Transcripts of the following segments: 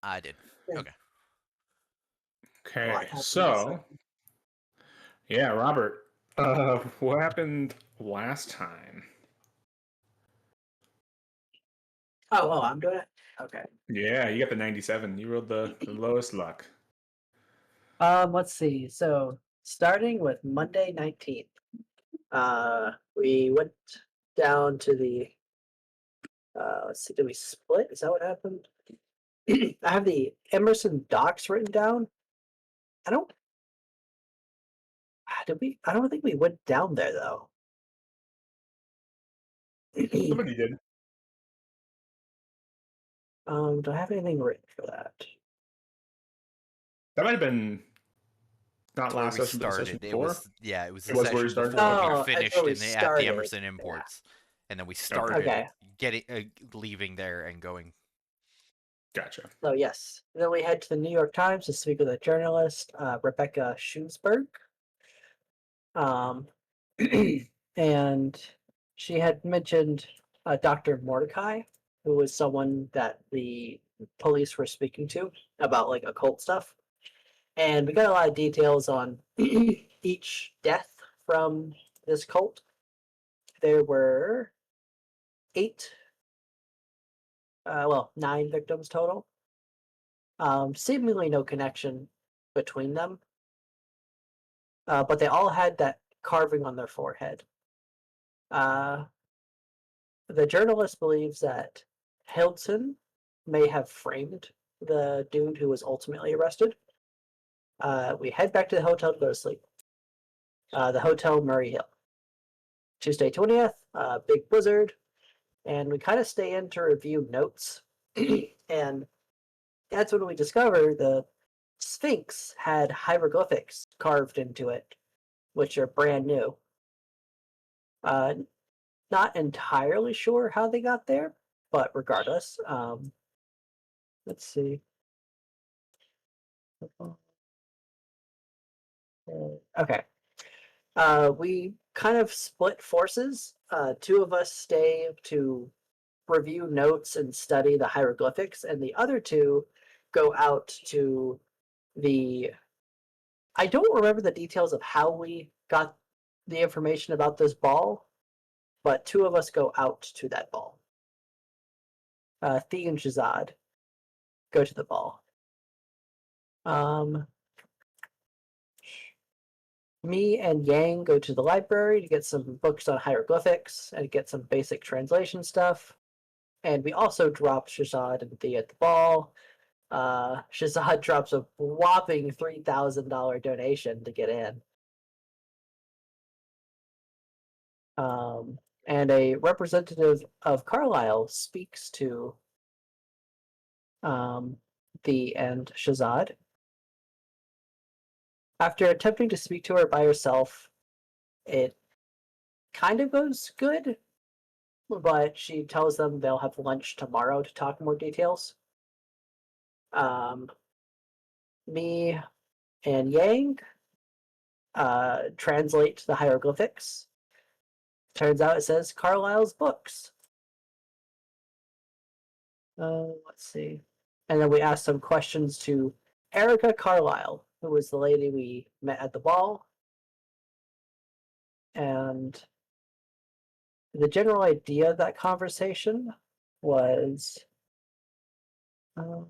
I did. Okay. Okay, What happened this so time? yeah, Robert, what happened last time? Oh, I'm doing it? Okay. Yeah, you got the 97. You rolled the lowest luck. Let's see. So starting with Monday 19th, we went down to the let's see, did we split? Is that what happened? I have the Emerson docks written down. I don't did we I don't think we went down there though. Somebody did. Do I have anything written for that? That might have been not It's where last we session, but the session started. before. It was It the was where you session started? before we Oh, that's where finished we at the started. Emerson Yeah. Imports, and then we Okay, started Okay. getting leaving there and going. gotcha. So yes. And then we head to the New York Times to speak with a journalist, Rebecca Schunsberg. Um, and she had mentioned Dr. Mordecai, who was someone that the police were speaking to about like occult stuff. And we got a lot of details on each death from this cult. There were eight, well, nine victims total. Seemingly no connection between them, but they all had that carving on their forehead. Uh, the journalist believes that Hilton may have framed the dude who was ultimately arrested. We head back to the hotel to go to sleep. The Hotel Murray Hill. Tuesday 20th, big blizzard, and we kind of stay in to review notes. And that's when we discover the Sphinx had hieroglyphics carved into it, which are brand new. Uh, Not entirely sure how they got there, but regardless, let's see. Okay. We kind of split forces. Two of us stay to review notes and study the hieroglyphics, and the other two go out to the. I don't remember the details of how we got the information about this ball, but two of us go out to that ball. Thea and Shazad go to the ball. Um, Me and Yang go to the library to get some books on hieroglyphics and get some basic translation stuff. And we also drop Shazad and Thea at the ball. Shazad drops a whopping $3,000 donation to get in. And a representative of Carlisle speaks to Thea and Shazad. After attempting to speak to her by herself, it kind of goes good, but she tells them they'll have lunch tomorrow to talk more details. Um, Me and Yang translate the hieroglyphics. Turns out it says Carlisle's books. Let's see. And then we asked some questions to Erica Carlisle, who was the lady we met at the ball. And the general idea of that conversation was uh,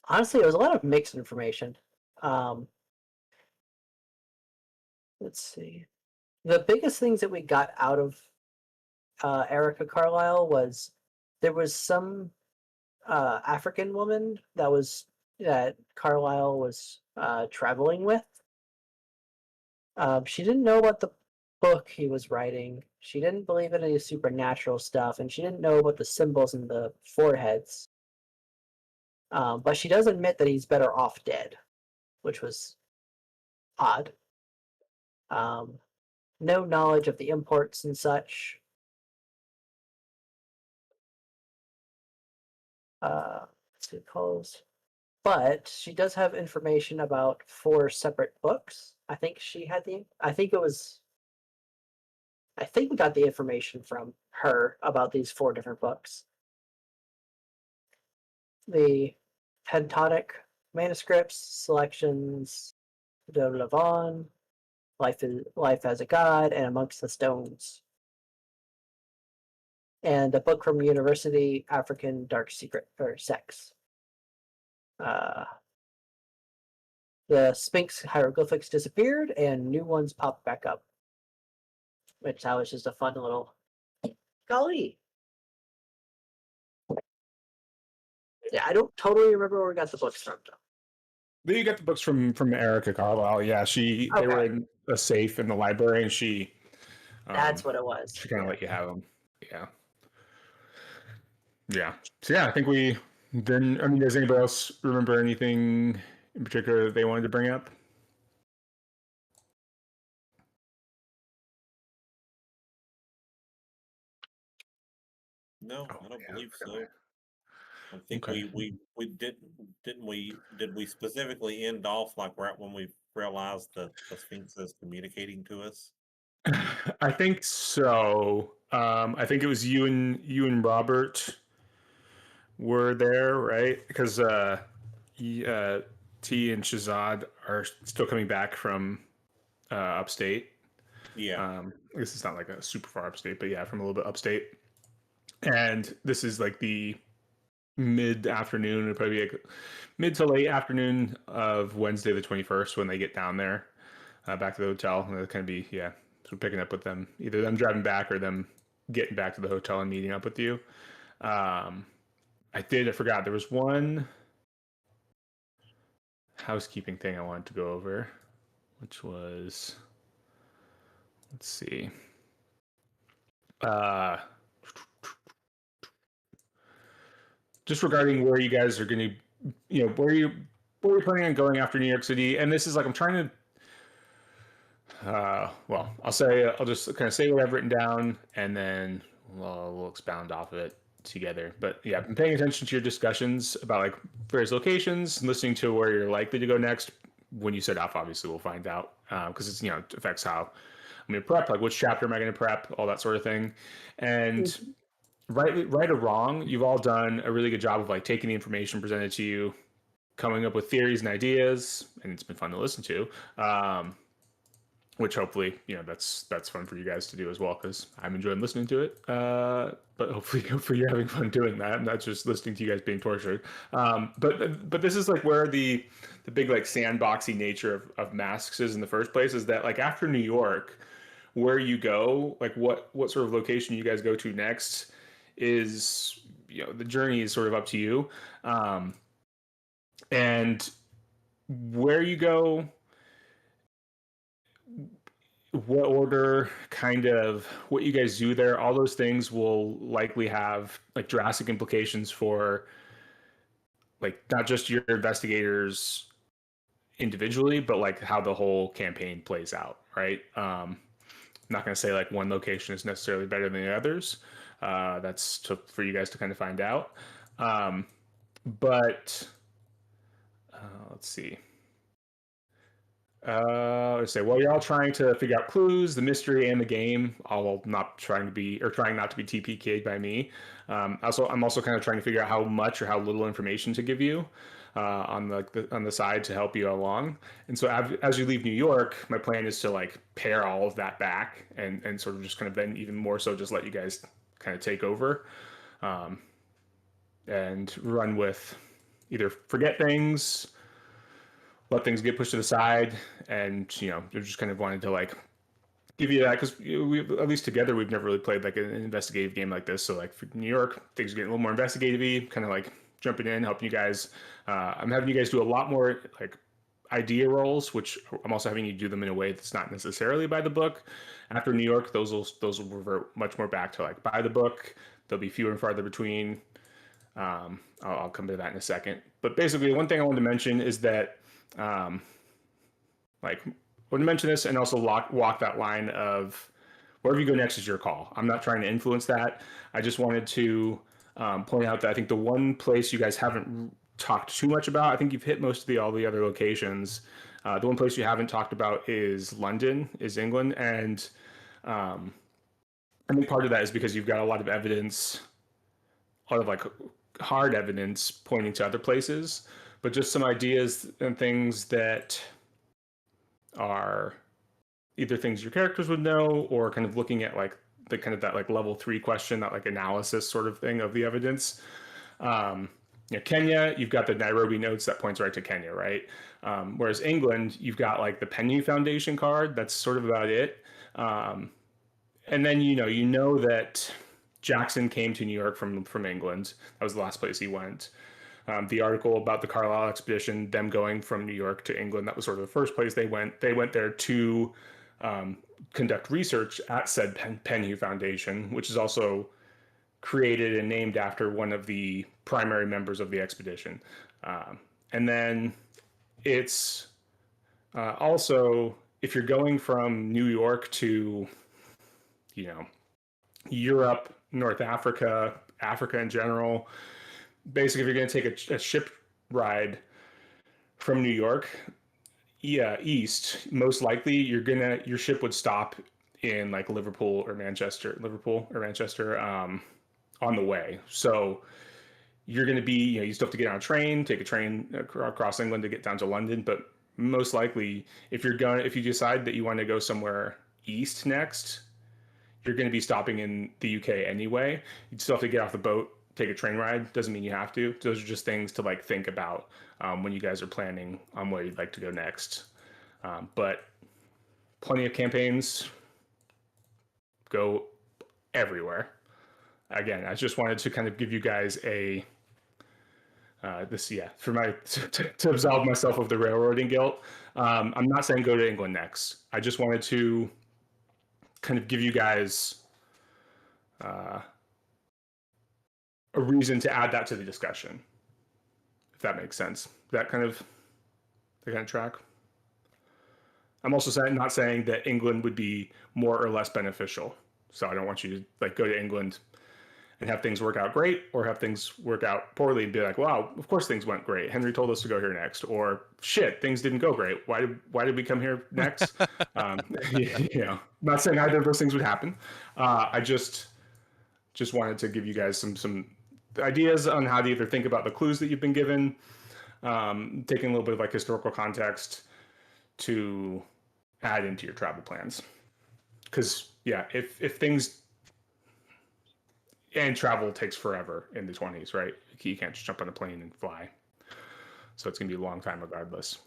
honestly, it was a lot of mixed information. Um, let's see. The biggest things that we got out of Erica Carlisle was there was some African woman that Carlisle was traveling with. She didn't know about the book he was writing. She didn't believe in any supernatural stuff, and she didn't know about the symbols in the foreheads. But she does admit that he's better off dead, which was odd. Um, no knowledge of the imports and such. What's it called? But she does have information about four separate books. I think I think we got the information from her about these 4 different books. The Pentonic manuscripts, selections, de Levon, Life as a God, and Amongst the Stones. And a book from University, African Dark Secret, or Sex. The Sphinx hieroglyphics disappeared and new ones popped back up. Which that was just a fun little golly. Yeah, I don't totally remember where we got the books from though. You got the books from Erica Carlisle. Yeah, they were Okay. in a safe in the library, and That's what it was. she kind of let you have them. Yeah. Yeah. So yeah, I think we then. I mean, does anybody else remember anything in particular that they wanted to bring up? No, Oh, I don't yeah, believe so. okay. I think Okay. we did we specifically end off like right when we realized that the Sphinx is communicating to us? I think so. I think it was you and Robert were there, right? Because T and Shazad are still coming back from upstate. Yeah. I guess it's not like a super far upstate, but yeah, from a little bit upstate. And this is like the mid afternoon, it'd probably be like mid to late afternoon of Wednesday the 21st when they get down there, back to the hotel. And it'll kind of be, yeah, so picking up with them, either them driving back or them getting back to the hotel and meeting up with you. I forgot, there was one housekeeping thing I wanted to go over, which was, let's see. Just regarding where you guys are going to, where you're planning on going after New York City. And this is like, I'm trying to, I'll just kind of say what I've written down and then we'll expound off of it together. But yeah, I've been paying attention to your discussions about like various locations, listening to where you're likely to go next. When you set off, obviously we'll find out, because it's, it affects how I'm going to prep, like which chapter am I going to prep, all that sort of thing. And right or wrong, you've all done a really good job of like taking the information presented to you, coming up with theories and ideas, and it's been fun to listen to. Which hopefully, that's fun for you guys to do as well, because I'm enjoying listening to it. But hopefully you're having fun doing that, and not just listening to you guys being tortured. But this is like where the big like sandboxy nature of masks is in the first place, is that like after New York, where you go, like what sort of location you guys go to next is, the journey is sort of up to you. And where you go, what order, kind of what you guys do there, all those things will likely have like drastic implications for like not just your investigators individually, but like how the whole campaign plays out, right? I'm not going to say like one location is necessarily better than the others. That's for you guys to kind of find out. But let's see. Let's say, while you're all trying to figure out clues, the mystery, and the game, all not trying not to be TPK'd by me. I'm also kind of trying to figure out how much or how little information to give you on the side to help you along. And so as you leave New York, my plan is to like pare all of that back and sort of just kind of then even more so just let you guys kind of take over, and run with either forget things, let things get pushed to the side, and they're just kind of wanting to like give you that, because we, at least together, we've never really played like an investigative game like this. So like for New York, things are getting a little more investigative-y, kind of like jumping in, helping you guys. I'm having you guys do a lot more like idea rolls, which I'm also having you do them in a way that's not necessarily by the book. After New York, those will revert much more back to like by the book. There'll be fewer and farther between. I'll come to that in a second. But basically, one thing I wanted to mention is that, like, I want to mention this and also walk that line of wherever you go next is your call. I'm not trying to influence that. I just wanted to point out that I think the one place you guys haven't talked too much about, I think you've hit most of all the other locations. The one place you haven't talked about is London, is England, and I think part of that is because you've got a lot of evidence, a lot of like hard evidence pointing to other places, but just some ideas and things that are either things your characters would know or kind of looking at like the kind of that like level 3 question, that like analysis sort of thing of the evidence. Kenya, you've got the Nairobi notes that points right to Kenya, right? Whereas England, you've got like the Penny Foundation card. That's sort of about it. And then you know that Jackson came to New York from England. That was the last place he went. The article about the Carlisle expedition, them going from New York to England, that was sort of the first place they went. They went there to conduct research at said Penny Foundation, which is also created and named after one of the primary members of the expedition. And then it's also, if you're going from New York to, Europe, North Africa, Africa in general, basically, if you're going to take a ship ride from New York, east, most likely your ship would stop in like Liverpool or Manchester, on the way. So you're going to be, you still have to get on a train, take a train across England to get down to London. But most likely, if you decide that you want to go somewhere east next, you're going to be stopping in the UK anyway. You still have to get off the boat, take a train ride. Doesn't mean you have to. Those are just things to like think about when you guys are planning on where you'd like to go next. But plenty of campaigns, go everywhere. Again, I just wanted to kind of give you guys to absolve myself of the railroading guilt. I'm not saying go to England next. I just wanted to kind of give you guys a reason to add that to the discussion, if that makes sense. That kind of track. I'm also not saying that England would be more or less beneficial. So I don't want you to like go to England and have things work out great or have things work out poorly and be like, wow, of course things went great. Henry told us to go here next. Or shit, things didn't go great. Why did we come here next? Not saying either of those things would happen. I just wanted to give you guys some ideas on how to either think about the clues that you've been given, taking a little bit of like historical context to add into your travel plans. Because if things, and travel takes forever in the 20s, right? You can't just jump on a plane and fly. So it's going to be a long time regardless.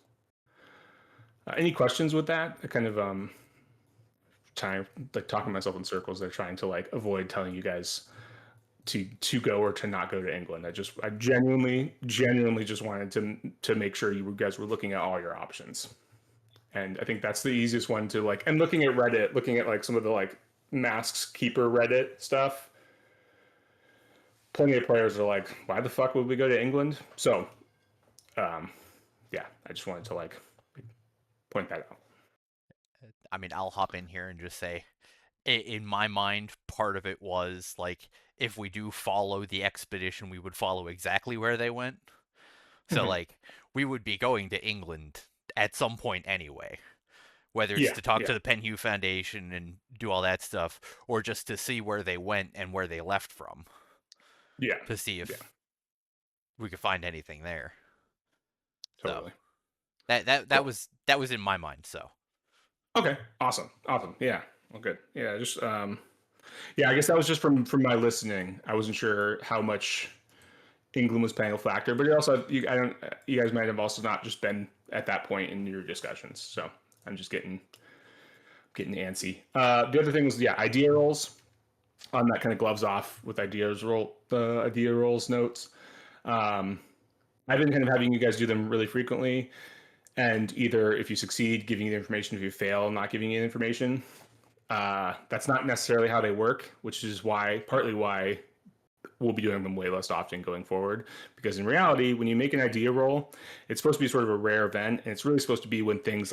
Any questions with that? I kind of talking myself in circles. They're trying to like avoid telling you guys to go or to not go to England. I genuinely just wanted to make sure you guys were looking at all your options. And I think that's the easiest one to like, and looking at Reddit, looking at like some of the like Masks Keeper Reddit stuff, plenty of players are like, why the fuck would we go to England? So, I just wanted to like point that out. I mean, I'll hop in here and just say, in my mind, part of it was like, if we do follow the expedition, we would follow exactly where they went. So, like, we would be going to England at some point anyway. Whether it's to talk to the Penhew Foundation and do all that stuff, or just to see where they went and where they left from. Yeah. To see if we could find anything there. Totally. So, that was in my mind. So. Okay. Awesome. Yeah. Well, good. Yeah. Just I guess that was just from my listening. I wasn't sure how much England was playing a factor, but you guys might have also not just been at that point in your discussions. So I'm just getting antsy. The other thing was idea rolls. On that kind of gloves off with idea rolls notes. I've been kind of having you guys do them really frequently, and either if you succeed, giving you the information; if you fail, not giving you the information. That's not necessarily how they work, which is partly why we'll be doing them way less often going forward. Because in reality, when you make an idea roll, it's supposed to be sort of a rare event, and it's really supposed to be when things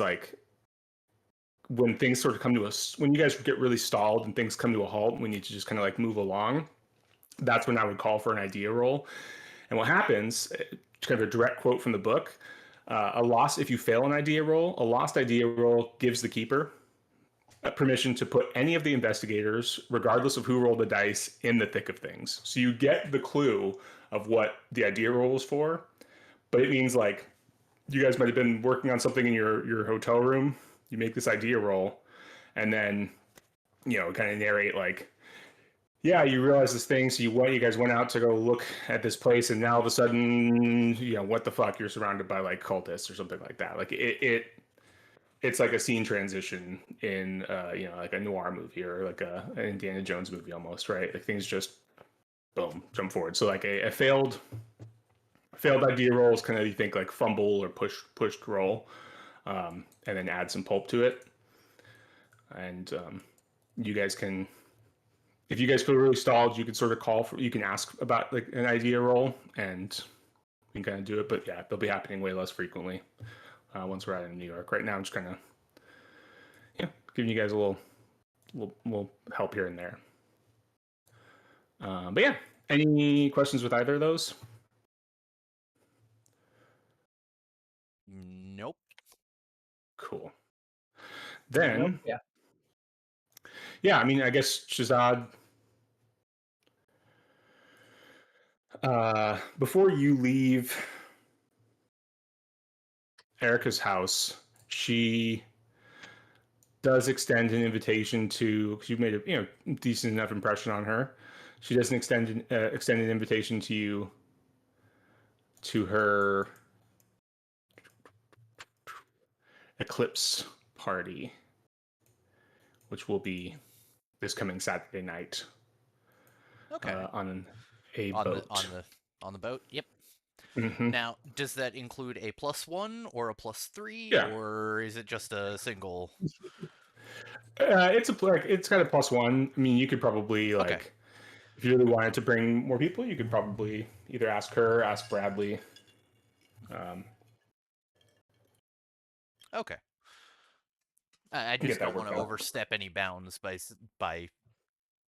sort of come to us, when you guys get really stalled and things come to a halt, we need to just kind of like move along. That's when I would call for an idea roll. And what happens, kind of a direct quote from the book, if you fail an idea roll, a lost idea roll gives the keeper permission to put any of the investigators, regardless of who rolled the dice, in the thick of things. So you get the clue of what the idea roll is for, but it means like you guys might have been working on something in your hotel room. You make this idea roll, and then kind of narrate like, yeah, you realize this thing, so you guys went out to go look at this place, and now all of a sudden, what the fuck, you're surrounded by like cultists or something like that. Like it's like a scene transition in like a noir movie or like an Indiana Jones movie almost, right? Like things just boom jump forward. So like a failed idea roll is kind of, you think, like fumble or pushed roll, and then add some pulp to it, and you guys can, if you guys feel really stalled, you can sort of you can ask about like an idea roll, and we can kind of do it. But yeah, they'll be happening way less frequently once we're out in New York. Right now, I'm just kind of giving you guys a little help here and there. But yeah, any questions with either of those? Nope. Cool. Nope. Then, Yeah. yeah, I mean, I guess Shazad, before you leave Erica's house, she does extend an invitation to, because you've made a decent enough impression on her. She doesn't extend an invitation to you to her eclipse party, which will be this coming Saturday night Okay. on a On the boat. on the boat. Yep. Mm-hmm. Now, does that include a +1 or a +3, Yeah, or is it just a single? it's kind of +1. I mean, you could probably Okay. like, if you really wanted to bring more people, you could probably either ask her, or ask Bradley. Okay. I And get just that don't want worked to out. overstep any bounds by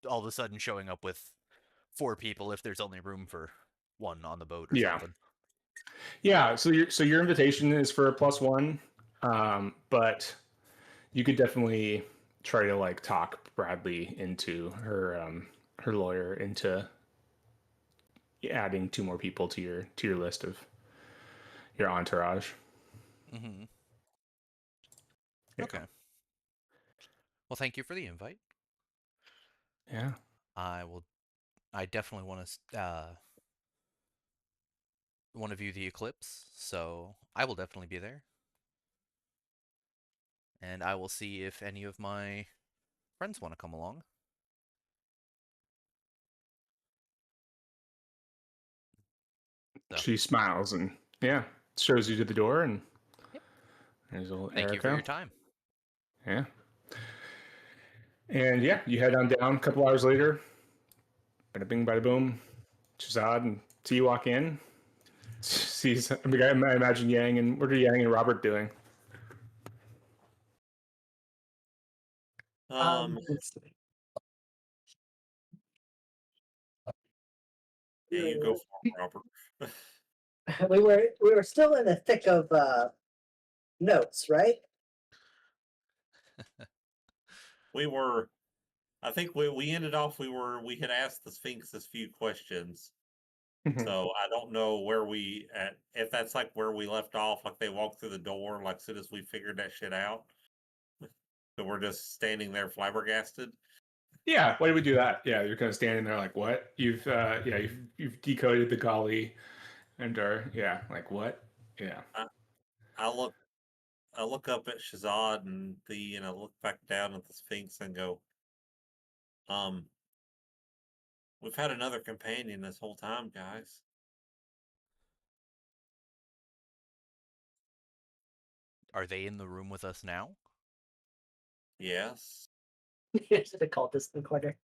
all of a sudden showing up with 4 people if there's only room for 1 on the boat or Yeah, something. yeah. So your invitation is for a +1, but you could definitely try to like talk Bradley into her lawyer into adding 2 more people to your list of your entourage. Mm-hmm. Yeah, Okay. Well, thank you for the invite. yeah, I will. I definitely want to view the eclipse, so I will definitely be there, and I will see if any of my friends want to come along. So, she smiles and yeah, shows you to the door, and yep. there's little Thank you for Erica. your time. Yeah, and yeah, you head on down. A couple hours later, bada bing, bada boom, Shazad, and see you walk in. Sees, I imagine Yang, and what are Yang and Robert doing? Let's see. Yeah, you go for it, Robert. We were still in the thick of notes, right? We were, I think we ended off. We had asked the Sphinx a few questions, so I don't know where we at, if that's like where we left off, like they walked through the door, like as soon as we figured that shit out. So we're just standing there flabbergasted. Yeah, why do we do that? Yeah, you're kind of standing there like, what? You've decoded the golly, and are, yeah, like, what? Yeah. I, I look up at Shazad and look back down at the Sphinx and go, um, we've had another companion this whole time, guys. Are they in the room with us now? Yes. There's the cultist in the corner.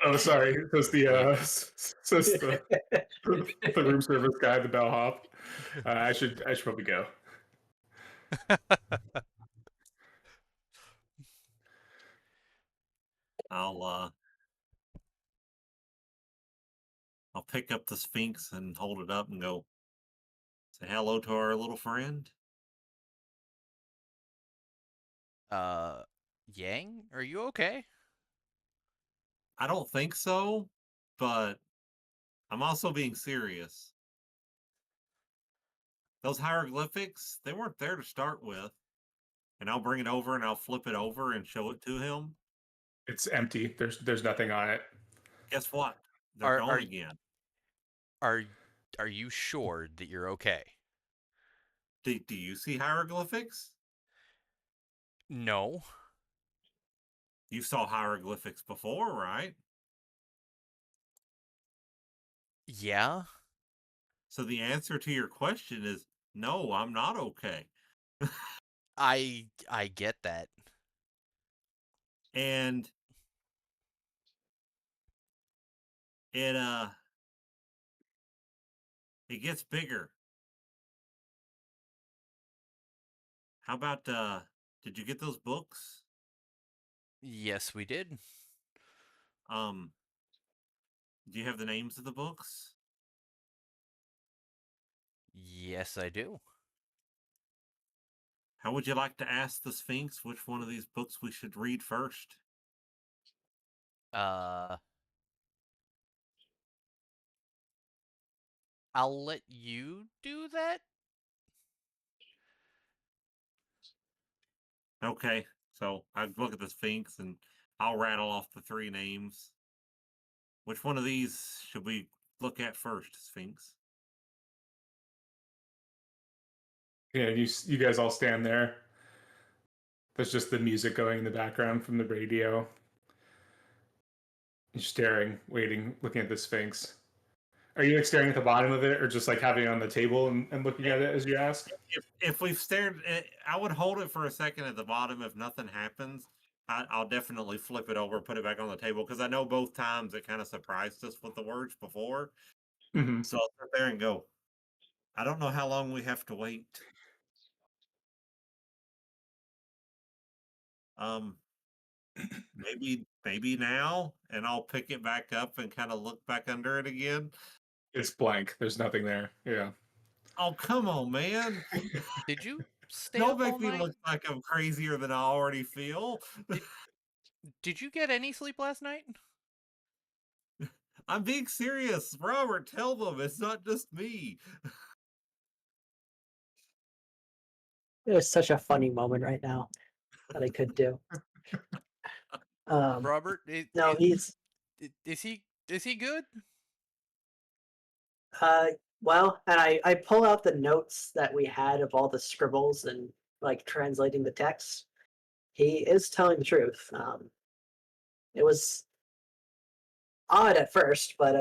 Oh, sorry. Says the Yeah. says the room service guy, the bellhop. I should probably go. I'll uh I'll pick up the Sphinx and hold it up and go, say hello to our little friend. Uh, Yang, are you okay? I don't think so, but I'm also being serious. Those hieroglyphics, they weren't there to start with. And I'll bring it over and I'll flip it over and show it to him. It's empty. There's nothing on it. Guess what? They're Are gone are again. are are you sure that you're okay? Do you see hieroglyphics? No. You saw hieroglyphics before, right? Yeah. So the answer to your question is no, I'm not okay. I get that. And it it gets bigger. How about did you get those books? Yes, we did. Um do you have the names of the books? Yes, I do. How would you like to ask the Sphinx which one of these books we should read first? Uh, I'll let you do that. Okay, so I look at the Sphinx and I'll rattle off the three names. Which one of these should we look at first, Sphinx? Yeah, you guys all stand there. There's just the music going in the background from the radio. You're staring, waiting, looking at the Sphinx. Are you like staring at the bottom of it, or just like having it on the table and looking at it as you ask? If we've stared, I would hold it for a second at the bottom. If nothing happens, I'll definitely flip it over, put it back on the table because I know both times it kind of surprised us with the words before. Mm-hmm. So I'll sit there and go. I don't know how long we have to wait. Um, maybe now, and I'll pick it back up and kind of look back under it again. It's blank. There's nothing there. Yeah. Oh, come on, man. Did you stay Don't up make all me night? look like I'm crazier than I already feel. Did Did you get any sleep last night? I'm being serious. Robert, tell them it's not just me. There's such a funny moment right now that I could do. Um, Robert, no, he's is he good? uh, well, and I pull out the notes that we had of all the scribbles and like translating the text. He is telling the truth. It was odd at first, but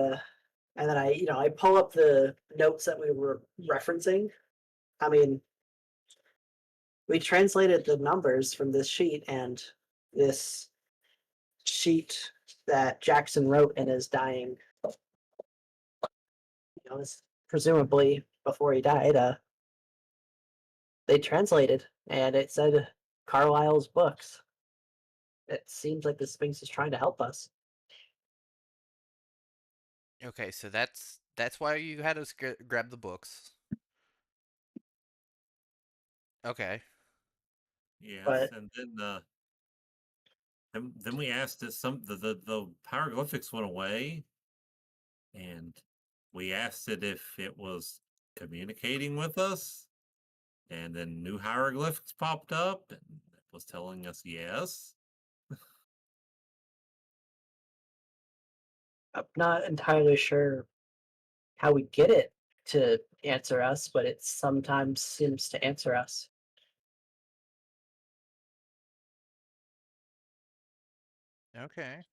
and then I pull up the notes that we were referencing. I mean, we translated the numbers from this sheet and this sheet that Jackson wrote in his dying, this presumably before he died, they translated and it said Carlyle's books. It seems like the Sphinx is trying to help us. Okay, so that's why you had us grab the books. Okay. Yes, But and then we asked if the hieroglyphics went away, and we asked it if it was communicating with us, and then new hieroglyphics popped up, and it was telling us yes. I'm not entirely sure how we get it to answer us, but it sometimes seems to answer us. Okay.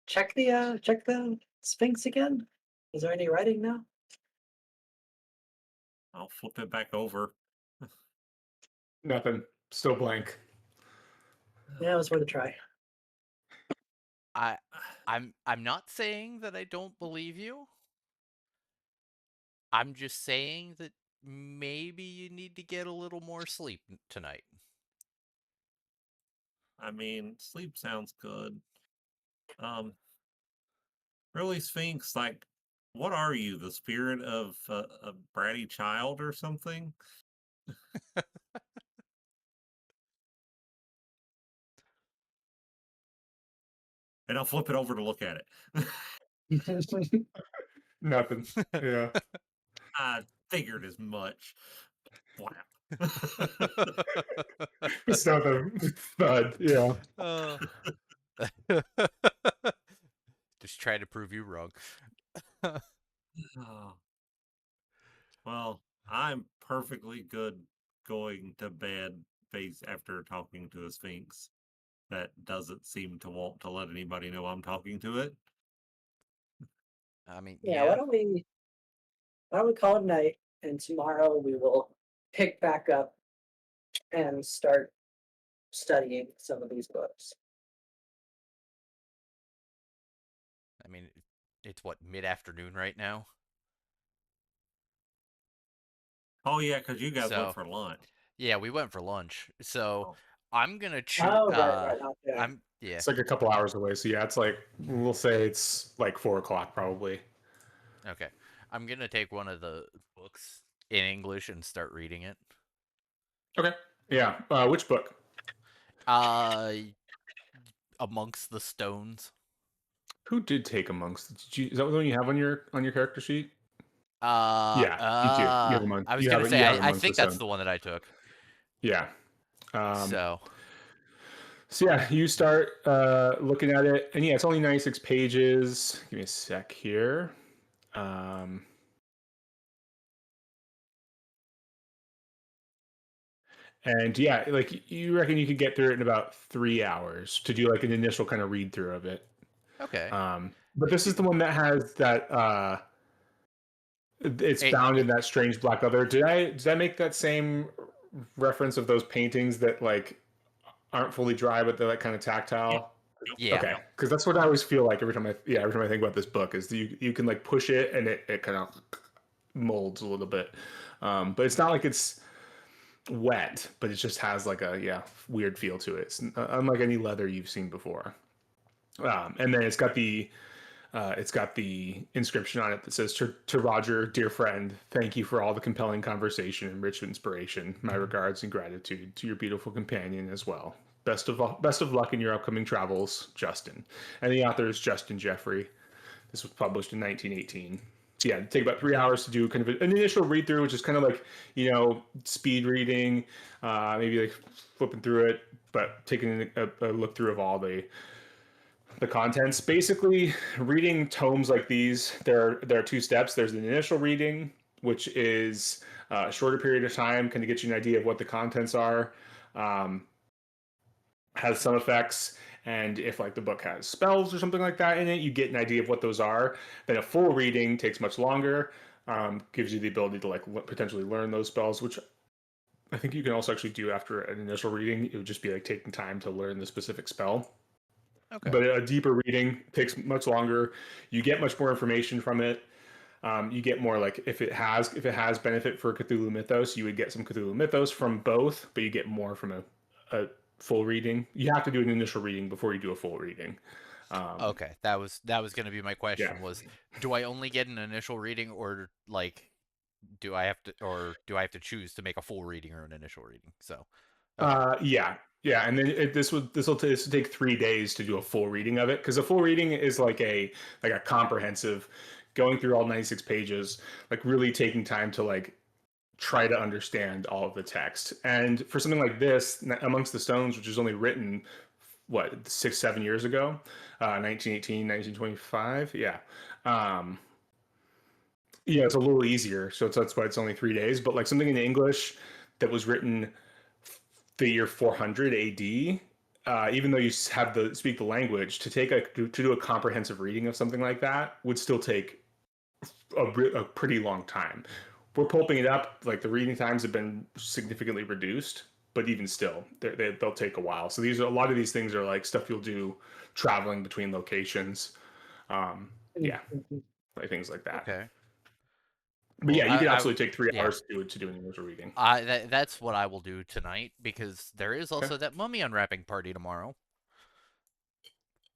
Check the Sphinx again. Is there any writing now? I'll flip it back over. Nothing. Still blank. Yeah, it was worth a try. I I'm not saying that I don't believe you. I'm just saying that maybe you need to get a little more sleep tonight. I mean, sleep sounds good. Really, Sphinx, like, what are you? The spirit of a bratty child or something? And I'll flip it over to look at it. Nothing. Yeah. I figured as much. Flap. It's nothing. Thud. Yeah. Oh. Just try to prove you wrong. Oh, well, I'm perfectly good going to bed face after talking to a Sphinx that doesn't seem to want to let anybody know I'm talking to it. I mean, Yeah, yeah. why don't we call it a night, and tomorrow we will pick back up and start studying some of these books. I mean, it's what, mid-afternoon right now? Oh yeah, because you guys went So, for lunch. yeah, we went for lunch. So, Oh, I'm gonna choose. Oh, right, okay. Yeah. It's like a couple hours away. So yeah, it's like we'll say it's like 4 o'clock probably. Okay. I'm gonna take one of the books in English and start reading it. Okay. Yeah. Which book? Uh, Amongst the Stones. Who did take amongst? Did you, is that the one you have on your character sheet? Uh, Yeah, you do. You have uh, among I was you have gonna it. say, You have I amongst the think that's sun. the one that I took. Yeah. Um, So, so yeah, you start looking at it, and yeah, it's only 96 pages. Give me a sec here. Um, and yeah, like you reckon you could get through it in about 3 hours to do like an initial kind of read through of it. okay. But this is the one that has that it's bound in It, that strange black leather. Did I make that same reference of those paintings that like aren't fully dry but they're like kind of yeah, tactile? yep, yeah. Okay, because that's what I always feel like every time I think about this book is you can like push it and it kind of molds a little bit, but it's not like it's wet, but it just has like a weird feel to it. It's unlike any leather you've seen before. And then it's got the inscription on it that says to Roger, dear friend, thank you for all the compelling conversation and rich inspiration. My regards and gratitude to your beautiful companion as well. Best of luck in your upcoming travels, Justin. And the author is Justin Jeffrey. This was published in 1918. So yeah, it'd take about 3 hours to do kind of an initial read through, which is kind of like speed reading, maybe like flipping through it, but taking a look through of all the contents. Basically, reading tomes like these, there are two steps. There's an initial reading, which is a shorter period of time, kind of get you an idea of what the contents are. Um, has some effects, and if like the book has spells or something like that in it, you get an idea of what those are. Then a full reading takes much longer, gives you the ability to like potentially learn those spells, which I think you can also actually do after an initial reading. It would just be like taking time to learn the specific spell. Okay. But a deeper reading takes much longer. You get much more information from it. You get more like if it has benefit for Cthulhu Mythos, you would get some Cthulhu Mythos from both, but you get more from a full reading. You have to do an initial reading before you do a full reading. Um, Okay. That was gonna be my yeah. question was, do I only get an initial reading, or like, do I have to choose to make a full reading or an initial reading? So, okay. Yeah, and then this will take 3 days to do a full reading of it because a full reading is like a comprehensive, going through all 96 pages, like really taking time to like try to understand all of the text. And for something like this, Amongst the Stones, which is only written what 6 7 years ago, 1918 1925, yeah. um yeah, it's a little easier, so that's why it's only 3 days. But like something in English that was written the year 400 AD, even though you have the speak the language, to do a comprehensive reading of something like that would still take a pretty long time. We're pulping it up, like the reading times have been significantly reduced, but even still, they'll take a while. So a lot of these things are like stuff you'll do traveling between locations. Yeah, Mhm. like things like that. Okay. But Well, yeah, you could I absolutely take three yeah. hours to do an English reading. That's what I will do tonight, because there is Okay. also that mummy unwrapping party tomorrow.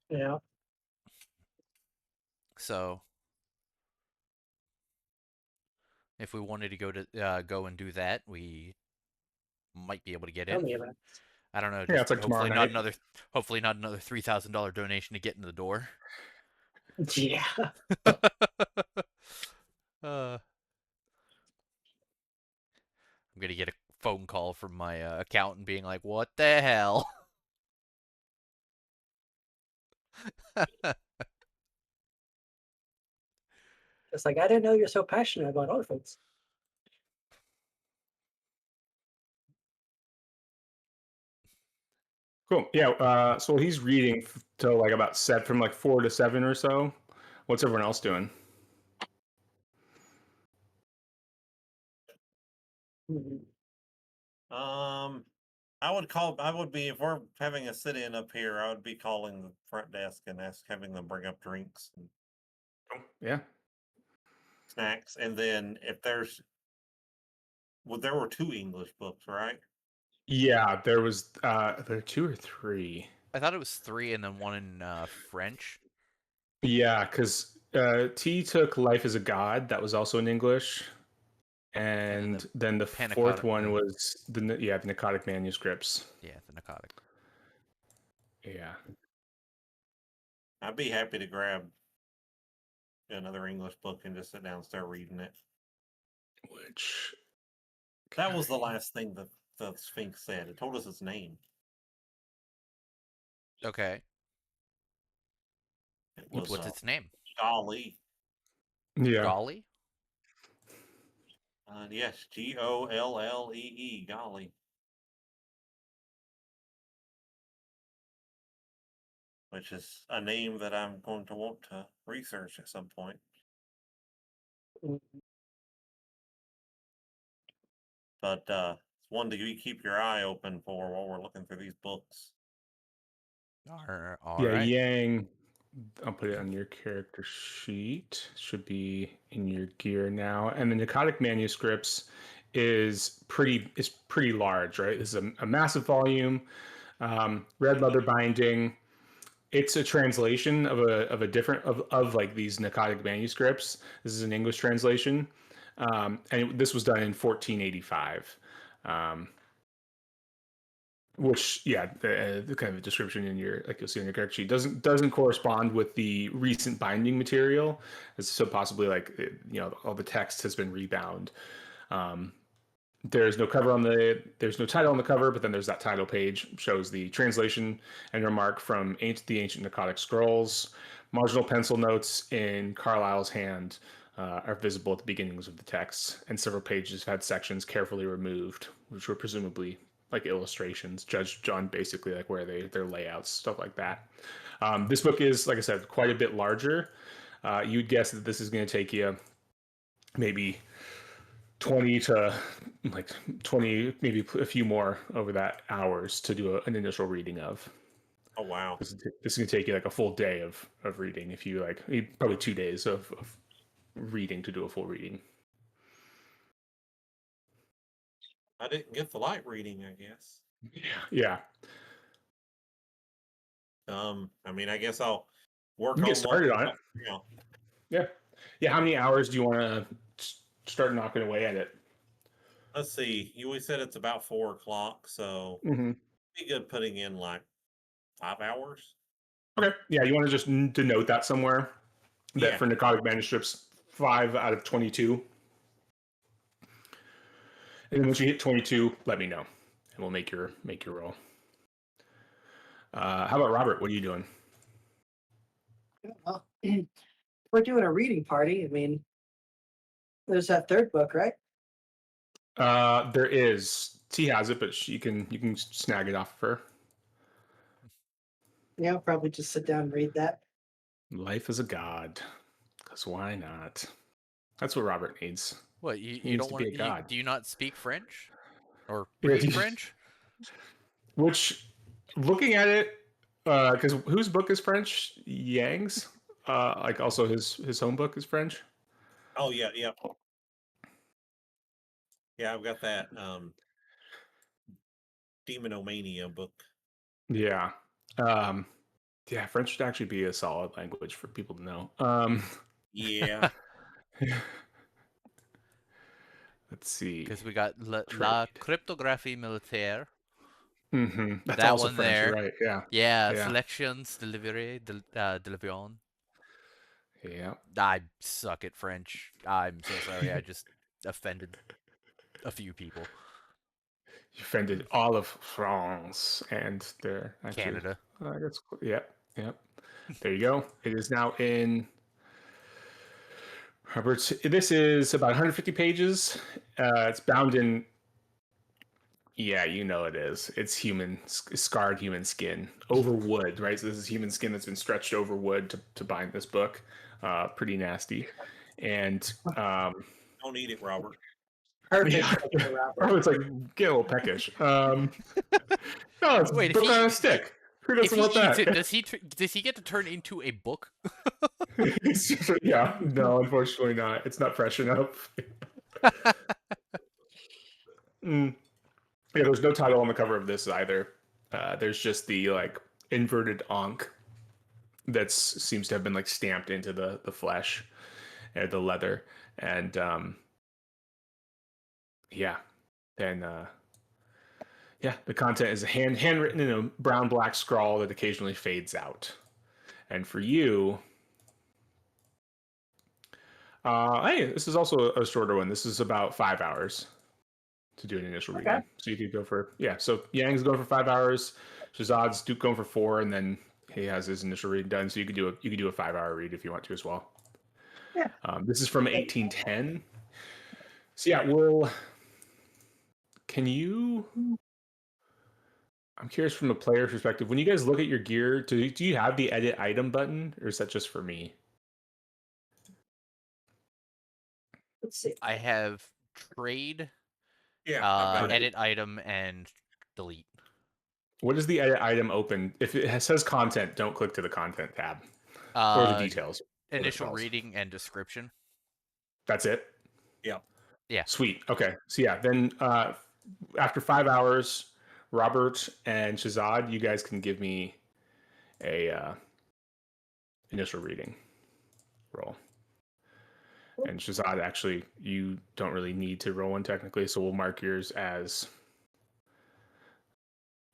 Yeah. So if we wanted to go and do that, we might be able to get Tell in. me about I don't know. Yeah, Just it's like tomorrow night. hopefully not another $3,000 donation to get in the door. it. Yeah. I'm gonna get a phone call from my accountant being like, "What the hell?" It's like, I didn't know you're so passionate about orphans. Cool. Yeah. So he's reading till like about from like 4 to 7 or so. What's everyone else doing? Mhm. I would be, if we're having a sit-in up here, I would be calling the front desk and having them bring up drinks and Yeah. snacks. And then if there were 2 English books, right? Yeah. There are 2 or 3. I thought it was 3 and then one in French, Yeah, because T took Life as a God. That was also in English. and then the And then the fourth Panacotta. one was the Narcotic Manuscripts. Yeah, the narcotic. Yeah. I'd be happy to grab another English book and just sit down and start reading it. Which That was the last thing the Sphinx said. It told us its name. Okay, It was what's its name? Golly. Yeah. Golly. Yes, Gollee. Golly. Which is a name that I'm going to want to research at some point. Mhm. But it's one to keep your eye open for while we're looking through these books. All Yeah. right. Yang. I'll put it on your character sheet. Should be in your gear now. And the Narcotic Manuscripts is pretty large, right? This is a massive volume, red leather binding. It's a translation of a different of like these Narcotic manuscripts. This is an English translation, this was done in 1485. Um, which, yeah, the kind of description in your, like you'll see on your character sheet, doesn't correspond with the recent binding material. So possibly like all the text has been rebound. Um, there's no title on the cover, but then there's that title page shows the translation and remark from the ancient Narcotic Scrolls. Marginal pencil notes in Carlyle's hand are visible at the beginnings of the text, and several pages have had sections carefully removed, which were presumably like illustrations, judged on basically like where their layouts, stuff like that. This book is, like I said, quite a bit larger. You'd guess that this is going to take you maybe 20 to like 20, maybe a few more over that hours to do an initial reading of. Oh wow. This is going to take you like a full day of reading, if you like, probably 2 days of reading to do a full reading. I didn't get the light reading, I guess. Yeah. I mean, I guess I'll work You can get on what started on it. Yeah. Yeah. How many hours do you want to start knocking away at it? let's see. You always said it's about 4 o'clock, so Mm-hmm. be good putting in like 5 hours. Okay. Yeah. You want to just denote that somewhere, that Yeah. for Narcotic Manuscripts, 5 out of 22. And then once you hit 22, let me know, and we'll make your roll. How about Robert? What are you doing? Well, we're doing a reading party. I mean, there's that third book, right? There is T has it, but you can snag it off of her. Yeah, I'll probably just sit down and read that. Life is a god, because why not? That's what Robert needs. What He you needs don't to be want? a god. Do you not speak French or Yeah, read French? which, looking at it, because whose book is French? Yang's. Like also his home book is French. Oh yeah, yeah. Yeah, I've got that Demonomania book. Yeah. Um, Yeah, French would actually be a solid language for people to know. Yeah. Let's see. Because we got La Trade. Cryptographie Militaire. That's That also one French. You're there. right. Yeah. Yeah, Yeah. Selections de l'avion. Yeah. I suck at French. I'm so sorry. I just offended a few people. You offended all of France, and they're actually. Canada. That's yep. Yep. There you go. It is now in. Roberts. This is about 150 pages. It's bound in. Yeah, you know it is. It's scarred human skin over wood, right? So this is human skin that's been stretched over wood to bind this book. Pretty nasty. And Don't eat it, Robert. Perfect yeah, for the wrapper. oh, it's like get a little peckish. No, it's Wait, book on a stick. Who if doesn't he want eats that? it, does he get to turn into a book? Yeah, no, unfortunately not. It's not fresh enough. Mm. Yeah, there's no title on the cover of this either. There's just the like inverted ankh that seems to have been like stamped into the flesh and the leather, and yeah, then yeah, the content is handwritten in a brown black scrawl that occasionally fades out. And for you, hey, this is also a shorter one. This is about 5 hours to do an initial Okay. reading. So you could go for yeah. So Yang's going for 5 hours. Shazad's Duke going for 4, and then he has his initial reading done. So you could do a 5 hour read if you want to as well. Yeah. This is from 1810. So yeah, well, can you? I'm curious from a player perspective. When you guys look at your gear, do you have the edit item button, or is that just for me? Let's see. I have trade, Yeah, I've got it. edit item, and delete. What does the edit item open? If it says content, don't click to the content tab or the details. Initial reading and description. That's it. Yeah. Yeah. Sweet. Okay. So yeah, then after 5 hours, Robert and Shazad, you guys can give me a initial reading roll. And Shazad, actually, you don't really need to roll one technically, so we'll mark yours as.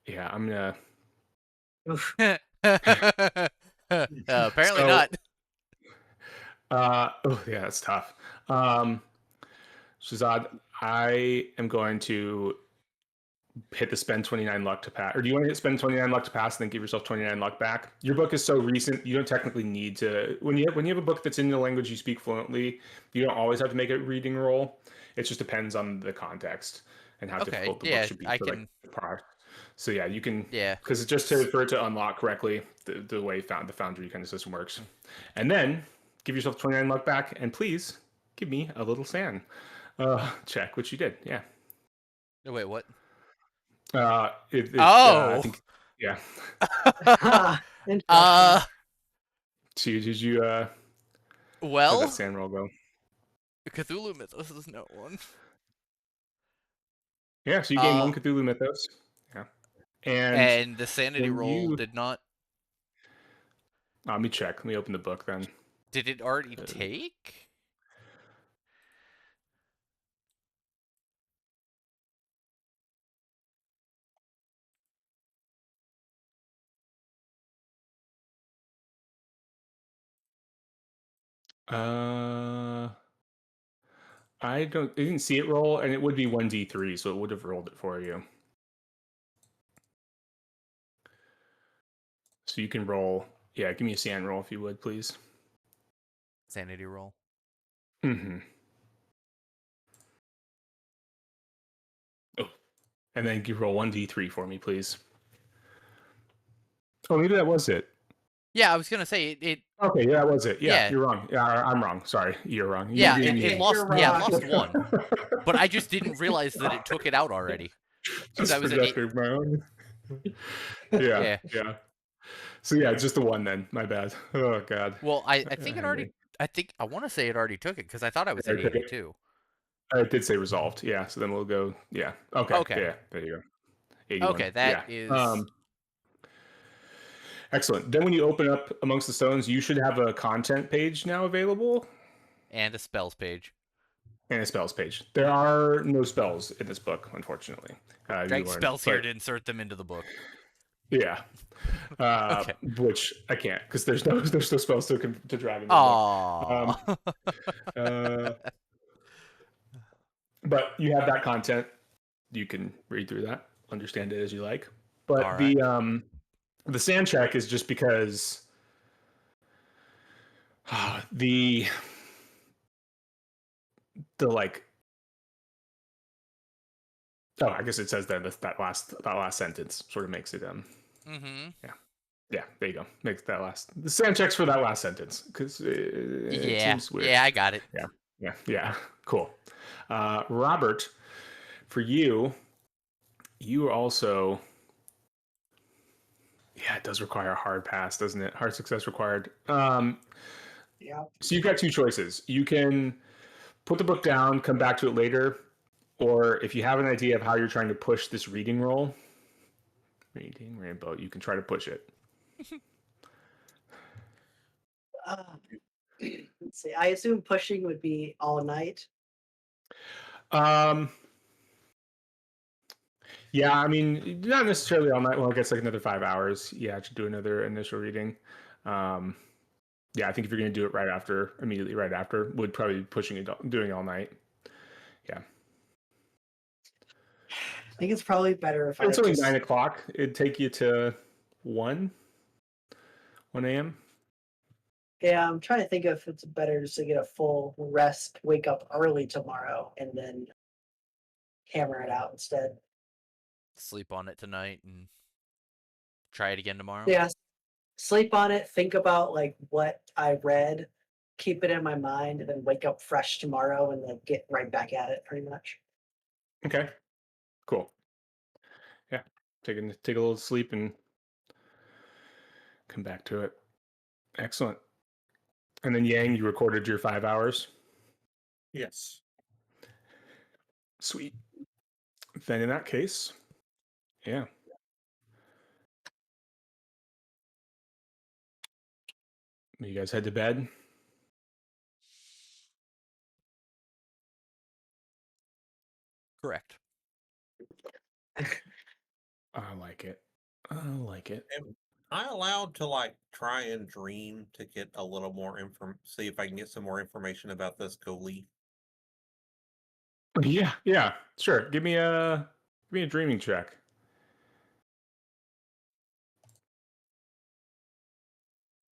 Yeah, I'm gonna. Apparently So, not. oh yeah, that's tough. Shazad, I am going to hit the spend 29 luck to pass, or do you want to hit spend 29 luck to pass and then give yourself 29 luck back? Your book is so recent, you don't technically need to. When you have a book that's in the language you speak fluently, you don't always have to make a reading roll. It just depends on the context and how difficult the book should be I for can. like the product. So yeah, you can. Yeah. Because it's just for it to unlock correctly the way the Foundry kind of system works, and then give yourself 29 luck back, and please give me a little sand check, which you did. Yeah. No, wait, what? I think, yeah. Interesting. Did you how'd Well, that sand roll go? Cthulhu Mythos is no one. Yeah, so you gain one Cthulhu Mythos. Yeah. And the sanity when roll you, did not. let me check. Let me open the book then. Did it already take? I didn't see it roll, and it would be 1d3, so it would have rolled it for you. So you can roll. Yeah, give me a sand roll if you would, please. Sanity roll. Mm-hmm. Oh, and then you roll 1d3 for me, please. Oh, maybe that was it. Yeah, I was gonna say it. Okay, yeah, that was it. Yeah, Yeah. you're wrong. Yeah, I'm wrong. Sorry, you're wrong. Yeah, it lost. You're Yeah, it wrong. lost one. But I just didn't realize that it took it out already. Just I was at projecting my own. Yeah, yeah. So yeah, just the one then. My bad. Oh god. Well, I think it already. I want to say it already took it because I thought I was at 82. I did say resolved. Yeah. So then we'll go. Yeah. Okay. Okay. Yeah. There you go. 81. Okay, that is. Excellent. Then when you open up amongst the stones, you should have a content page now available And a spells page. and a spells page. There are no spells in this book, unfortunately. You Drag learned, spells here but to insert them into the book. yeah, Okay. which I can't because there's no spells to drag into the book. Aww. Uh, but you have that content. You can read through that, understand it as you like. But All right. the sand check is just because the like I guess it says that last sentence sort of makes it Mm-hmm. yeah, there you go, makes that last the sand checks for that last sentence because it Yeah. seems weird. Yeah, I got it. Yeah, cool. Robert, for you also, yeah, it does require a hard pass, doesn't it? Hard success required. Yeah. So you've got two choices. You can put the book down, come back to it later, or if you have an idea of how you're trying to push this reading rainbow, you can try to push it. Uh, let's see. I assume pushing would be all night. Um, yeah, I mean, not necessarily all night. Well, I guess like another 5 hours. Yeah, to do another initial reading. Yeah, I think if you're going to do it immediately right after, would probably be pushing it, doing it all night. Yeah. I think it's probably better if I It's only just 9 o'clock. It'd take you to 1 a.m. Yeah, I'm trying to think if it's better just to get a full rest, wake up early tomorrow, and then hammer it out instead. Sleep on it tonight and try it again tomorrow. Yeah, sleep on it, think about like what I read, keep it in my mind, and then wake up fresh tomorrow and then get right back at it pretty much. Okay, cool. Yeah, take a little sleep and come back to it. Excellent. And then Yang, you recorded your 5 hours. Yes. Sweet. Then in that case, yeah. You guys head to bed. Correct. I like it. I like it. Am I allowed to like try and dream to get a little more see if I can get some more information about this goalie? Yeah, sure. Give me a dreaming check.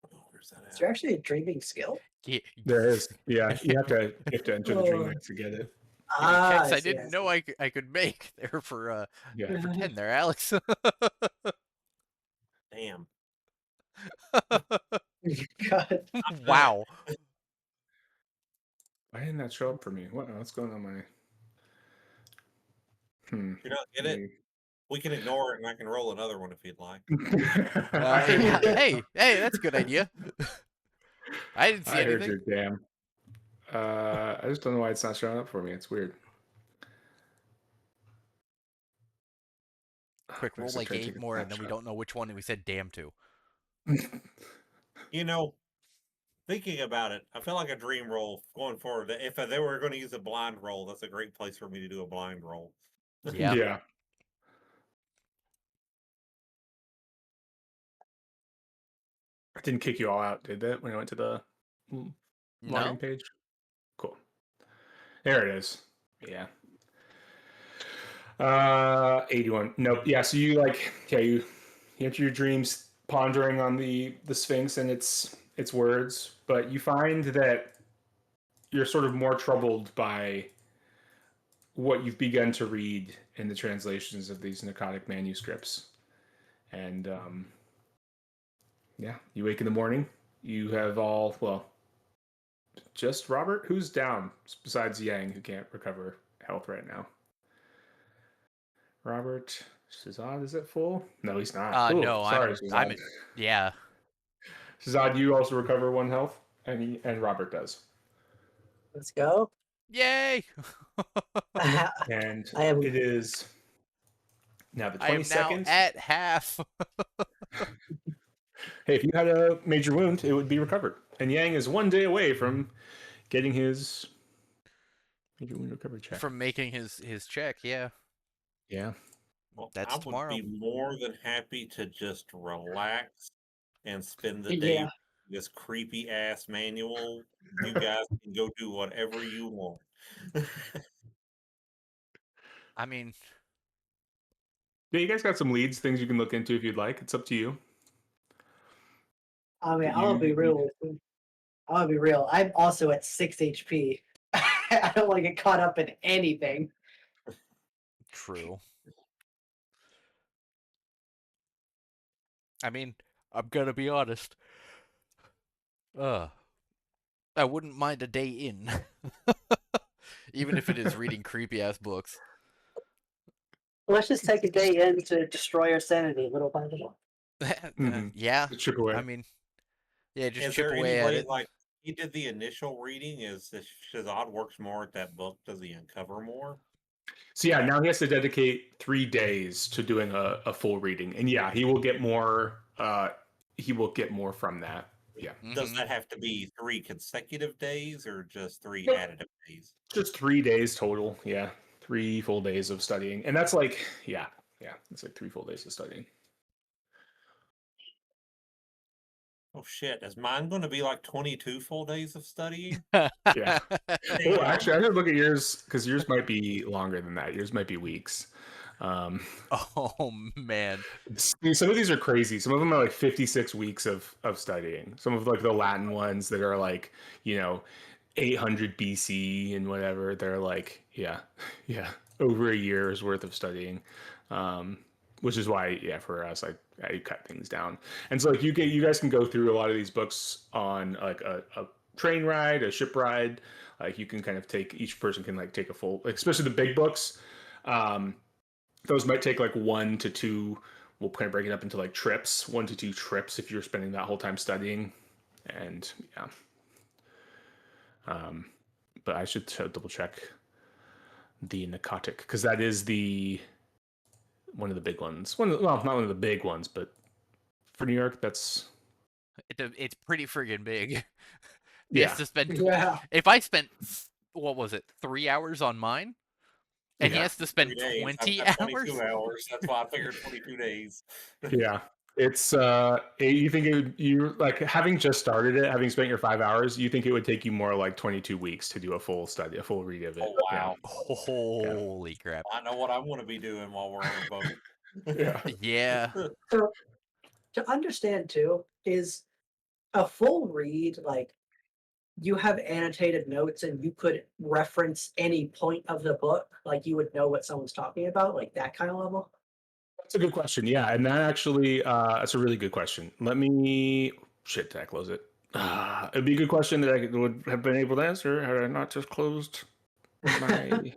Oh, where's that Is at? there actually a dreaming skill? Yeah. There is. Yeah, you have to enter the dream Oh. mix to get it. Checks I I see. didn't know I could make there for Yeah. for 10 there, Alex. Damn. God. Wow. Why didn't that show up for me? What's going on my You don't get it? We can ignore it and I can roll another one if you'd like. Yeah. Hey, that's a good idea. I didn't see I heard anything. your damn. I just don't know why it's not showing up for me. It's weird. Quick, roll Next, I'm like trying to 8 take a more, and then we snapshot. don't know which one we said damn to. You know, thinking about it, I feel like a dream roll going forward. If they were going to use a blind roll, that's a great place for me to do a blind roll. Yeah. Yeah. I didn't kick you all out, did that, when I went to the login No? page? Cool. There it is. Yeah. 81. Nope. Yeah, so you you enter your dreams pondering on the Sphinx and its words, but you find that you're sort of more troubled by what you've begun to read in the translations of these narcotic manuscripts. And yeah, you wake in the morning. You have just Robert, who's down, besides Yang, who can't recover health right now. Robert Shazad, is it full? No, he's not. No, Sorry, I'm Shazad. yeah. Shazad, you also recover 1 health, and Robert does. Let's go. Yay! I And am it is now the I am now 22nd. at half. Hey, if you had a major wound, it would be recovered. And Yang is 1 day away from getting his major wound recovery check. From making his check, yeah. Yeah. Well, I That's would tomorrow. be more than happy to just relax and spend the day Yeah. with this creepy ass manual. You guys can go do whatever you want. I mean, Yeah, you guys got some leads, things you can look into if you'd like. It's up to you. I mean, But I'll be you real with you. I'll be real. I'm also at 6 HP. I don't want to get caught up in anything. true. I mean, I'm gonna be honest. Uh, I wouldn't mind a day in, even if it is reading creepy ass books. Let's just take a day in to destroy our sanity little by little. Yeah, chip I away. mean, yeah, just Is chip there any away at way, it. like, he did the initial reading? Is if Shazad works more at that book, does he uncover more? So yeah, now he has to dedicate 3 days to doing a full reading, and yeah, he will get more. He will get more from that. Yeah, Does Mm-hmm. that have to be 3 consecutive days or just three Nope. additive days? just 3 days total. Yeah, 3 full days of studying, and that's like yeah, it's like 3 full days of studying. Oh shit, is mine going to be like 22 full days of studying? Yeah. Well, Damn. actually, I should look at yours because yours might be longer than that. Yours might be weeks. Um, Oh man. some of these are crazy. Some of them are like 56 weeks of studying. Some of like the Latin ones that are like, 800 BC and whatever. They're like, yeah, yeah, over a year's worth of studying. Um, which is why, yeah, for us, I cut things down. And so like you guys can go through a lot of these books on like a train ride, a ship ride. Like you can kind of each person can like take a full, like, especially the big books. Um, those might take like 1 to 2. We'll kind of break it up into like trips, 1 to 2 trips if you're spending that whole time studying. And yeah, but I should double check the narcotic because that is the one of the big ones. Well, not one of the big ones, but for New York, that's It's pretty friggin' big. He has yeah, to spend. Yeah. If I spent, what was it, 3 hours on mine, and he yeah, has to Three spend days. I've 20 got 22 hours. hours. That's why I figured 22 days. yeah. It's you think you like having just started it, having spent your 5 hours, you think it would take you more like 22 weeks to do a full study, a full read of it. Oh, Yeah, wow. yeah, Holy crap! I know what I'm going to be doing while we're on a boat. yeah. Yeah. So to understand too is a full read like you have annotated notes and you could reference any point of the book, like you would know what someone's talking about, like that kind of level. That's a good question. Yeah, and that actually, that's a really good question. Let me. Shit, did I close it? It'd be a good question that I would have been able to answer had I not just closed my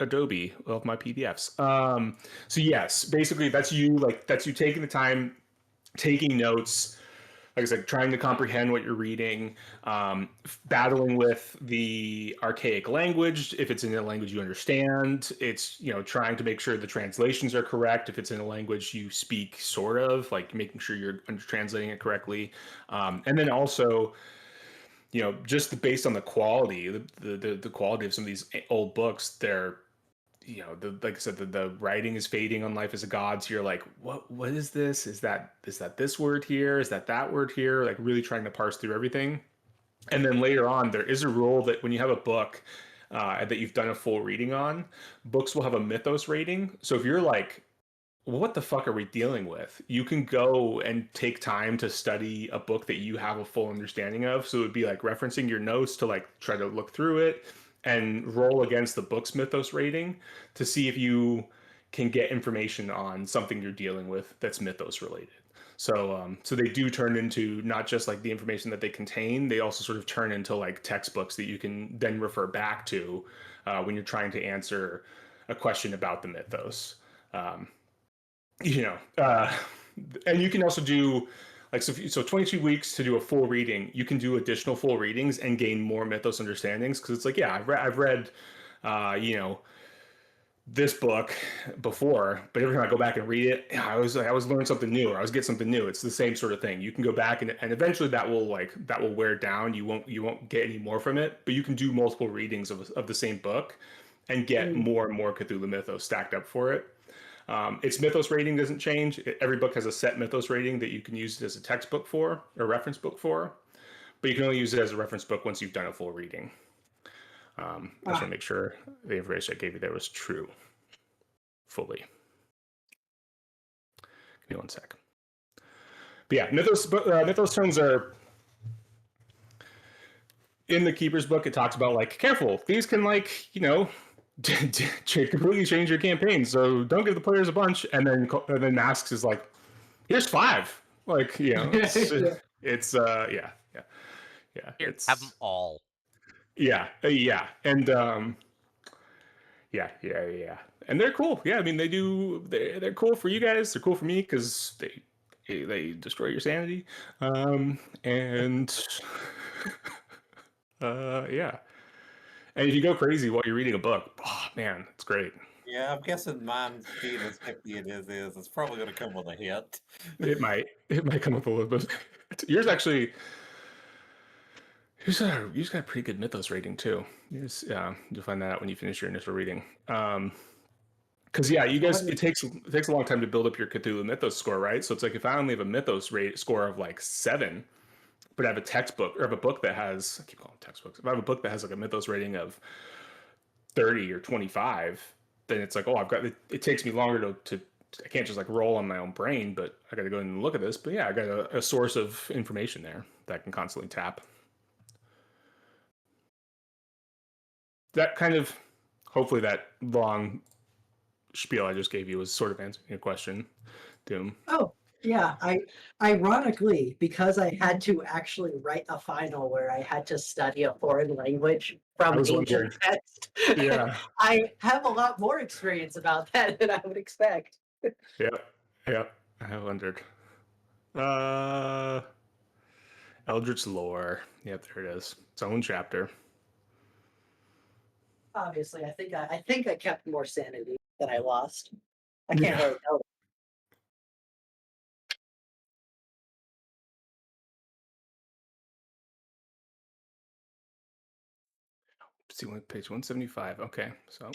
Adobe of my PDFs. So yes, basically that's you taking the time, taking notes, like I said, trying to comprehend what you're reading, battling with the archaic language. If it's in a language you understand, it's trying to make sure the translations are correct. If it's in a language you speak, sort of like making sure you're translating it correctly, and then also just based on the quality, the quality of some of these old books, they're like I said, the writing is fading on Life as a God. So you're like, what is this? Is that this word here? Is that word here? Like really trying to parse through everything. And then later on, there is a rule that when you have a book that you've done a full reading on, books will have a mythos rating. So if you're like, well, what the fuck are we dealing with? You can go and take time to study a book that you have a full understanding of. So it would be like referencing your notes to like try to look through it and roll against the book's mythos rating to see if you can get information on something you're dealing with that's mythos related. So they do turn into not just like the information that they contain; they also sort of turn into like textbooks that you can then refer back to when you're trying to answer a question about the mythos. Um, you know, uh, and you can also do like so 22 weeks to do a full reading. You can do additional full readings and gain more mythos understandings because it's like, yeah, I've read, uh, you know this book before, but every time I go back and read it, I was learning something new, or I was getting something new. It's the same sort of thing. You can go back and eventually that will wear down. You won't get any more from it, but you can do multiple readings of the same book and get Mm. more and more Cthulhu Mythos stacked up for it. Its Mythos rating doesn't change. Every book has a set Mythos rating that you can use it as a textbook for, or reference book for, but you can only use it as a reference book once you've done a full reading. I just want to Ah, make sure the information I gave you there was true fully. Give me one sec. But yeah, Mythos tomes are in the Keeper's book. It talks about like, careful, these can completely change your campaign. So don't give the players a bunch. And then Masks is like, here's 5. Like, yeah. yeah, Here, have them it's all. yeah, and yeah. And they're cool. Yeah, I mean, they're cool for you guys. They're cool for me because they destroy your sanity. And yeah. And if you go crazy while you're reading a book, oh man, it's great. Yeah, I'm guessing mine being as hefty it is, it's probably going to come with a hit. It might come with a little bit. Yours actually, yours got a pretty good Mythos rating too. You'll find that out when you finish your initial reading. Because yeah, you So guys, it takes a long time to build up your Cthulhu Mythos score, right? So it's like if I only have a Mythos rate score of like 7, but I have a textbook or have a book that has, I keep calling them textbooks. If I have a book that has like a Mythos rating of 30 or 25, then it's like, oh, I've got it takes me longer to I can't just like roll on my own brain, but I got to go in and look at this. But yeah, I got a source of information there that I can constantly tap. That kind of, hopefully, that long spiel I just gave you was sort of answering your question, Doom. Oh, yeah. Ironically, because I had to actually write a final where I had to study a foreign language I from was ancient wondering. text, Yeah, I have a lot more experience about that than I would expect. yeah, yeah. I wondered. Uh, Eldritch lore. Yep, there it is. Its own chapter. Obviously, I think I kept more sanity than I lost. I can't Yeah. really tell. See, page 175. Okay, so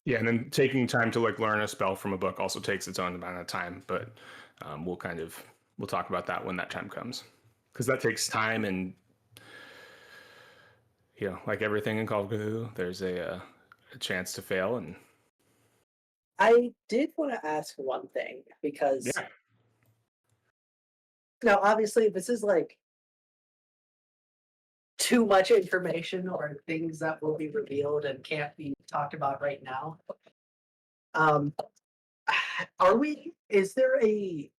yeah, and then taking time to like learn a spell from a book also takes its own amount of time, but we'll talk about that when that time comes, because that takes time, and like everything in Call of Cthulhu, there's a chance to fail, and I did want to ask one thing because yeah, now, obviously, this is like too much information or things that will be revealed and can't be talked about right now. Um, are we? Is there an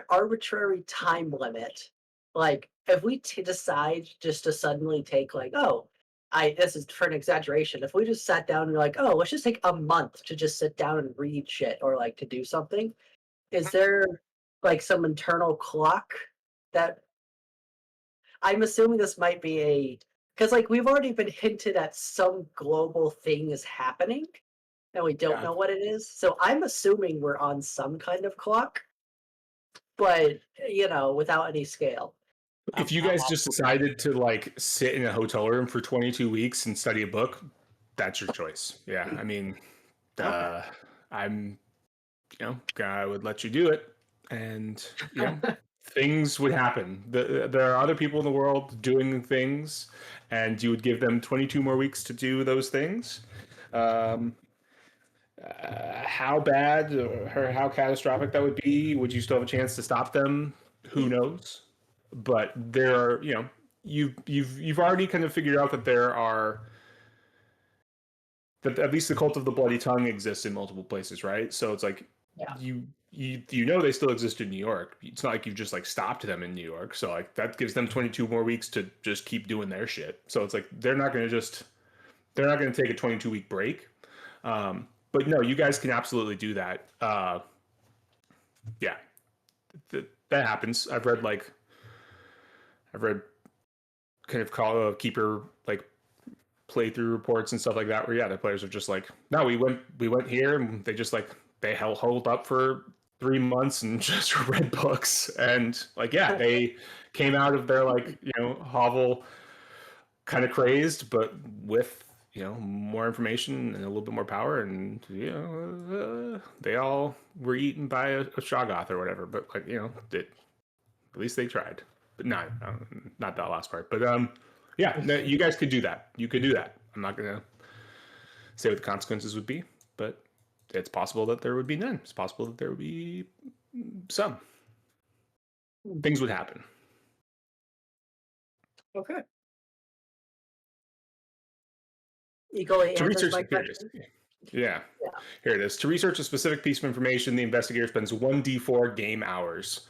arbitrary time limit? Like, if we decide just to suddenly take like, oh, I this is for an exaggeration. If we just sat down and we're like, oh, let's just take a month to just sit down and read shit or like to do something, is there like some internal clock that I'm assuming this might be a because like we've already been hinted at some global thing is happening and we don't yeah. know what it is. So I'm assuming we're on some kind of clock, but without any scale. If you I'm guys just also kind decided to like sit in a hotel room for 22 weeks and study a book, that's your choice. Yeah, I mean, Okay. uh, I'm I would let you do it, and things would happen. There are other people in the world doing things, and you would give them 22 more weeks to do those things. Um, how bad or how catastrophic that would be? Would you still have a chance to stop them? Who knows? But there are, you've already kind of figured out that there are that at least the cult of the bloody tongue exists in multiple places, right? So it's like Yeah. you they still exist in New York. It's not like you've just like stopped them in New York. So like that gives them 22 more weeks to just keep doing their shit. So it's like they're not going to take a 22-week break. But no, you guys can absolutely do that. Yeah, that happens. I've read like I've read kind of call keeper like playthrough reports and stuff like that, where the players are just like, no, we went here, and they just like they hold up for 3 months and just read books, and like they came out of their like hovel kind of crazed, but with more information and a little bit more power, and they all were eaten by a Shoggoth or whatever. But like at least they tried. But not that last part. But yeah, no, you guys could do that. You could do that. I'm not gonna say what the consequences would be, but it's possible that there would be none. It's possible that there would be some. Things would happen. Okay. Equally To answers research my the theories. question. Yeah. Yeah. Here it is. To research a specific piece of information, the investigator spends 1d4 game hours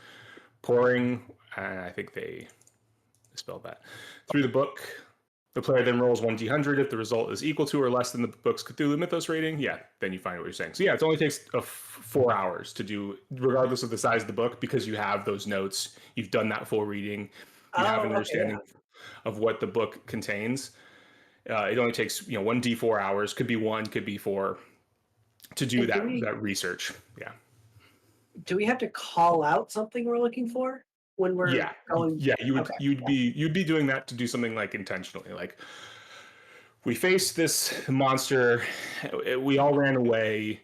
pouring, I think they spelled that, through the book. The player then rolls 1d100. If the result is equal to or less than the book's Cthulhu Mythos rating, then you find what you're saying. So it only takes 4 hours to do, regardless of the size of the book, because you have those notes. You've done that full reading. You have an Oh, okay, understanding of what the book contains. It only takes 1d4 hours. Could be 1, could be 4, to do And that research. Yeah. do we have to call out something we're looking for when we're going? You would Okay. you'd be doing that to do something like intentionally, like we faced this monster, we all ran away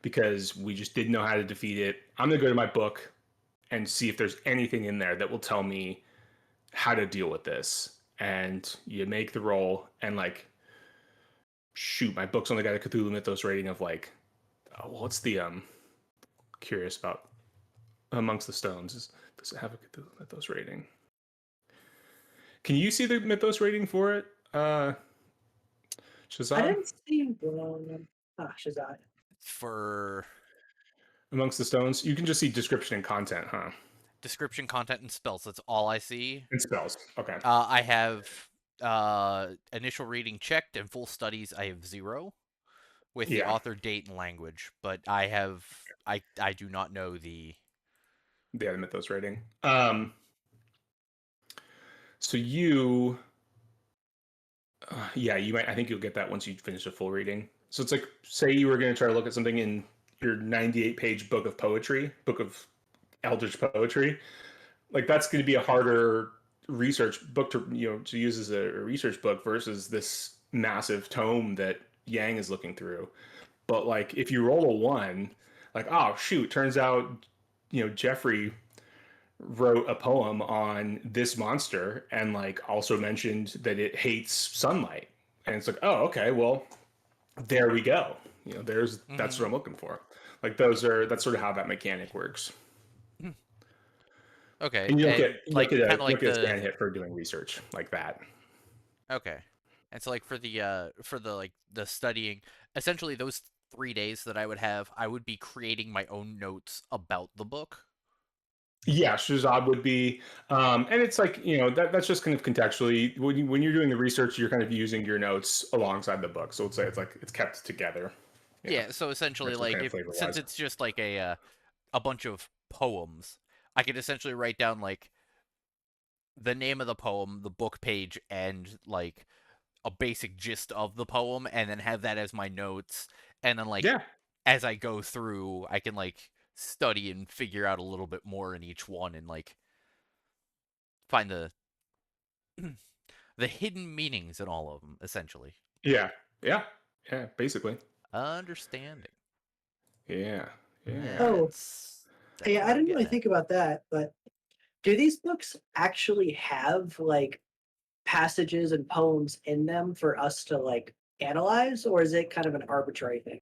because we just didn't know how to defeat it. I'm gonna go to my book and see if there's anything in there that will tell me how to deal with this. And you make the roll, and like, shoot, my book's only got a Cthulhu Mythos rating of like, what's the curious about Amongst the Stones, does it have a Cthulhu Mythos rating? Can you see the Mythos rating for it, Shazad? I didn't see Shazad. For Amongst the Stones, you can just see description and content, huh? description, content, and spells, that's all I see. And spells. Okay. I have initial reading checked, and full studies I have 0 with the author, date, and language. But I do not know the Mythos rating. So you you might. I think you'll get that once you finish a full reading. So it's like, say you were going to try to look at something in your 98-page book of poetry, book of eldritch poetry. Like, that's going to be a harder research book to use as a research book versus this massive tome that Yang is looking through. But like, if you roll a 1, like, oh shoot, turns out Jeffrey wrote a poem on this monster and like also mentioned that it hates sunlight, and it's like, oh, okay, well, there we go. That's what I'm looking for. Like, that's sort of how that mechanic works. Okay, And you don't like get kind of like a the stand hit for doing research like that. okay, and so like for the like the studying, essentially those 3 days that I would be creating my own notes about the book. Yeah, Shazad would be, and it's like that's just kind of contextually when you're doing the research, you're kind of using your notes alongside the book. So let's say it's kept together. Yeah, so essentially, That's like kind of since flavor-wise. it's just like a bunch of poems, I could essentially write down like the name of the poem, the book page, and like a basic gist of the poem, and then have that as my notes. And then like Yeah, as I go through, I can like study and figure out a little bit more in each one, and like find the the hidden meanings in all of them, essentially. yeah, yeah, yeah. Basically, Understanding. yeah, yeah. Oh, That's yeah, what I I'm didn't really getting at. think about that, but do these books actually have like passages and poems in them for us to like analyze, or is it kind of an arbitrary thing?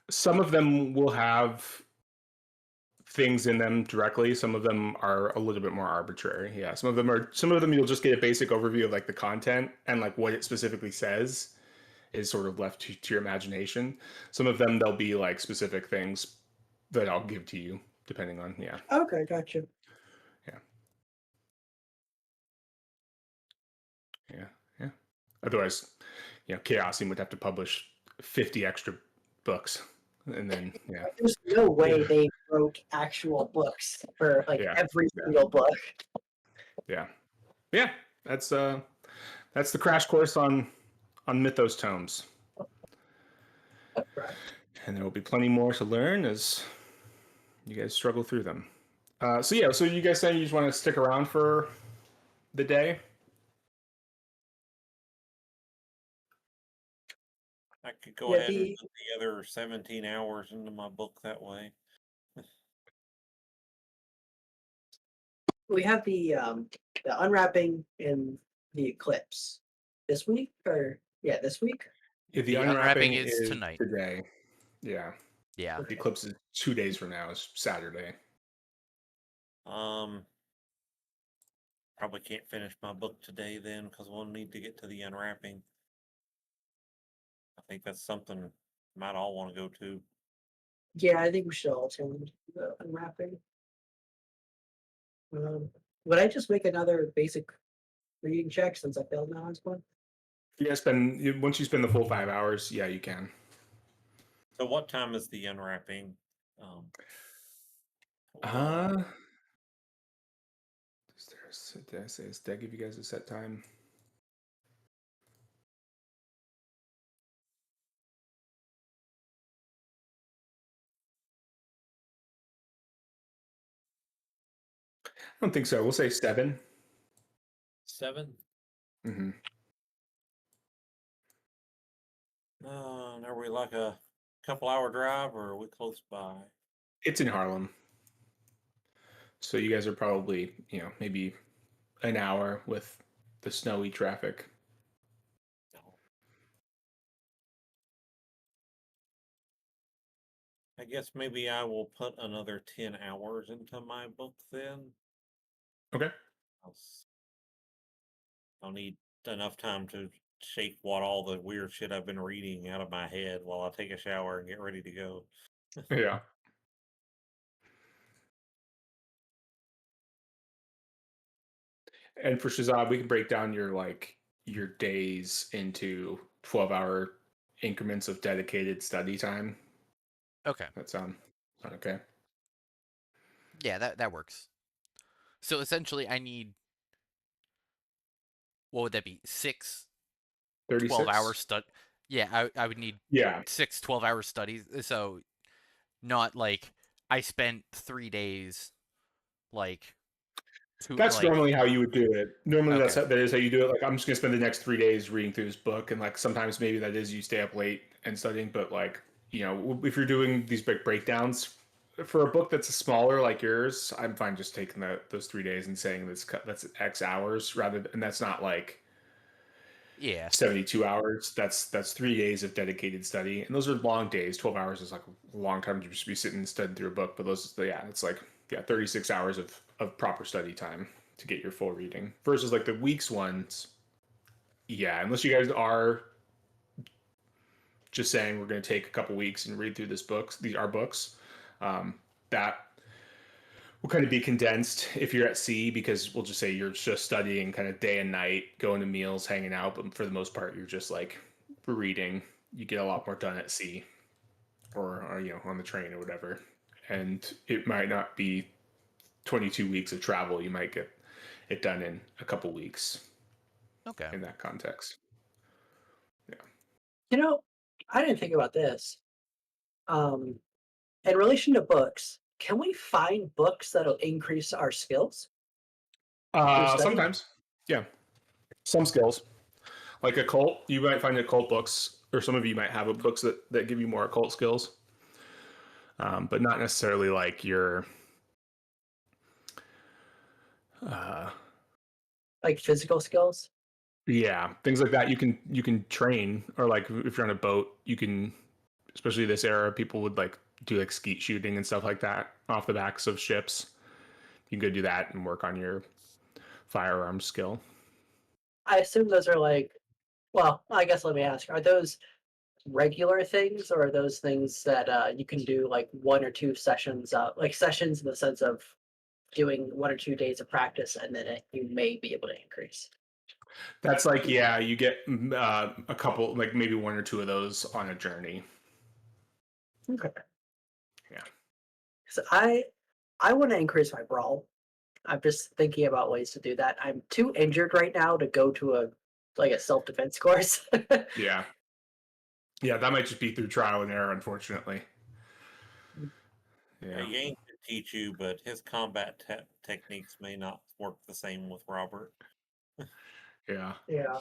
Some of them will have things in them directly. Some of them are a little bit more arbitrary. Yeah, some of them you'll just get a basic overview of like the content, and like what it specifically says is sort of left to your imagination. Some of them, there'll be like specific things that I'll give to you depending on Okay, gotcha. yeah yeah yeah. Otherwise, Chaosium would have to publish 50 extra books, and then There's no way they wrote actual books for like yeah every yeah single book. yeah. Yeah, that's the crash course on Mythos tomes, Right. and there will be plenty more to learn as you guys struggle through them. So yeah, so you guys saying you just want to stick around for the day? I could go Yeah, ahead and put the other 17 hours into my book that way. we have the unwrapping and the eclipse this week, or yeah, this week. Yeah, the The unwrapping unwrapping is is tonight. today. Yeah, Yeah. the Okay. eclipse is 2 days from now. Is Saturday. Um, Probably can't finish my book today then because we'll need to get to the unwrapping. I think that's something we might all want to go to. Yeah, I think we should all attend the unwrapping. Um, would I just make another basic reading check since I failed my last one? Yeah, once you spend the full 5 hours, yeah, you can. So what time is the unwrapping? Um, hold on. Uh, did I say did I give you guys a set time? I don't think so. We'll say 7. 7? Mm-hmm. Are we like a couple hour drive or are we close by? It's in Harlem, so you guys are probably maybe an hour with the snowy traffic. No. I guess maybe I will put another 10 hours into my book then. Okay. I'll need enough time to shake what all the weird shit I've been reading out of my head while I take a shower and get ready to go. Yeah. And for Shazad, we can break down your days into 12-hour increments of dedicated study time. Okay. That sound okay? Yeah, that works. So essentially, I need, what would that be? 12-hour 36. stud. Yeah, I would need Yeah, 12-hour studies. So not like I spent 3 days like to that's like. normally how you would do it. Normally, Okay. that is how you do it. Like, I'm just gonna spend the next 3 days reading through this book, and like sometimes maybe that is you stay up late and studying. But like if you're doing these big breakdowns for a book that's smaller like yours, I'm fine just taking those 3 days and saying that's X hours and that's not like Yeah. 72 hours. That's 3 days of dedicated study, and those are long days. 12 hours is like a long time to just be sitting and studying through a book, but it's like 36 hours of proper study time to get your full reading versus like the weeks ones. Yeah, unless you guys are just saying we're going to take a couple weeks and read through our books, that will kind of be condensed if you're at sea, because we'll just say you're just studying kind of day and night, going to meals, hanging out, but for the most part you're just like reading. You get a lot more done at sea, or on the train or whatever, and it might not be 22 weeks of travel. You might get it done in a couple weeks Okay. in that context. Yeah. You know, I didn't think about this. In relation to books, can we find books that'll increase our skills through study? Sometimes, yeah, some skills like occult. You might find occult books, or some of you might have books that give you more occult skills, but not necessarily like your uh, Like physical skills? yeah, things like that. You can train, or like if you're on a boat, you can, especially this era, people would like do like skeet shooting and stuff like that off the backs of ships. You can go do that and work on your firearm skill. I assume those are like, well, I guess let me ask, are those regular things or are those things that you can do like 1 or 2 sessions, like sessions in the sense of doing 1 or 2 days of practice and then you may be able to increase? That's like, yeah, you get a couple, like maybe one or two of those on a journey. Okay. Yeah. So I want to increase my brawl. I'm just thinking about ways to do that. I'm too injured right now to go to a self-defense course. Yeah. Yeah, that might just be through trial and error, unfortunately. Yeah, Yeah. Yang can teach you, but his combat techniques may not work the same with Robert. Yeah. Yeah.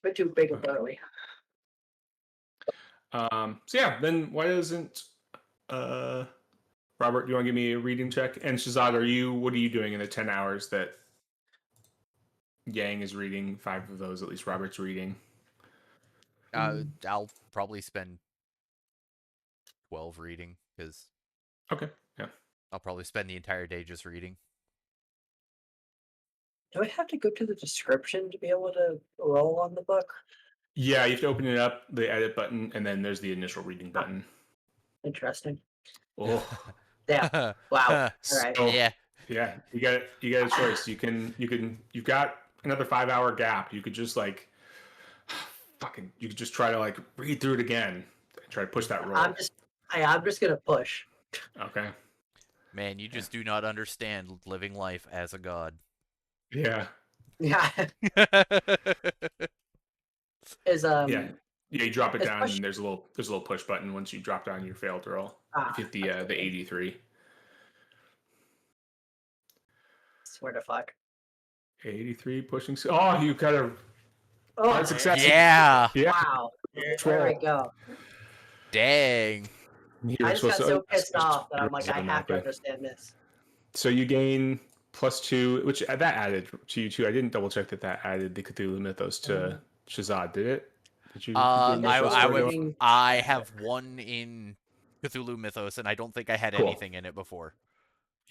Bit too big and burly. So yeah, then why doesn't Robert, do you want to give me a reading check? And Shazad, what are you doing in the 10 hours that Yang is reading? 5 of those, at least Robert's reading. I'll probably spend 12 reading, because Okay. Yeah. I'll probably spend the entire day just reading. Do I have to go to the description to be able to roll on the book? Yeah, you have to open it up, the edit button, and then there's the initial reading Ah, button. interesting. Oh. Yeah. Wow. All right. So Yeah. yeah, you got a choice. You've got another 5-hour gap. You could just like you could just try to like read through it again. Try to push that roll. I'm just gonna push. Okay. Man, you just do not understand living life as a god. Yeah. Yeah. Is Yeah. Yeah, you drop it is down push and there's a little push button once you drop down your failed roll. If you hit that's the okay. 83. Swear to fuck. 83 pushing. Oh, you got a Oh hard success. Yeah. Yeah. wow. Yeah. There we Roll. go. Dang. I You're just supposed got to so pissed off that I'm like, I have to automatically. understand this. So you gain +2, which that added to you too. I didn't double check that added the Cthulhu Mythos to Shazad. Did it? Did you get the initial Initial story going? reading. I have one in Cthulhu Mythos, and I don't think I had Cool. anything in it before.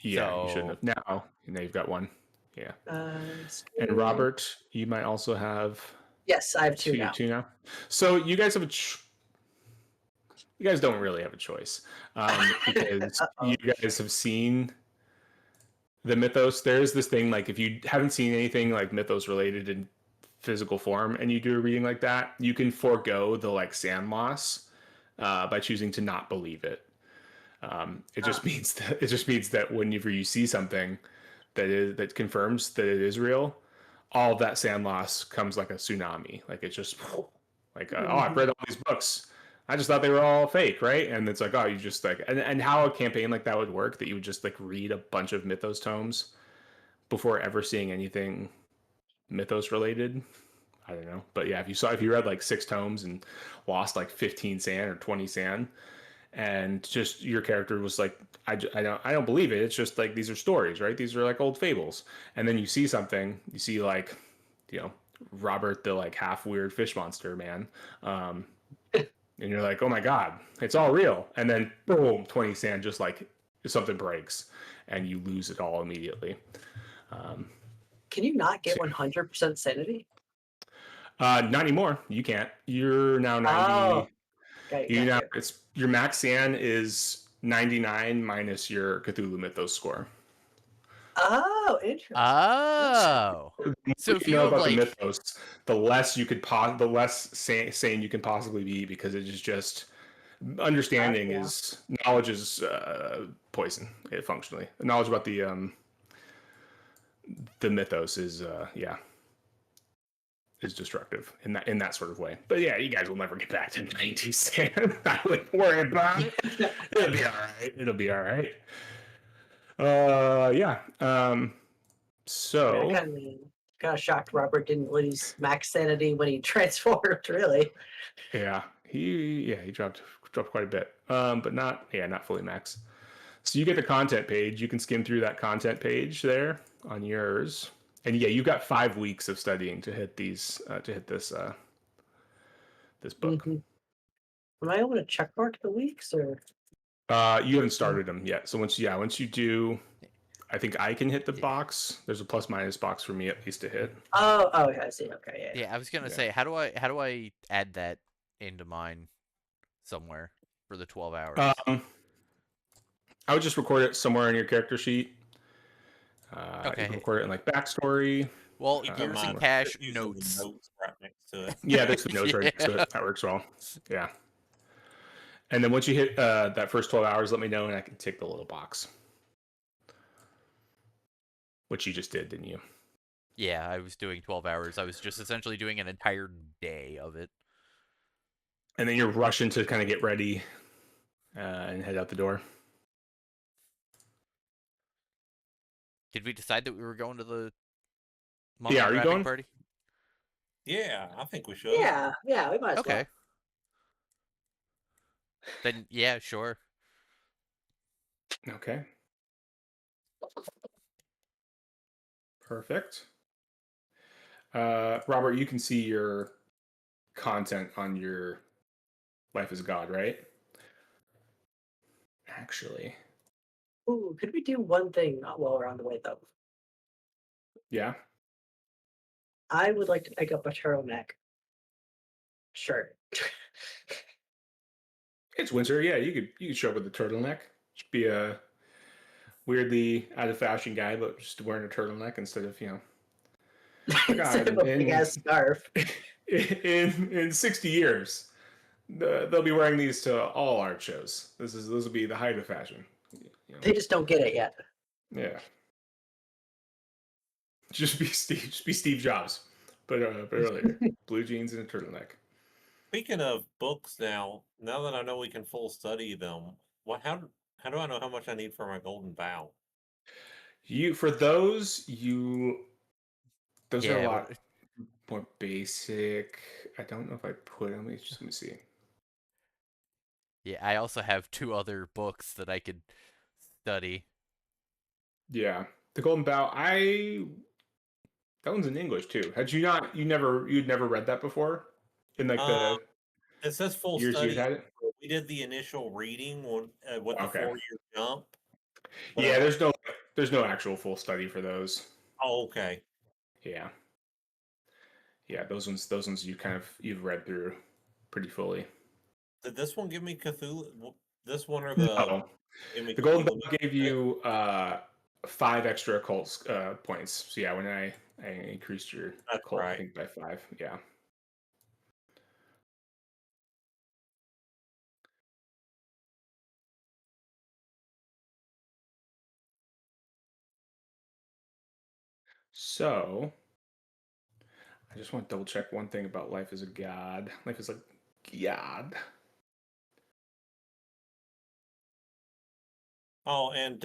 Yeah, you shouldn't So have. Now you've got one. Yeah. And Scary. Robert, you might also have Yes, I have two now. two now. So you guys have you guys don't really have a choice because Uh-oh. you guys have seen the mythos. There's this thing like if you haven't seen anything like mythos related in physical form and you do a reading like that, you can forego the like sand loss by choosing to not believe it. It just means that whenever you see something that confirms that it is real, all of that sand loss comes like a tsunami. Like it's just like oh, I've read all these books. I just thought they were all fake, right? And it's like, oh, you just like, and how a campaign like that would work, that you would just like read a bunch of mythos tomes before ever seeing anything mythos related. I don't know, but yeah, if you read like 6 tomes and lost like 15 sand or 20 sand, and just your character was like, I don't believe it. It's just like these are stories, right? These are like old fables, and then you see something, you see like, you know, Robert the like half weird fish monster man, and you're like, oh my god, it's all real, and then boom, 20 sand, just like something breaks, and you lose it all immediately. Can you not get So, 100% sanity? not anymore. You can't. You're now 90. Oh, got You now you. it's your max sand is 99 minus your Cthulhu Mythos score. Oh, interesting. oh. The So more if you you know have about the like mythos, the less you could the less sane you can possibly be, because it is just understanding Yeah. is knowledge is poison. Functionally, knowledge about the mythos is is destructive in that sort of way. But yeah, you guys will never get back to 90 sand. I wouldn't worry about it. It'll be all right. It'll be all right. Yeah. So Kind of shocked Robert didn't lose max sanity when he transformed. Really. yeah, he dropped quite a bit. But not fully max. So you get the content page. You can skim through that content page there on yours. And yeah, you've got 5 weeks of studying to hit this book. Am I able to check mark the weeks or? You haven't started them yet. So once you do, I think I can hit the box. There's a plus minus box for me at least to hit. Oh, okay, I see. Okay, yeah. yeah, I was gonna Yeah. say, how do I add that into mine somewhere for the 12 hours? I would just record it somewhere in your character sheet. You Okay. can record it in like backstory. Well, Keep in Gears and mind, Cash there's usually notes. notes right next to it. Yeah, there's the notes right next to Yeah. it. That works well. Yeah. And then once you hit that first 12 hours, let me know and I can take the little box. Which you just did, didn't you? Yeah, I was doing 12 hours. I was just essentially doing an entire day of it. And then you're rushing to kind of get ready and head out the door. Did we decide that we were going to the mummy Yeah, are you unwrapping going? party? Yeah, I think we should. Yeah, we might as well. Okay. Then, yeah, sure. Okay. Perfect. Robert, you can see your content on your Life as God, right? Actually, Ooh, could we do one thing while we're on the way though? yeah. I would like to pick up a turtleneck shirt. It's winter. Yeah, you could show up with a turtleneck. Just be a weirdly out of fashion guy, but just wearing a turtleneck instead of my God, Instead of a big ass scarf. in 60 years, they'll be wearing these to all art shows. This will be the height of fashion. They just don't get it yet. Yeah. Just be Steve Jobs, but earlier, blue jeans and a turtleneck. Speaking of books, now that I know we can full study them, how do I know how much I need for my golden bow? Those are a Yeah, what? lot more basic. I don't know if I put them. Let me see. Yeah, I also have 2 other books that I could study. Yeah, the Golden Bough. That one's in English too. Had you not? You'd never read that before in like Um, the it says full years you'd study. had it. We did the initial reading with the Okay. 4 year jump, but Yeah, there's no actual full study for those. oh, okay. Yeah, yeah, those ones you've read through pretty fully. Did this one give me Cthulhu? This one or the No, give me the Golden Cthulhu? Bough gave you 5 extra occult points. So yeah, when I increased your That's occult, I right. think by 5. Yeah. So I just want to double check one thing about life as a god. Life is a god. Oh, and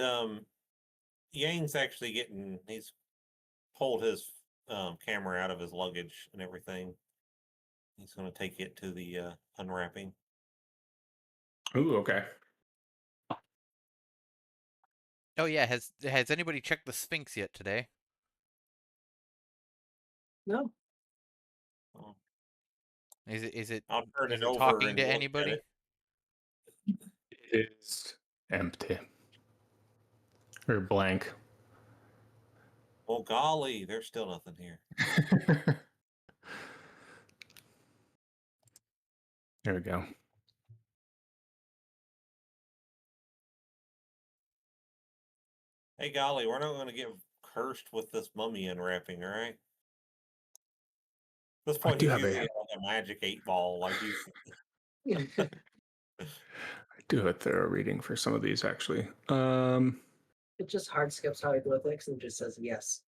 Yang's actually he's pulled his camera out of his luggage and everything. He's going to take it to the unwrapping. Ooh, okay. Oh yeah, has anybody checked the Sphinx yet today? No. Oh, Is it is it I'll turn is it it over talking and to look at anybody? it. It is empty or blank. Well, golly, there's still nothing here. There we go. Hey, golly, we're not going to get cursed with this mummy unwrapping, all right? At this I point, do he's have using a it like a magic 8 ball. Like he's. I do have a thorough reading for some of these actually. It just hard skips hieroglyphics and just says yes.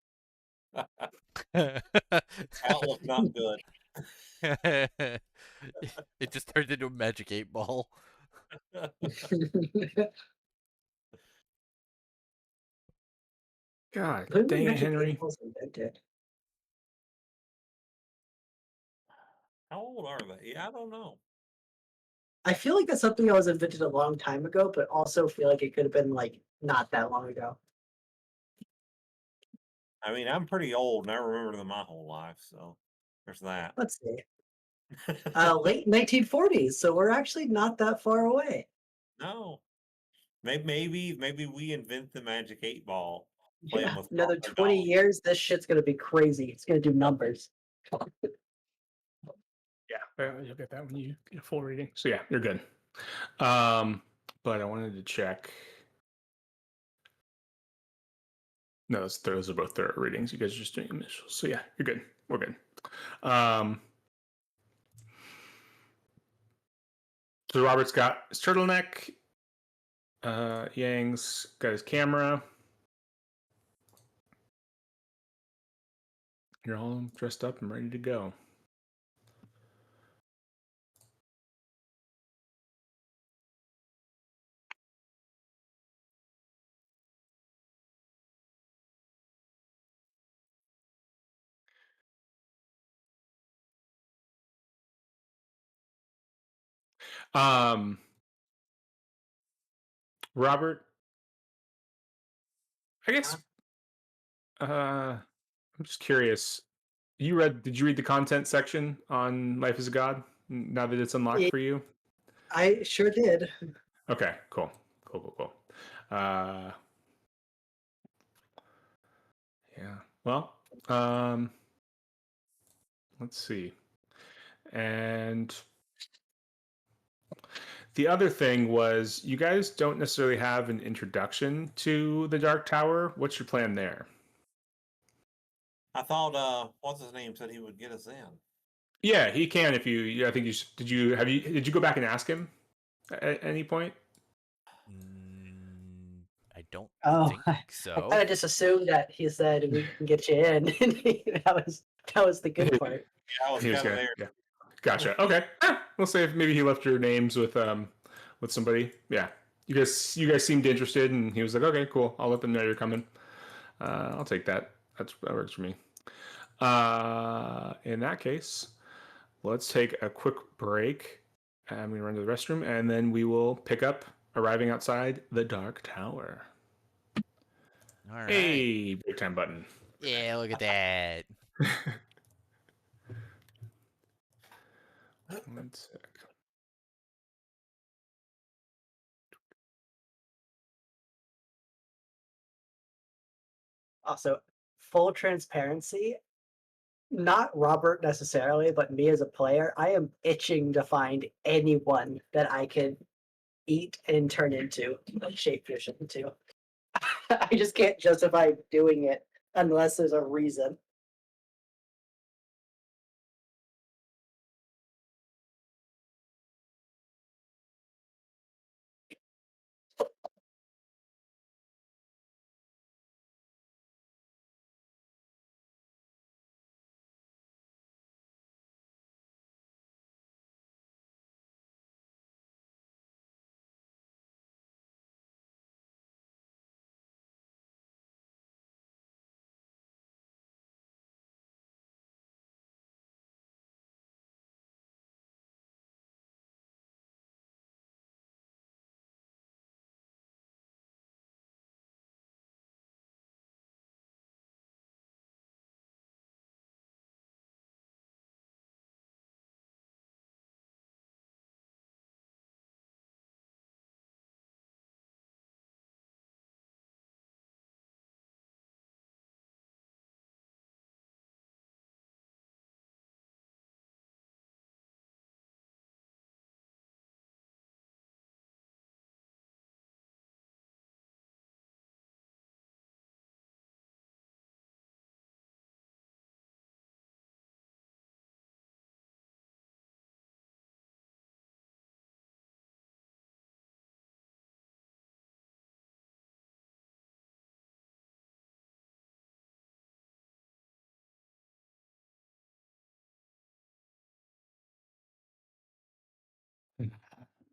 Outlook not good. It just turned into a magic 8 ball. God When were dang it, magic eight Henry. balls invented? How old are they? Yeah, I don't know. I feel like that's something that was invented a long time ago, but also feel like it could have been like not that long ago. I mean, I'm pretty old and I remember them my whole life, so there's that. Let's see. Late 1940s, so we're actually not that far away. No, maybe we invent the magic 8 ball, playing Yeah, with another our 20 dolly. years, this shit's gonna be crazy. It's gonna do numbers. Yeah, you'll get that when you get a full reading. So yeah, you're good. But I wanted to check. No, those are both thorough readings. You guys are just doing initials. So yeah, you're good. We're good. So So Robert's got his turtleneck. Yang's got his camera. You're all dressed up and ready to go. Robert, I guess I'm just curious. Did you read the content section on Life as a God now that it's unlocked Yeah, for you? I sure did. Okay, cool. Cool. Uh, yeah. Well, um, let's see. And the other thing was you guys don't necessarily have an introduction to the Dark Tower. What's your plan there? I thought what's his name said he would get us in. Yeah, he can if you. Yeah, I think you did you go back and ask him at any point? I don't Oh, think I so. kind of just assumed that he said we can get you in. that was the good part. Yeah, I was He was kind of gonna. there. Yeah. Gotcha. Okay. We'll say if maybe he left your names with somebody. Yeah. You guys seemed interested, and he was like, okay, cool. I'll let them know you're coming. I'll take that. That works for me. In that case, let's take a quick break. I'm gonna run to the restroom, and then we will pick up arriving outside the Dark Tower. All right. Hey, break time button. Yeah, look at that. One sec. Also, full transparency, not Robert necessarily, but me as a player, I am itching to find anyone that I can eat and turn into, like shapeshift into. I just can't justify doing it unless there's a reason.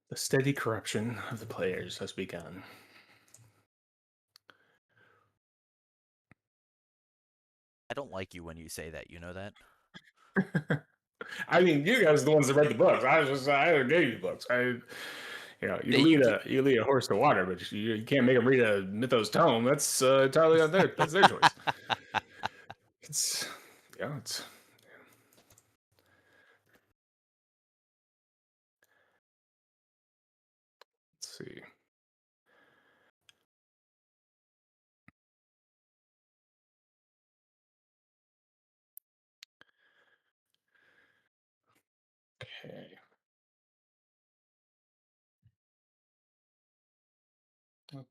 The steady corruption of the players has begun. I don't like you when you say that. You know that? I mean, you guys are the ones that read the books. I gave you the books. You lead a horse to water, but you can't make them read a mythos tome. That's entirely on that's their choice. It's yeah, it's let's see. Okay.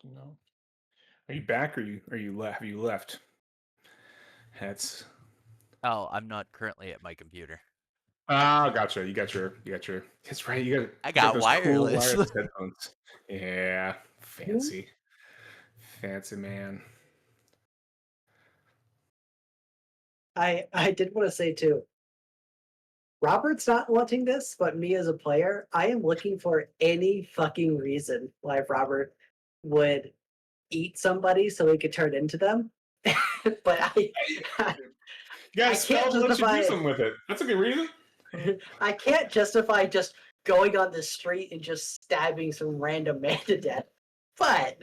No. Are you back or have you left? That's Oh, I'm not currently at my computer. Ah, gotcha. You got your. That's right. You I got got those cool wireless. wireless headphones. Yeah, fancy, fancy man. I did want to say too, Robert's not wanting this, but me as a player, I am looking for any fucking reason why Robert would eat somebody so he could turn into them. But You got a I can't spell that lets you do justify something with it. That's a good reason. I can't justify just going on the street and just stabbing some random man to death. But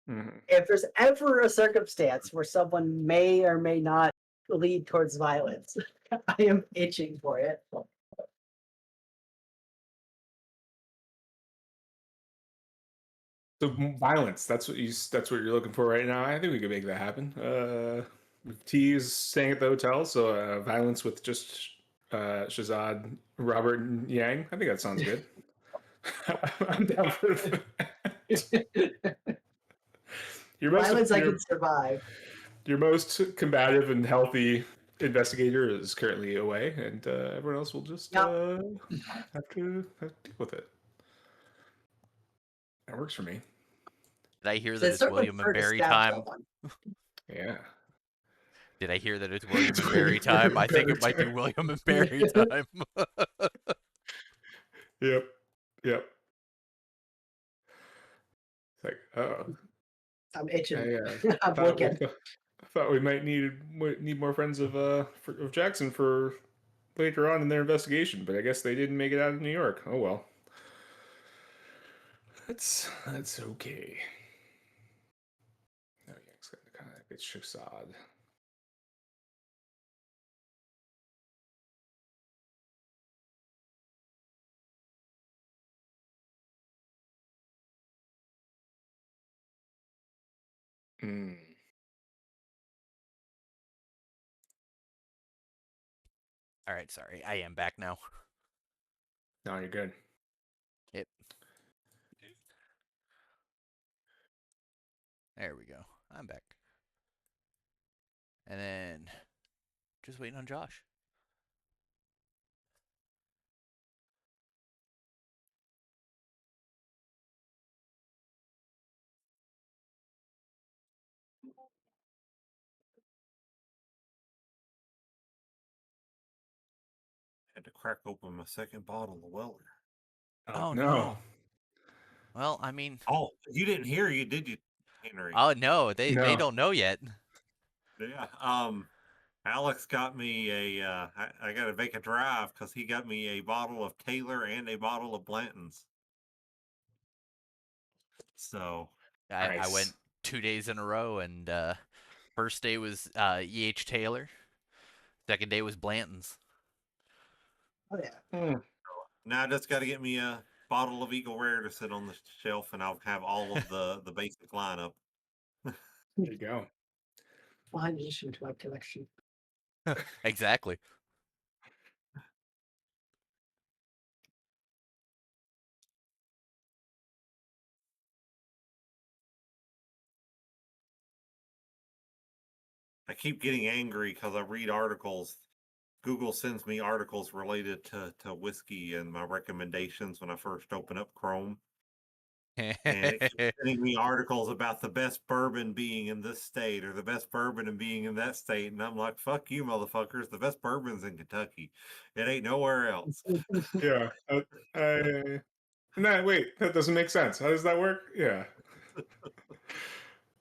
Mhm. if there's ever a circumstance where someone may or may not lead towards violence, I am itching for it. So violence. That's what you. That's what you're looking for right now. I think we could make that happen. T is staying at the hotel, so violence with just Shazad, Robert, and Yang. I think that sounds good. I'm down for that. Your most Violence I your, can survive. your most combative and healthy investigator is currently away, and everyone else will just Yep. have to deal with it. That works for me. Did I hear So that I it's certainly William and prefer to Barry stab time? someone. Yeah. Did I hear that it's It's William and Barry way time? I think better it might be time. William and Barry time. Yep. Yep. It's like, oh, I'm itching. I I'm thought looking. I thought we might need more friends of of Jackson for later on in their investigation, but I guess they didn't make it out of New York. Oh well. That's okay. Oh yeah, it's kind of it's Shazad. Mm. All right, sorry. I am back now. No, you're good. Yep. There we go. I'm back. And then just waiting on Josh. Had to crack open my second bottle of Weller. Oh Oh no. no. Well, I mean, Oh, you didn't hear, you did, you, Henry? oh no, they No. don't know yet. Yeah. Alex got me I got to make a drive because he got me a bottle of Taylor and a bottle of Blanton's. So I Nice. went 2 days in a row, and first day was E.H. Taylor. Second day was Blanton's. Oh yeah. Mm, now I just got to get me a bottle of Eagle Rare to sit on the shelf, and I'll have all of the basic lineup. there you go. One addition to my collection. Exactly. I keep getting angry because I read articles. Google sends me articles related to whiskey and my recommendations when I first open up Chrome. And it keeps sending me articles about the best bourbon being in this state or the best bourbon and being in that state. And I'm like, fuck you, motherfuckers. The best bourbon's in Kentucky. It ain't nowhere else. Yeah. No, wait, that doesn't make sense. How does that work? Yeah.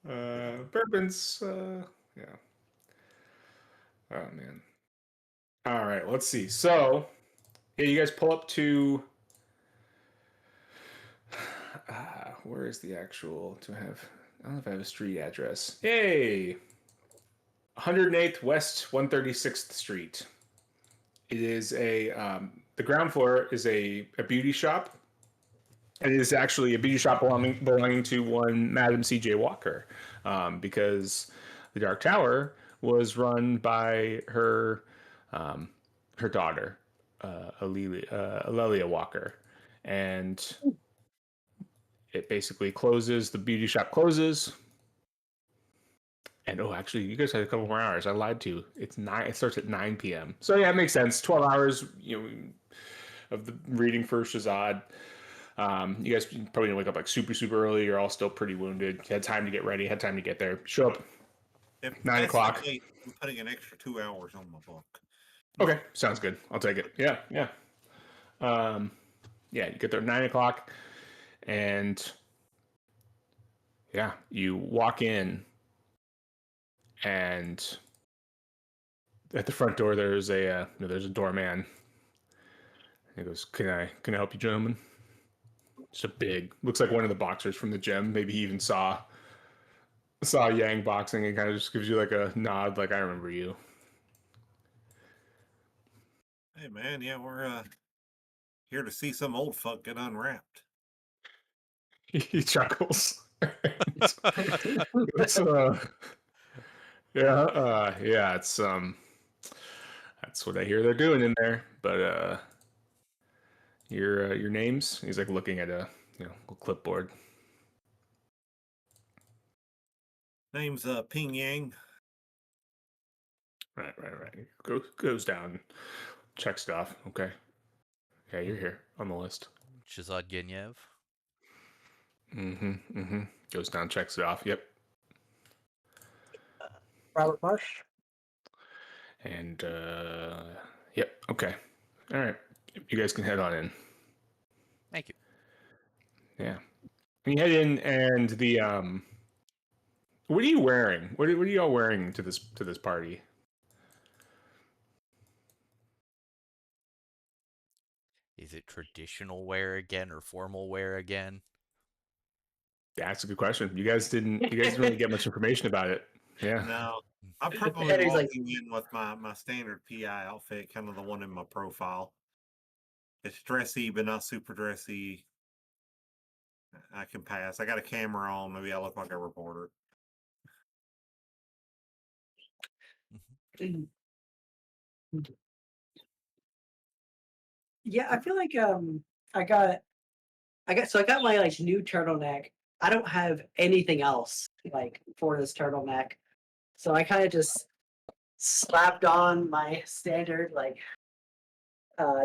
Bourbons. Yeah. Oh man. All right. Let's see. So, yeah, you guys pull up to. Where is the actual? Do I have? I don't know if I have a street address. Yay! 108th West 136th Street. It is the ground floor is a beauty shop. And it is actually a beauty shop belonging to one Madam C.J. Walker, because the Dark Tower was run by um, her daughter, Alelia Walker, and it basically closes. The beauty shop closes, And actually, you guys had a couple more hours. I lied to you. It's 9. It starts at 9 p.m. So yeah, it makes sense. 12 hours, of the reading for Shazad. You guys probably didn't wake up like super super early. You're all still pretty wounded. You had time to get ready. Had time to get there. Show up If 9 that's the o'clock. case, I'm putting an extra 2 hours on my book. Okay, sounds good. I'll take it. Yeah, yeah. Yeah, you get there at 9 o'clock, and yeah, you walk in, and at the front door there's a doorman. He goes, "Can I help you, gentlemen?" Just a big, looks like one of the boxers from the gym. Maybe he even saw Yang boxing and kind of just gives you like a nod, like I remember you. Hey man, yeah, we're here to see some old fuck get unwrapped. He chuckles. It's yeah, it's that's what I hear they're doing in there. But your names? He's like looking at a clipboard. Name's Ping Yang. Right. Goes down, checks it off. Okay. Yeah, you're here on the list. Shazad Genyev. Goes down, checks it off. Yep. Robert Marsh. And yep. Okay. All right. You guys can head on in. Thank you. Yeah. And you head in, and the what are you wearing? What are you all wearing to this party? Is it traditional wear again or formal wear again? Yeah, that's a good question. You guys didn't really get much information about it. Yeah. No, I'm probably Henry's like, walking in with my standard PI outfit, kind of the one in my profile. It's dressy, but not super dressy. I can pass. I got a camera on. Maybe I look like a reporter. yeah, I feel like I got I got my like new turtleneck. I don't have anything else like for this turtleneck. So I kind of just slapped on my standard like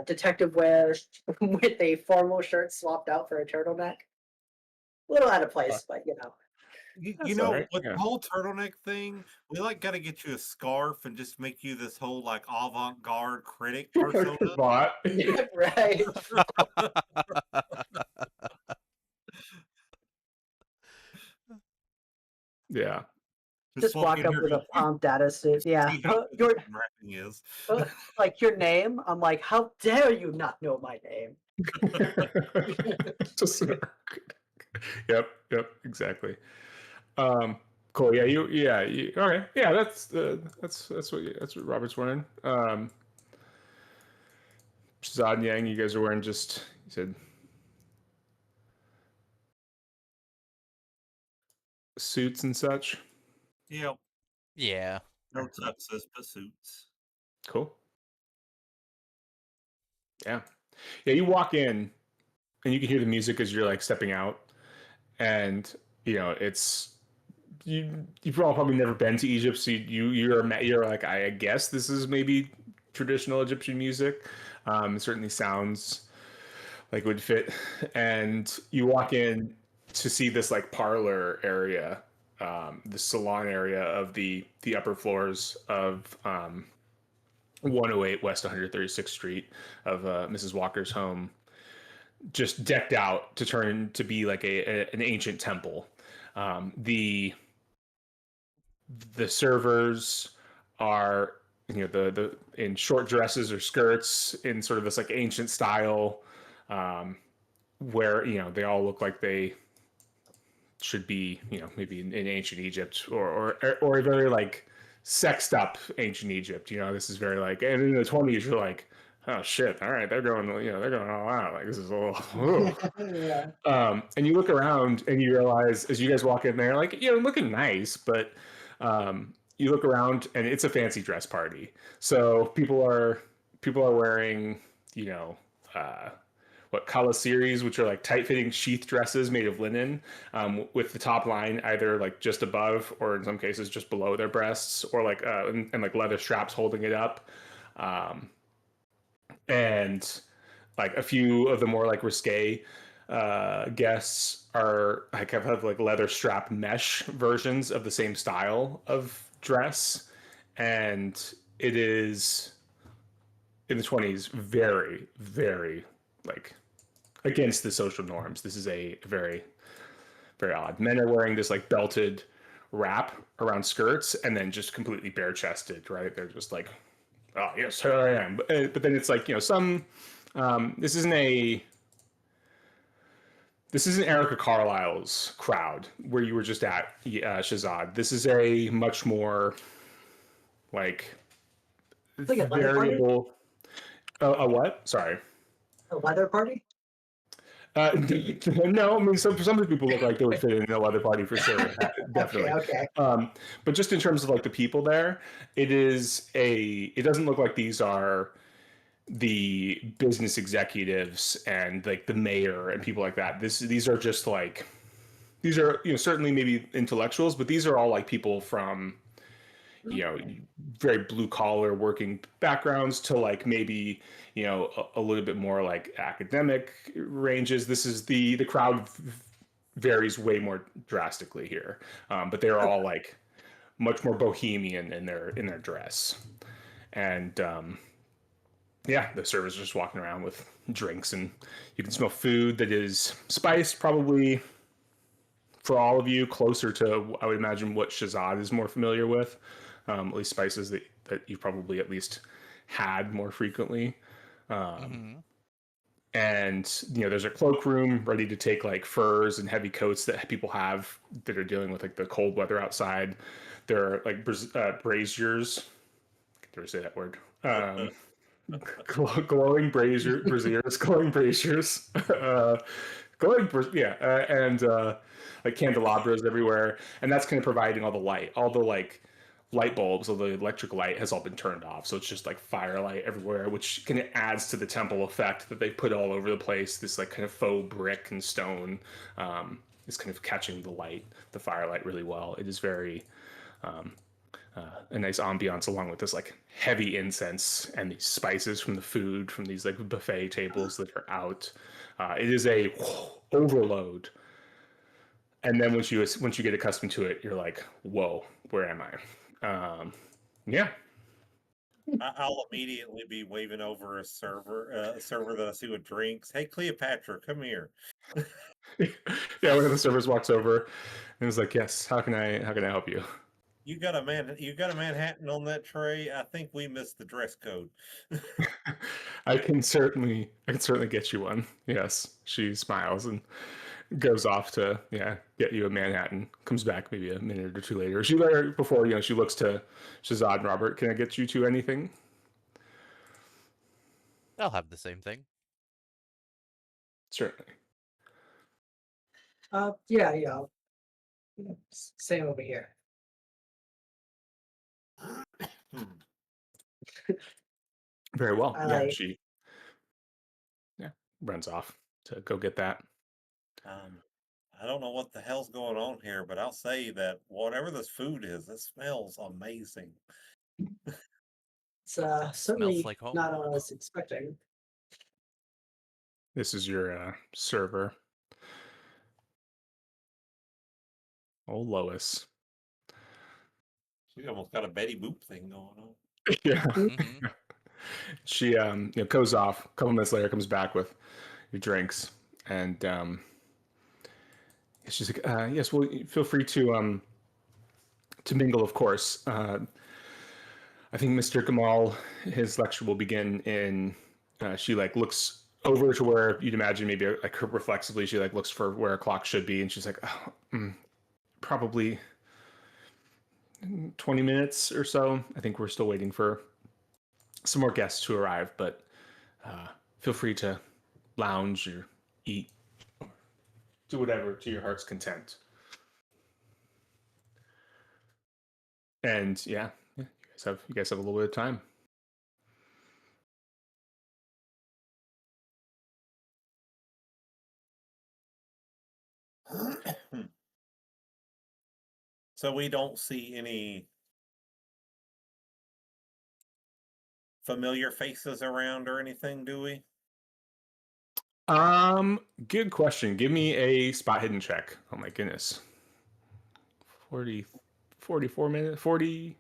detective wear with a formal shirt swapped out for a turtleneck. A little out of place, but you know. You That's all know, right. with Yeah. the whole turtleneck thing, we like got to get you a scarf and just make you this whole like avant-garde critic persona. Bought. Right. Yeah. Just walk walk in up here, with go, a palm data suit. Yeah. see how good this Your unwrapping is. like your name. I'm like, how dare you not know my name? Just yep, exactly. Cool. Okay. Yeah, that's what Robert's wearing. Zod and Yang, you guys are wearing just you said suits and such. Yep. Yeah. No tuxes, but suits. Cool. Yeah. Yeah, you walk in and you can hear the music as you're like stepping out, and it's you've all probably never been to Egypt, so you're like I guess this is maybe traditional Egyptian music. It certainly sounds like it would fit, and you walk in to see this like parlor area, the salon area of the upper floors of 108 West 136th Street of Mrs. Walker's home, just decked out to turn to be like an ancient temple. The servers are the in short dresses or skirts in sort of this like ancient style, where they all look like they should be maybe in ancient Egypt, or a very like sexed up ancient Egypt. This is very like, and in the 20s you're like, oh shit, all right, they're going all out, like this is a little Yeah. and you look around and you realize as you guys walk in there, like looking nice, but you look around and it's a fancy dress party. So people are wearing uh, what kala series, which are like tight-fitting sheath dresses made of linen, with the top line either like just above or in some cases just below their breasts, or like and like leather straps holding it up. Um, and like a few of the more like risque guests are like have like leather strap mesh versions of the same style of dress, and it is in the 20s very very like against the social norms. This is a very very odd. Men are wearing this like belted wrap around skirts and then just completely bare chested, right? They're just like, oh yes, here I am. But then it's like, some this isn't Erica Carlisle's crowd where you were just at, Shazad. This is a much more like It's like a leather party. variable. A what? Sorry. A leather party. No, I mean, some people look like they would fit in a leather party for sure, Okay, definitely. okay. But just in terms of like the people there, it doesn't look like these are the business executives and like the mayor and people like that. These are just like these are certainly maybe intellectuals, but these are all like people from you know very blue collar working backgrounds to like maybe a little bit more like academic ranges. This is the crowd varies way more drastically here, but they're all like much more bohemian in their dress. And yeah, the servers are just walking around with drinks, and you can smell food that is spiced, probably for all of you closer to, I would imagine, what Shazad is more familiar with. At least spices that you've probably at least had more frequently. Mm-hmm. And there's a cloakroom ready to take like furs and heavy coats that people have that are dealing with like the cold weather outside. There are like braziers. I can never say that word. Glowing braziers, glowing braziers, and like candelabras everywhere, and that's kind of providing all the light, all the like light bulbs, all the electric light has all been turned off, so it's just like firelight everywhere, which kind of adds to the temple effect that they put all over the place. This like kind of faux brick and stone is kind of catching the light, the firelight really well. It is very a nice ambiance, along with this like heavy incense and these spices from the food from these like buffet tables that are out. It is a overload, and then once you get accustomed to it, you're like, whoa, where am I? Yeah. I'll immediately be waving over a server that I see with drinks. Hey, Cleopatra, come here. Yeah, one of the servers walks over and is like, yes, how can I help you? You got a Manhattan on that tray. I think we missed the dress code. I can certainly get you one. Yes, she smiles and goes off to get you a Manhattan. Comes back maybe a minute or two later. She there before she looks to Shazad and Robert. Can I get you two anything? I'll have the same thing. Certainly. Yeah, yeah. Same over here. Hmm. Very well. I Yeah, like. she runs off to go get that. I don't know what the hell's going on here, but I'll say that whatever this food is, it smells amazing. It's Smells certainly like home. not what I was expecting. This is your server. Oh, Lois. She almost got a Betty Boop thing going on. Yeah. Mm-hmm. She goes off. A couple minutes later, comes back with your drinks, and she's like, "Yes, well, feel free to mingle, of course. I think Mr. Gamal, his lecture will begin in." She like looks over to where you'd imagine maybe like reflexively she like looks for where a clock should be, and she's like, oh, probably 20 minutes or so. I think we're still waiting for some more guests to arrive, but feel free to lounge or eat, do whatever to your heart's content. And yeah, you guys have a little bit of time. So we don't see any familiar faces around or anything, do we? Good question. Give me a spot hidden check. Oh my goodness. 40, 44 minutes, 40,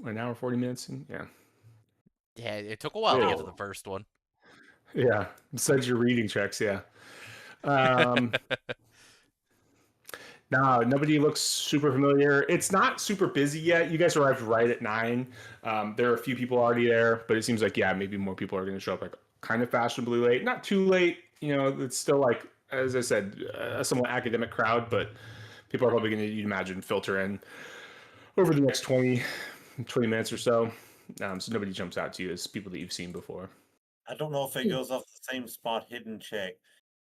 an hour, 40 minutes. Yeah. Yeah, it took a while to get to Whoa. the first one. Yeah. Besides your reading checks, yeah. Um, no, nobody looks super familiar. It's not super busy yet. You guys arrived right at 9. There are a few people already there, but it seems like, yeah, maybe more people are going to show up like kind of fashionably late. Not too late. You know, it's still like, as I said, a somewhat academic crowd, but people are probably going to, you'd imagine, filter in over the next 20 minutes or so. So nobody jumps out to you as people that you've seen before. I don't know if it goes off the same spot hidden check,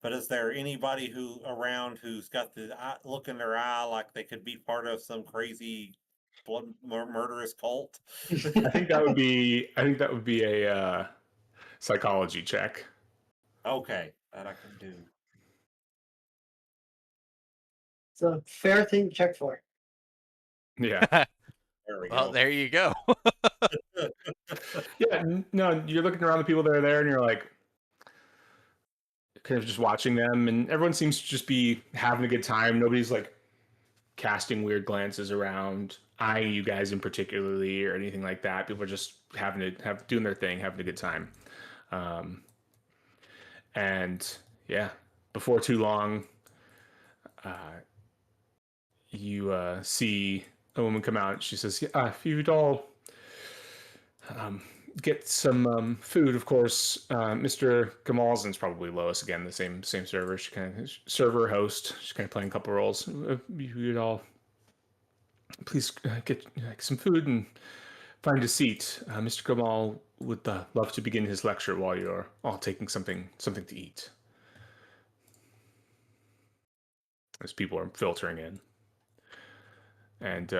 but is there anybody who around who's got the look in their eye like they could be part of some crazy murderous cult? I think that would be a psychology check. Okay, that I can do. It's a fair thing to check for. Yeah. There we Well, go. there you go. Yeah, no, you're looking around the people that are there and you're like kind of just watching them, and everyone seems to just be having a good time. Nobody's like casting weird glances around, eyeing you guys in particularly or anything like that. People are just doing their thing, having a good time. Um, and yeah, before too long, you see a woman come out. She says, yeah, if you'd all get some food, of course. Mr. Gamalzin's probably Lois again, the same server. She kind of server host. She's kind of playing a couple roles. You'd all please get some food and find a seat. Mr. Gamal would love to begin his lecture while you're all taking something to eat. As people are filtering in, and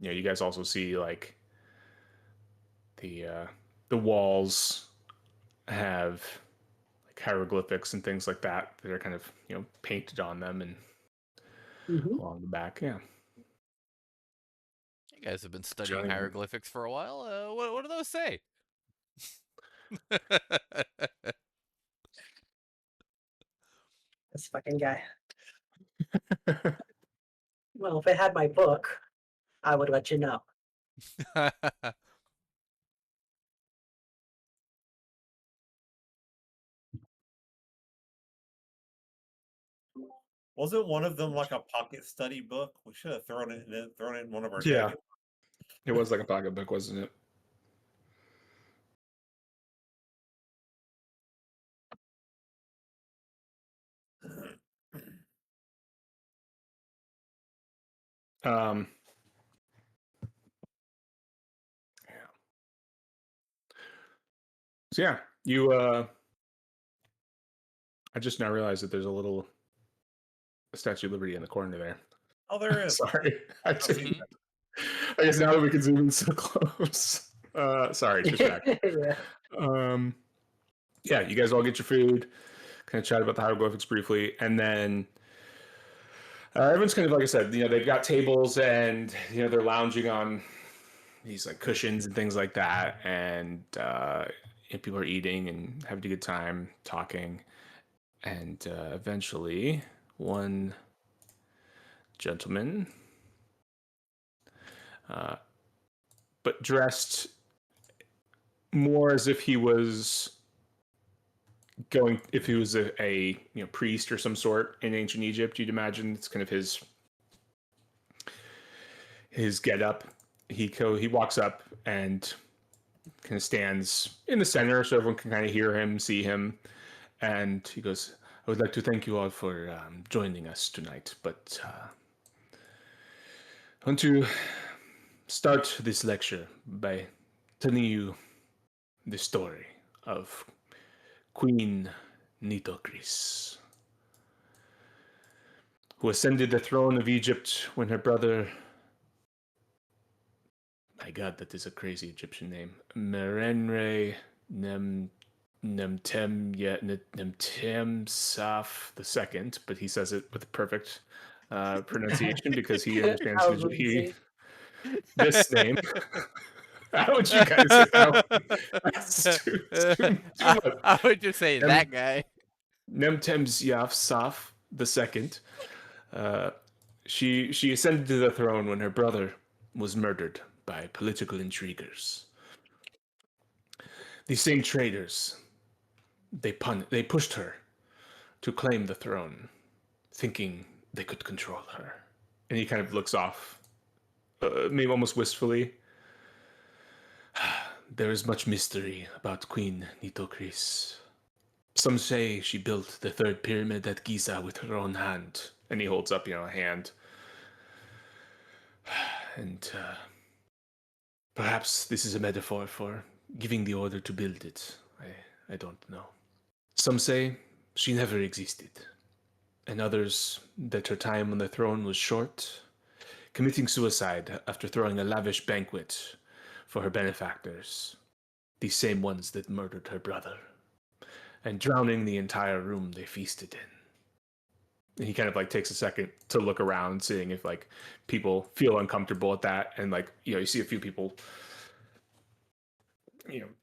you guys also see like the walls have like hieroglyphics and things like that that are kind of painted on them and Mm-hmm. along the back. Yeah. You guys have been studying Johnny. hieroglyphics for a while. What do those say? This fucking guy. Well, if I had my book, I would let you know. Wasn't one of them like a pocket study book? We should have thrown it in one of our Yeah, jackets. it was like a pocketbook, wasn't it? Um, yeah. So yeah, you. I just now realized that there's a little Statue of Liberty in the corner there. Oh, there is. Sorry, I see Mhm. guess now that we can zoom in so close. Sorry, distracted. Yeah. Um, yeah, you guys all get your food, kind of chat about the hieroglyphics briefly, and then everyone's kind of like I said, they've got tables and they're lounging on these like cushions and things like that, and people are eating and having a good time talking, and eventually one gentleman, but dressed more as if he was if he was a priest or some sort in ancient Egypt. You'd imagine it's kind of his get up. He walks up and kind of stands in the center so everyone can kind of hear him, see him, and he goes, "I would like to thank you all for joining us tonight, but I want to start this lecture by telling you the story of Queen Nitocris, who ascended the throne of Egypt when her brother, my god, that is a crazy Egyptian name, Merenre Nem Nemtem Saf the second, but he says it with the perfect pronunciation because he understands How's it he say? this name. How would you guys? That's too much. I would just say Nem, that guy. Nemtem Yaf Saf the second. Uh, she ascended to the throne when her brother was murdered by political intriguers. These same traitors, they pushed her to claim the throne, thinking they could control her. And he kind of looks off, maybe almost wistfully. There is much mystery about Queen Nitocris. Some say she built the third pyramid at Giza with her own hand. And he holds up, a hand. And perhaps this is a metaphor for giving the order to build it. I don't know. Some say she never existed, and others that her time on the throne was short, committing suicide after throwing a lavish banquet for her benefactors, the same ones that murdered her brother, and drowning the entire room they feasted in. And he kind of like takes a second to look around, seeing if like people feel uncomfortable at that, and like you see a few people,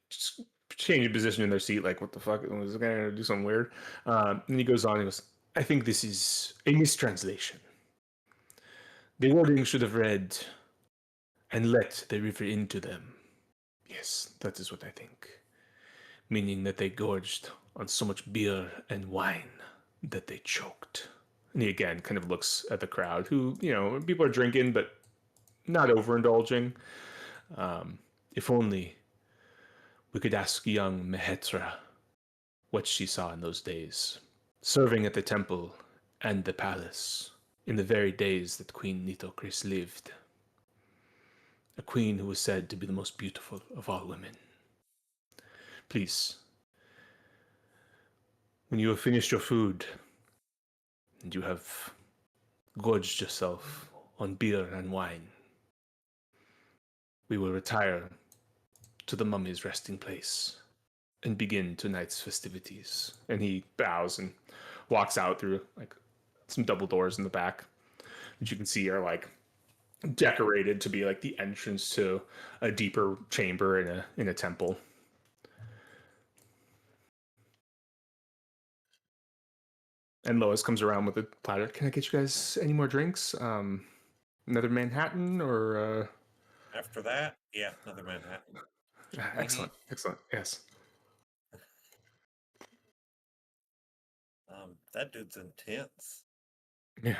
just changing position in their seat, like what the fuck was this guy gonna do something weird? And he goes on, and goes, "I think this is a mistranslation. The wording should have read, 'and let the river into them.' Yes, that is what I think. Meaning that they gorged on so much beer and wine that they choked." And he again kind of looks at the crowd, who, people are drinking, but not overindulging. If only we could ask young Mehetra what she saw in those days, serving at the temple and the palace, in the very days that Queen Nitocris lived. A queen who was said to be the most beautiful of all women. Please, when you have finished your food and you have gorged yourself on beer and wine, we will retire to the mummy's resting place and begin tonight's festivities. And he bows and walks out through like some double doors in the back, which you can see are like decorated to be like the entrance to a deeper chamber in a temple. And Lois comes around with a platter. Can I get you guys any more drinks? Another Manhattan or After that, yeah, another Manhattan. excellent, excellent. Yes. That dude's intense. Yeah.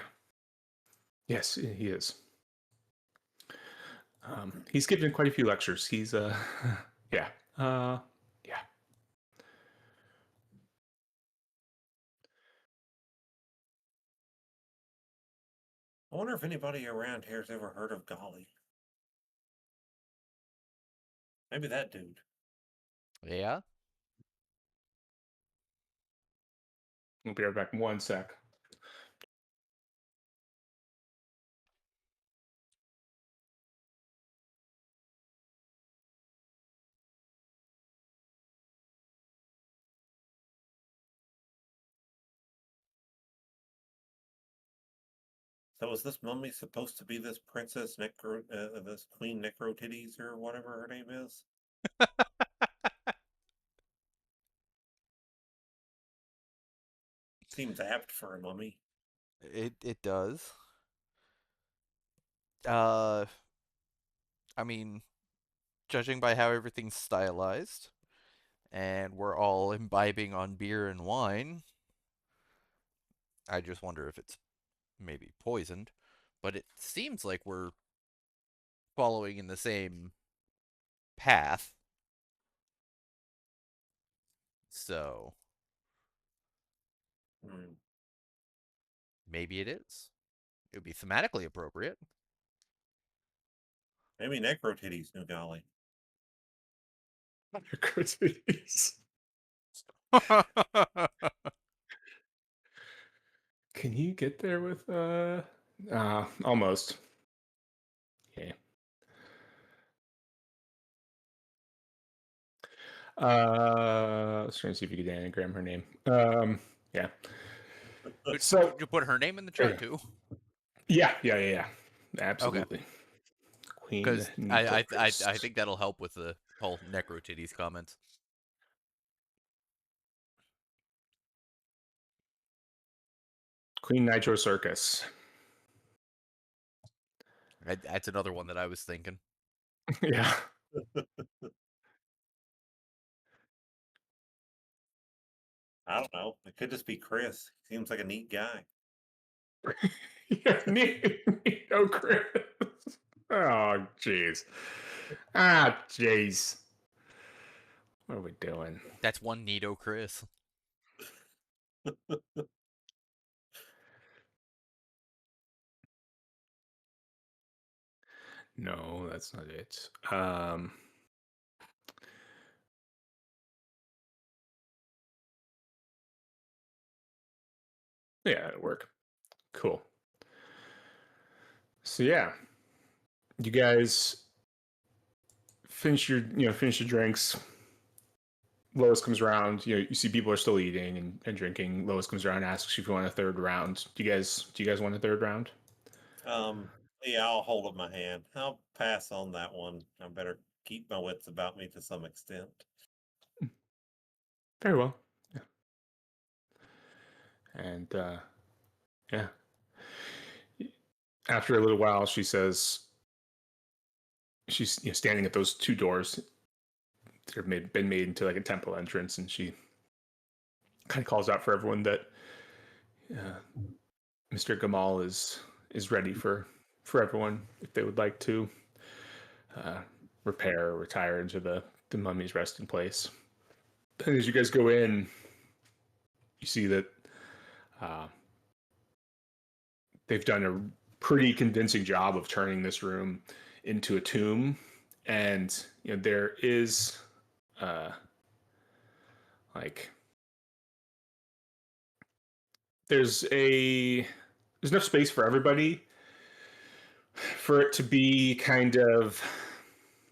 Yes, he is. He's given quite a few lectures. He's yeah. Yeah. I wonder if anybody around here's ever heard of Golly. Maybe that dude. Yeah. We'll be right back in 1 sec. So was this mummy supposed to be this princess this Queen Necrotitties or whatever her name is? Seems apt for a mummy. It does. Uh, I mean, judging by how everything's stylized, and we're all imbibing on beer and wine, I just wonder if it's maybe poisoned. But it seems like we're following in the same path. So Hmm. maybe it is. It would be thematically appropriate. Maybe Necrotitties knew Golly. Can you get there with almost. Okay. Let's try and see if you can anagram her name. Yeah. Did So you put her name in the there you chat go. too? Yeah. Okay, Absolutely. Queen because I Nitocris. think that'll help with the whole Necrotitties comments. Queen Nitro Circus. That's another one that I was thinking. Yeah. I don't know. It could just be Chris. Seems like a neat guy. Yeah, Nito Chris. Oh, jeez. Ah, jeez. What are we doing? That's one neato Chris. No, that's not it. Yeah, it'll work. Cool. So yeah, you guys finish your drinks. Lois comes around. You see people are still eating and drinking. Lois comes around, asks if you want a third round. Do you guys want a third round? Um, yeah, I'll hold up my hand. I'll pass on that one. I better keep my wits about me to some extent. Very well. Yeah. And yeah, after a little while, she says she's standing at those two doors that have been made into like a temple entrance, and she kind of calls out for everyone that uh, Mr. Gamal is ready for everyone if they would like to uh, repair or retire into the mummy's resting place. And as you guys go in, you see that uh, they've done a pretty convincing job of turning this room into a tomb, and there is uh, like there's a there's enough space for everybody for it to be kind of,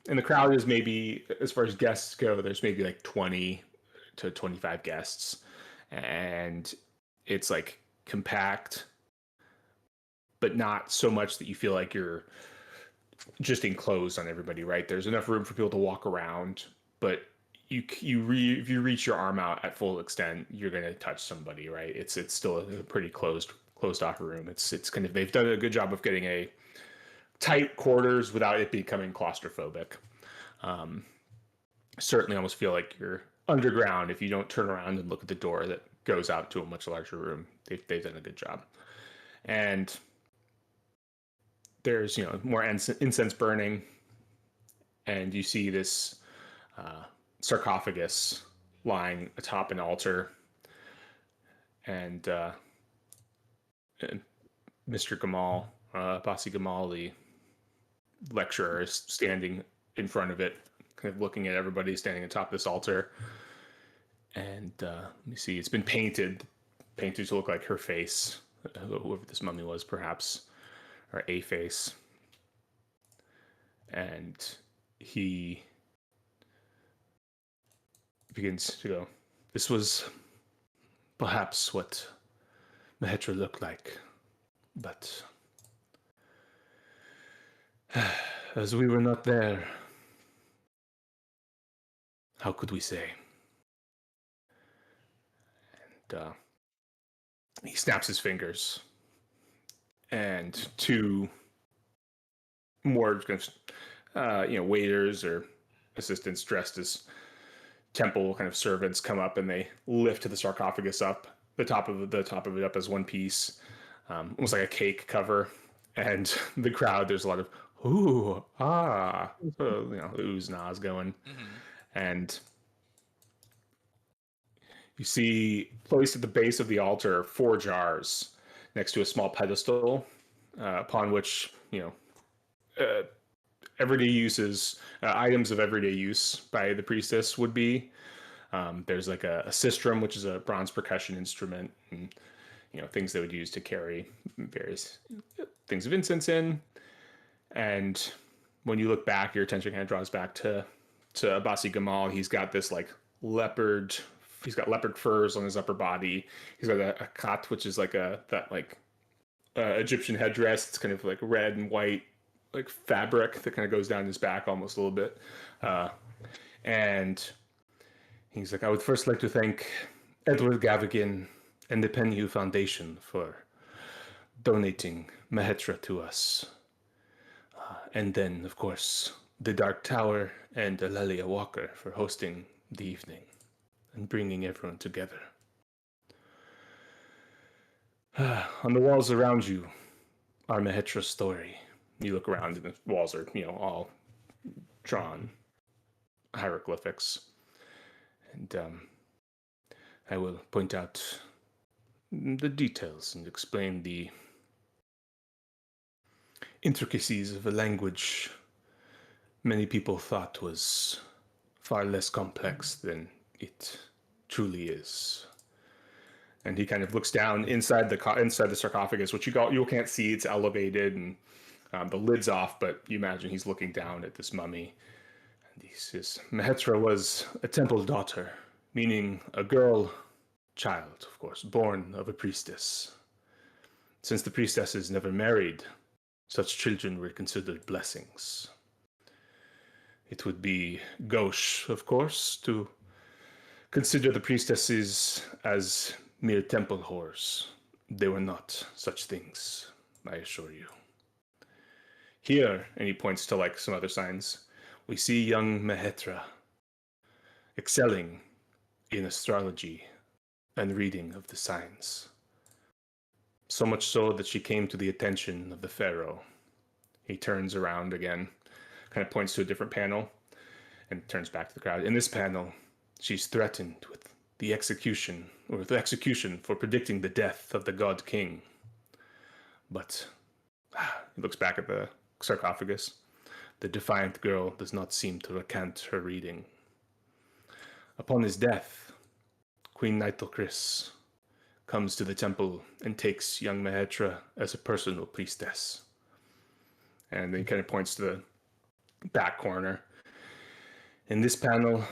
and the crowd is maybe, as far as guests go, there's maybe like 20 to 25 guests, and it's like compact, but not so much that you feel like you're just enclosed on everybody, right? There's enough room for people to walk around, but if you reach your arm out at full extent, you're gonna touch somebody, right? It's still a pretty closed off room. It's kind of, they've done a good job of getting a tight quarters without it becoming claustrophobic. Um, Certainly almost feel like you're underground if you don't turn around and look at the door that goes out to a much larger room. They've done a good job. And there's more incense burning, and you see this uh, sarcophagus lying atop an altar, and Mr. Gamal, Basi Gamal, the lecturer, is standing in front of it, kind of looking at everybody standing atop this altar. And let me see, it's been painted to look like her face, whoever this mummy was, perhaps, or a face. And he begins to go, "This was perhaps what Mehetra looked like, but as we were not there, how could we say?" And he snaps his fingers, and two more kind of, waiters or assistants dressed as temple kind of servants come up, and they lift the sarcophagus up, the top of it up as one piece, almost like a cake cover. And the crowd, there's a lot of ooh ah, so, oohs and ahs going, Mm-hmm. and you see placed at the base of the altar 4 jars next to a small pedestal, upon which uh, everyday uses, items of everyday use by the priestess would be. There's like a sistrum, which is a bronze percussion instrument, and things they would use to carry various things of incense in. And when you look back, your attention kind of draws back to to Abasi Gamal. He's got this like leopard. He's got leopard furs on his upper body. He's got a khat, which is like that like Egyptian headdress. It's kind of like red and white, like fabric that kind of goes down his back almost a little bit. And he's like, I would first like to thank Edward Gavigan and the Penhew Foundation for donating Mahetra to us. And then, of course, the Dark Tower and Alelia Walker for hosting the evening and bringing everyone together. On the walls around you are Mahetra's story. You look around and the walls are, all drawn hieroglyphics. And I will point out the details and explain the intricacies of a language many people thought was far less complex than it truly is. And he kind of looks down inside the sarcophagus, which you can't see. It's elevated and the lid's off, but you imagine he's looking down at this mummy. And he says, Mahetra was a temple daughter, meaning a girl child, of course, born of a priestess. Since the priestesses never married, such children were considered blessings. It would be gauche, of course, to consider the priestesses as mere temple whores. They were not such things, I assure you. Here, and he points to like some other signs, we see young Mahetra excelling in astrology and reading of the signs. So much so that she came to the attention of the pharaoh. He turns around again, kind of points to a different panel, and turns back to the crowd. In this panel, she's threatened with the execution for predicting the death of the god king. But he looks back at the sarcophagus. The defiant girl does not seem to recant her reading. Upon his death, Queen Nyarlathotep comes to the temple and takes young Mahetra as a personal priestess. And then he kind of points to the back corner. In this panel,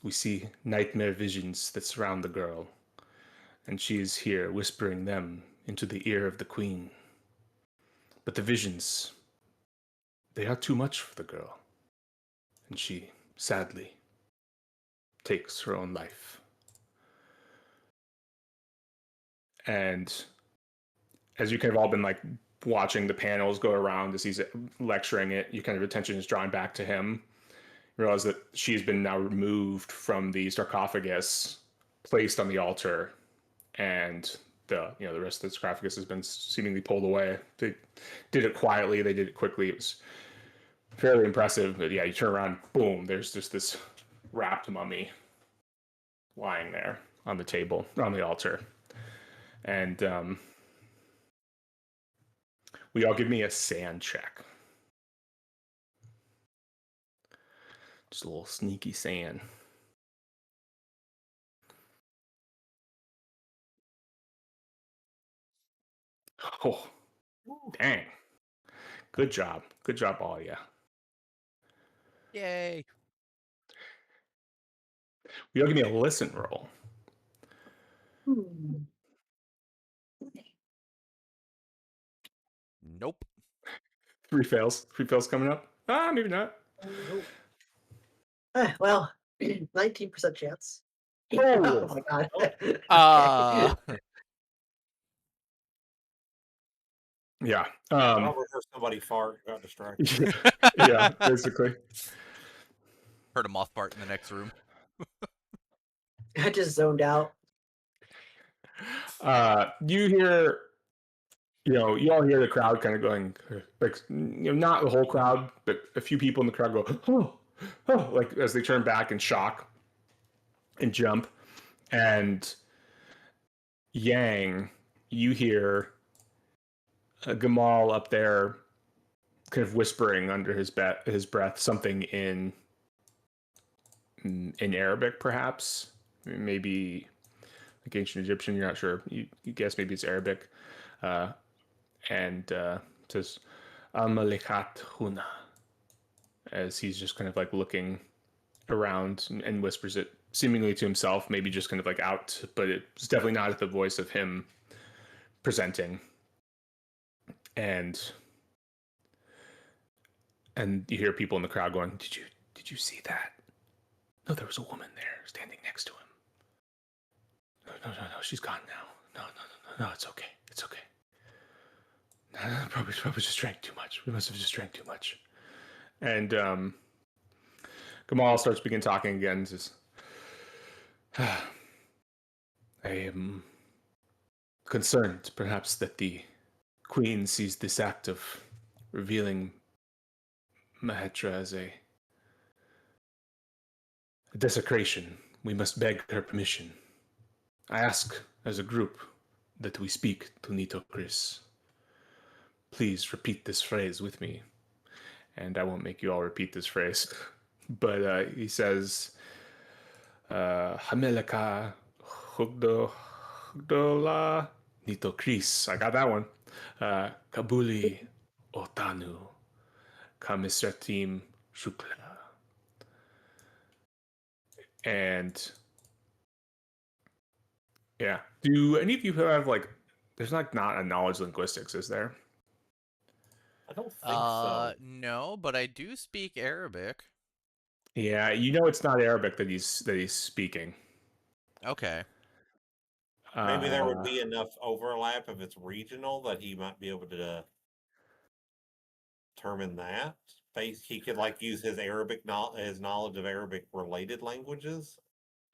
we see nightmare visions that surround the girl, and she is here whispering them into the ear of the queen. But the visions, they are too much for the girl, and she, sadly, takes her own life. And as you kind of all been like watching the panels go around as he's lecturing it, your kind of attention is drawn back to him. You realize that she's been now removed from the sarcophagus, placed on the altar, and the rest of the sarcophagus has been seemingly pulled away. They did it quietly. They did it quickly. It was fairly impressive. But yeah, you turn around, boom, there's just this wrapped mummy lying there on the table, on the altar. And will y'all give me a sand check? Just a little sneaky sand. Oh, dang. Good job. Good job, all ya. Yay. Will y'all give me a listen roll? Hmm. Nope. Three fails. Three fails coming up? Maybe not. Well, 19% chance. Oh. Oh my god. Okay. Yeah. I overheard somebody fart and got distracted. Yeah, basically. Heard a moth fart in the next room. I just zoned out. You hear, you all hear the crowd kind of going, like, not the whole crowd, but a few people in the crowd go, oh, like as they turn back in shock and jump. And Yang, you hear Gamal up there kind of whispering under his breath something in Arabic, perhaps, maybe like ancient Egyptian. You're not sure. You guess maybe it's Arabic, and says "Al-Malikat Huna," as he's just kind of like looking around and whispers it seemingly to himself, maybe just kind of like out, but it's definitely not at the voice of him presenting. And you hear people in the crowd going, did you see that? No, there was a woman there standing next to him. No, she's gone now. No, it's okay. It's okay. Probably just drank too much. We must have just drank too much. And Gamal starts begin talking again. Says, I am concerned, perhaps, that the Queen sees this act of revealing Mahetra as a desecration. We must beg her permission. I ask, as a group, that we speak to Nito Chris. Please repeat this phrase with me. And I won't make you all repeat this phrase. But he says, Hamelaka Hugdola Nito Chris. I got that one. Kabuli Otanu Kamisratim Shukla. And yeah, do any of you have like? There's like not a knowledge linguistics, is there? I don't think so. No, but I do speak Arabic. Yeah, you know it's not Arabic that he's speaking. Okay. Maybe there would Uh, be enough overlap if it's regional that he might be able to determine that. He could like use his his knowledge of Arabic related languages.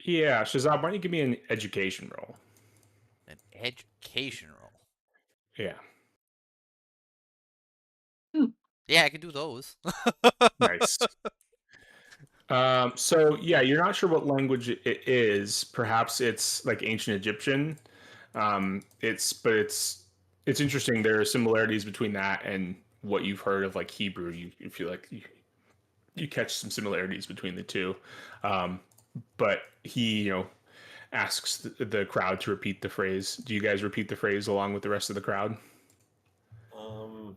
yeah, Shazab, why don't you give me an education roll? An education roll. Yeah, Yeah, I can do those. nice. So yeah, you're not sure what language it is. Perhaps it's like ancient Egyptian. It's interesting. There are similarities between that and what you've heard of like Hebrew. You feel like you catch some similarities between the two. Um, but he, asks the crowd to repeat the phrase. Do you guys repeat the phrase along with the rest of the crowd? Um,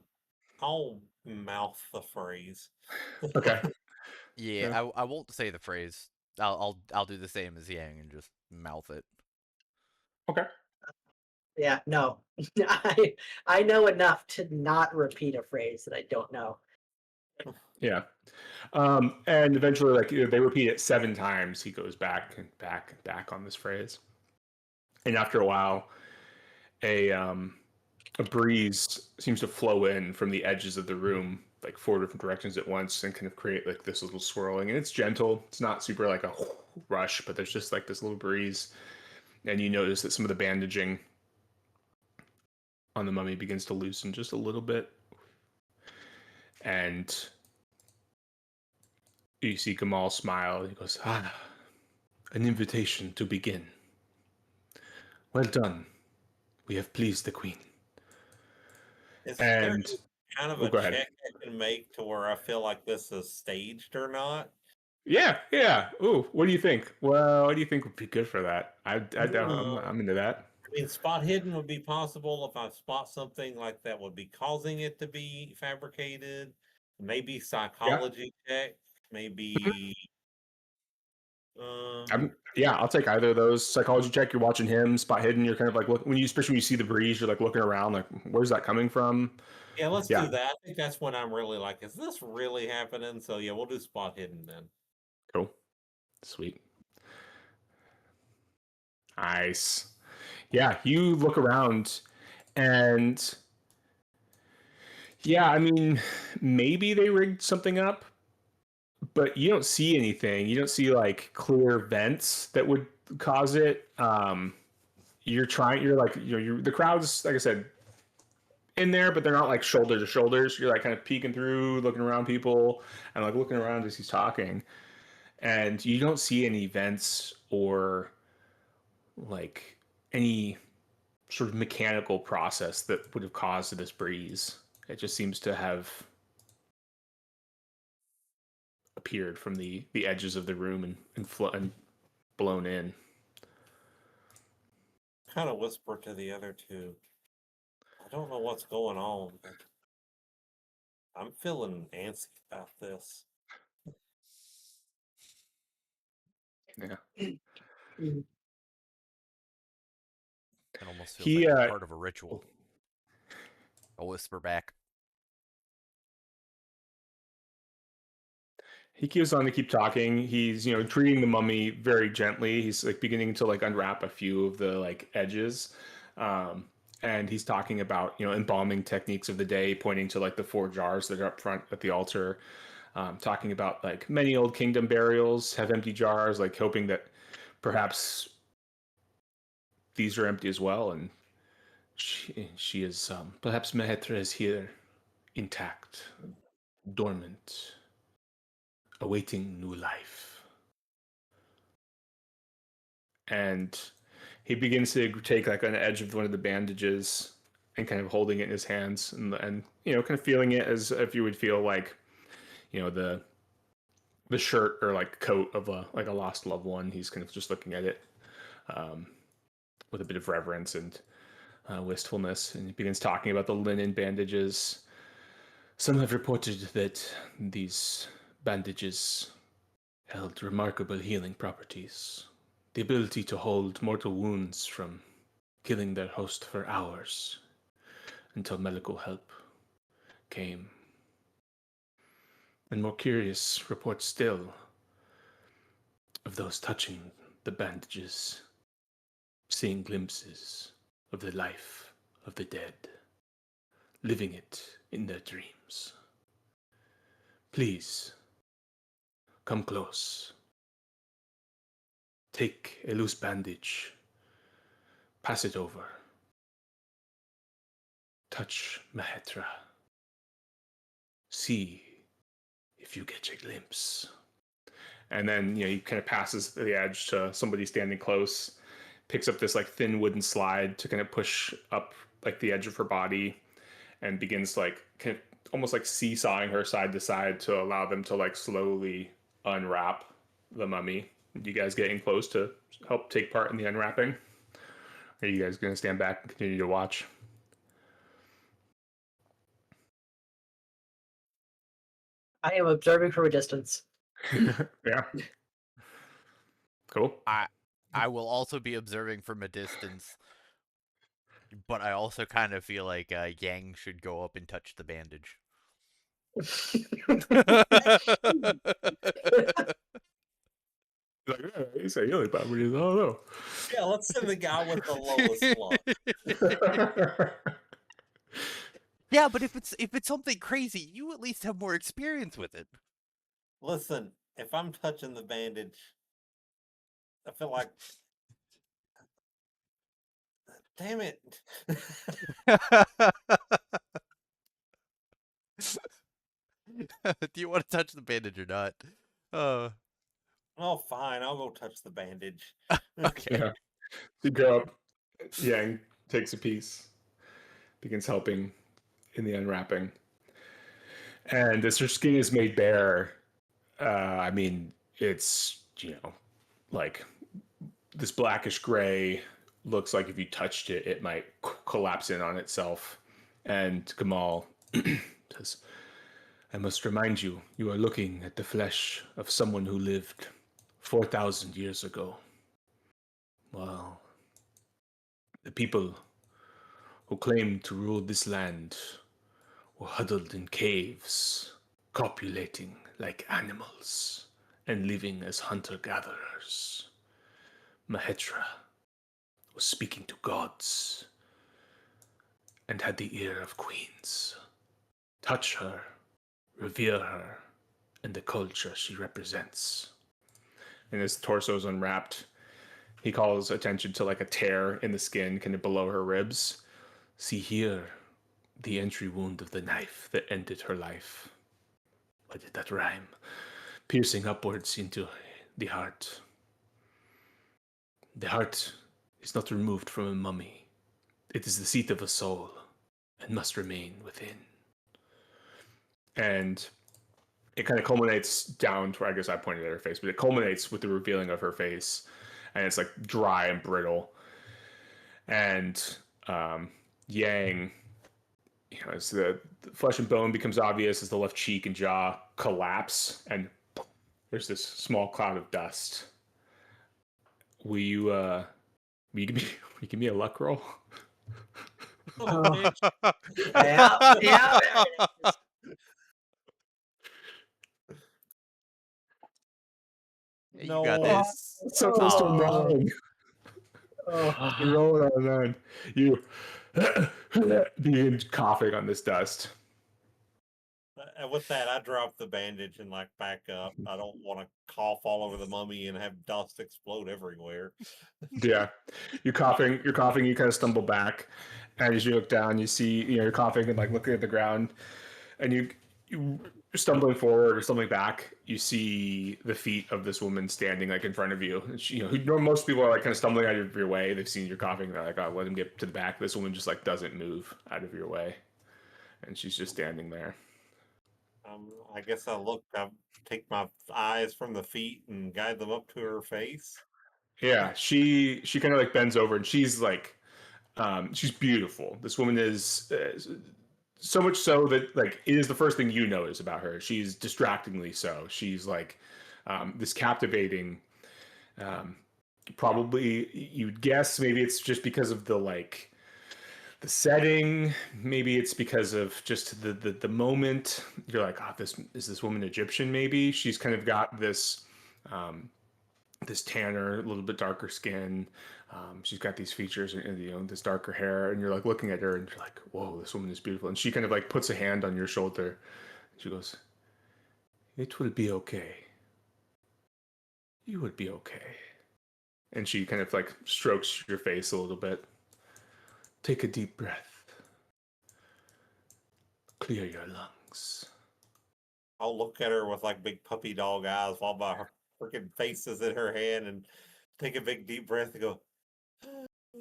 I'll mouth the phrase. Okay. Yeah, Yeah. I won't say the phrase. I'll do the same as Yang and just mouth it. Okay. Yeah, no. I know enough to not repeat a phrase that I don't know. Yeah. And eventually, like they repeat it 7 times. He goes back and back and back on this phrase. And after a while, a breeze seems to flow in from the edges of the room, like 4 different directions at once, and kind of create like this little swirling. And it's gentle. It's not super like a rush, but there's just like this little breeze. And you notice that some of the bandaging on the mummy begins to loosen just a little bit. And you see Gamal smile. He goes, an invitation to begin. Well done. We have pleased the queen. Is there And kind of oh, a go ahead. check I can make to where I feel like this is staged or not? Yeah. Ooh, what do you think? Well, what do you think would be good for that? Uh, I'm into that. I mean, spot hidden would be possible if I spot something like that would be causing it to be fabricated. Maybe Yeah. psychology check. Maybe. Um. Yeah, I'll take either of those. Psychology check, you're watching him, spot hidden, you're kind of like look when you especially when you see the breeze, you're like looking around, like where's that coming from? Yeah, let's Yeah, do that. I think that's when I'm really like, is this really happening? So yeah, we'll do spot hidden then. cool. Sweet. Nice. Yeah, you look around and yeah, I mean, maybe they rigged something up, but you don't see anything. You don't see like clear vents that would cause it. You're like, the crowd's, like I said, in there, but they're not like shoulder to shoulders. You're like kind of peeking through, looking around people, and like looking around as he's talking. And you don't see any vents or like any sort of mechanical process that would have caused this breeze. It just seems to have appeared from the edges of the room and blown in. Kind of whisper to the other two. I don't know what's going on, but I'm feeling antsy about this. Yeah. Mhm. It almost feels He like it's part of a ritual. I'll whisper back. he keeps on to keep talking. He's, treating the mummy very gently. He's like beginning to like unwrap a few of the like edges. Um, and he's talking about, embalming techniques of the day, pointing to like the 4 jars that are up front at the altar. Talking about like many old kingdom burials have empty jars, like hoping that perhaps these are empty as well. And she is, perhaps Mehetra is here intact, dormant, awaiting new life. And he begins to take like an edge of one of the bandages and kind of holding it in his hands and kind of feeling it as if you would feel like the shirt or like coat of a lost loved one. He's kind of just looking at it um, with a bit of reverence and wistfulness, and he begins talking about the linen bandages. Some have reported that these bandages held remarkable healing properties, the ability to hold mortal wounds from killing their host for hours until medical help came. And more curious reports still of those touching the bandages, seeing glimpses of the life of the dead, living it in their dreams. Please, come close. Take a loose bandage, pass it over. Touch Mehetra. See if you get a glimpse. And then, he kind of passes the edge to somebody standing close, picks up this like thin wooden slide to kind of push up like the edge of her body, and begins like kind of almost like seesawing her side to side to allow them to like slowly unwrap the mummy. You guys getting close to help take part in the unwrapping? Are you guys going to stand back and continue to watch? I am observing from a distance. Yeah. Cool. I will also be observing from a distance, but I also kind of feel like Yang should go up and touch the bandage. Like, yeah, you say healing properties. I don't know. Yeah, let's send the guy with the lowest luck. Yeah, but if it's something crazy, you at least have more experience with it. Listen, if I'm touching the bandage, I feel like, damn it. Do you want to touch the bandage or not? Oh, fine, I'll go touch the bandage. Okay. Yeah. You go up. Yang takes a piece, begins helping in the unwrapping. And as her skin is made bare, I mean, it's, like this blackish gray, looks like if you touched it, it might collapse in on itself. And Gamal says, I must remind you, you are looking at the flesh of someone who lived 4,000 years ago. Well, the people who claimed to rule this land were huddled in caves, copulating like animals and living as hunter-gatherers. Mahetra was speaking to gods and had the ear of queens. Touch her, revere her, and the culture she represents. And his torso is unwrapped. He calls attention to like a tear in the skin, kind of below her ribs. See here, the entry wound of the knife that ended her life. Why did that rhyme? Piercing upwards into the heart. The heart is not removed from a mummy. It is the seat of a soul and must remain within. And it kind of culminates down to where I guess I pointed at her face, but it culminates with the revealing of her face. And it's like dry and brittle. And Yang, as the flesh and bone becomes obvious, as the left cheek and jaw collapse, and there's this small cloud of dust. will you will you give me will you give me a luck roll? Son of a bitch. Yeah, yeah, there it is. You got No. this. So Aw. nine. Oh, You roll it on a nine. You begin coughing on this dust. And with that, I drop the bandage and like back up. I don't want to cough all over the mummy and have dust explode everywhere. Yeah, you're coughing. You kind of stumble back, and as you look down, you see you're coughing and like looking at the ground, and you're stumbling forward or stumbling back. You see the feet of this woman standing like in front of you. And she, most people are like kind of stumbling out of your way. They've seen you coughing. They're like, "Oh, let him get to the back." This woman just like doesn't move out of your way, and she's just standing there. I guess I take my eyes from the feet and guide them up to her face. Yeah, she kind of like bends over, and she's beautiful. This woman is so much so that like it is the first thing you notice about her. She's distractingly so. She's like this captivating. Um, Probably you'd guess maybe it's just because of the setting. Maybe it's because of just the moment. You're like, oh, this woman Egyptian? Maybe she's kind of got um, this tanner, a little bit darker skin. She's got these features and this darker hair, and you're like looking at her, and you're like, "Whoa, this woman is beautiful." And she kind of like puts a hand on your shoulder. She goes, "It will be okay. You will be okay." And she kind of like strokes your face a little bit. Take a deep breath. Clear your lungs. I'll look at her with like big puppy dog eyes while my freaking face is in her hand and take a big deep breath and go,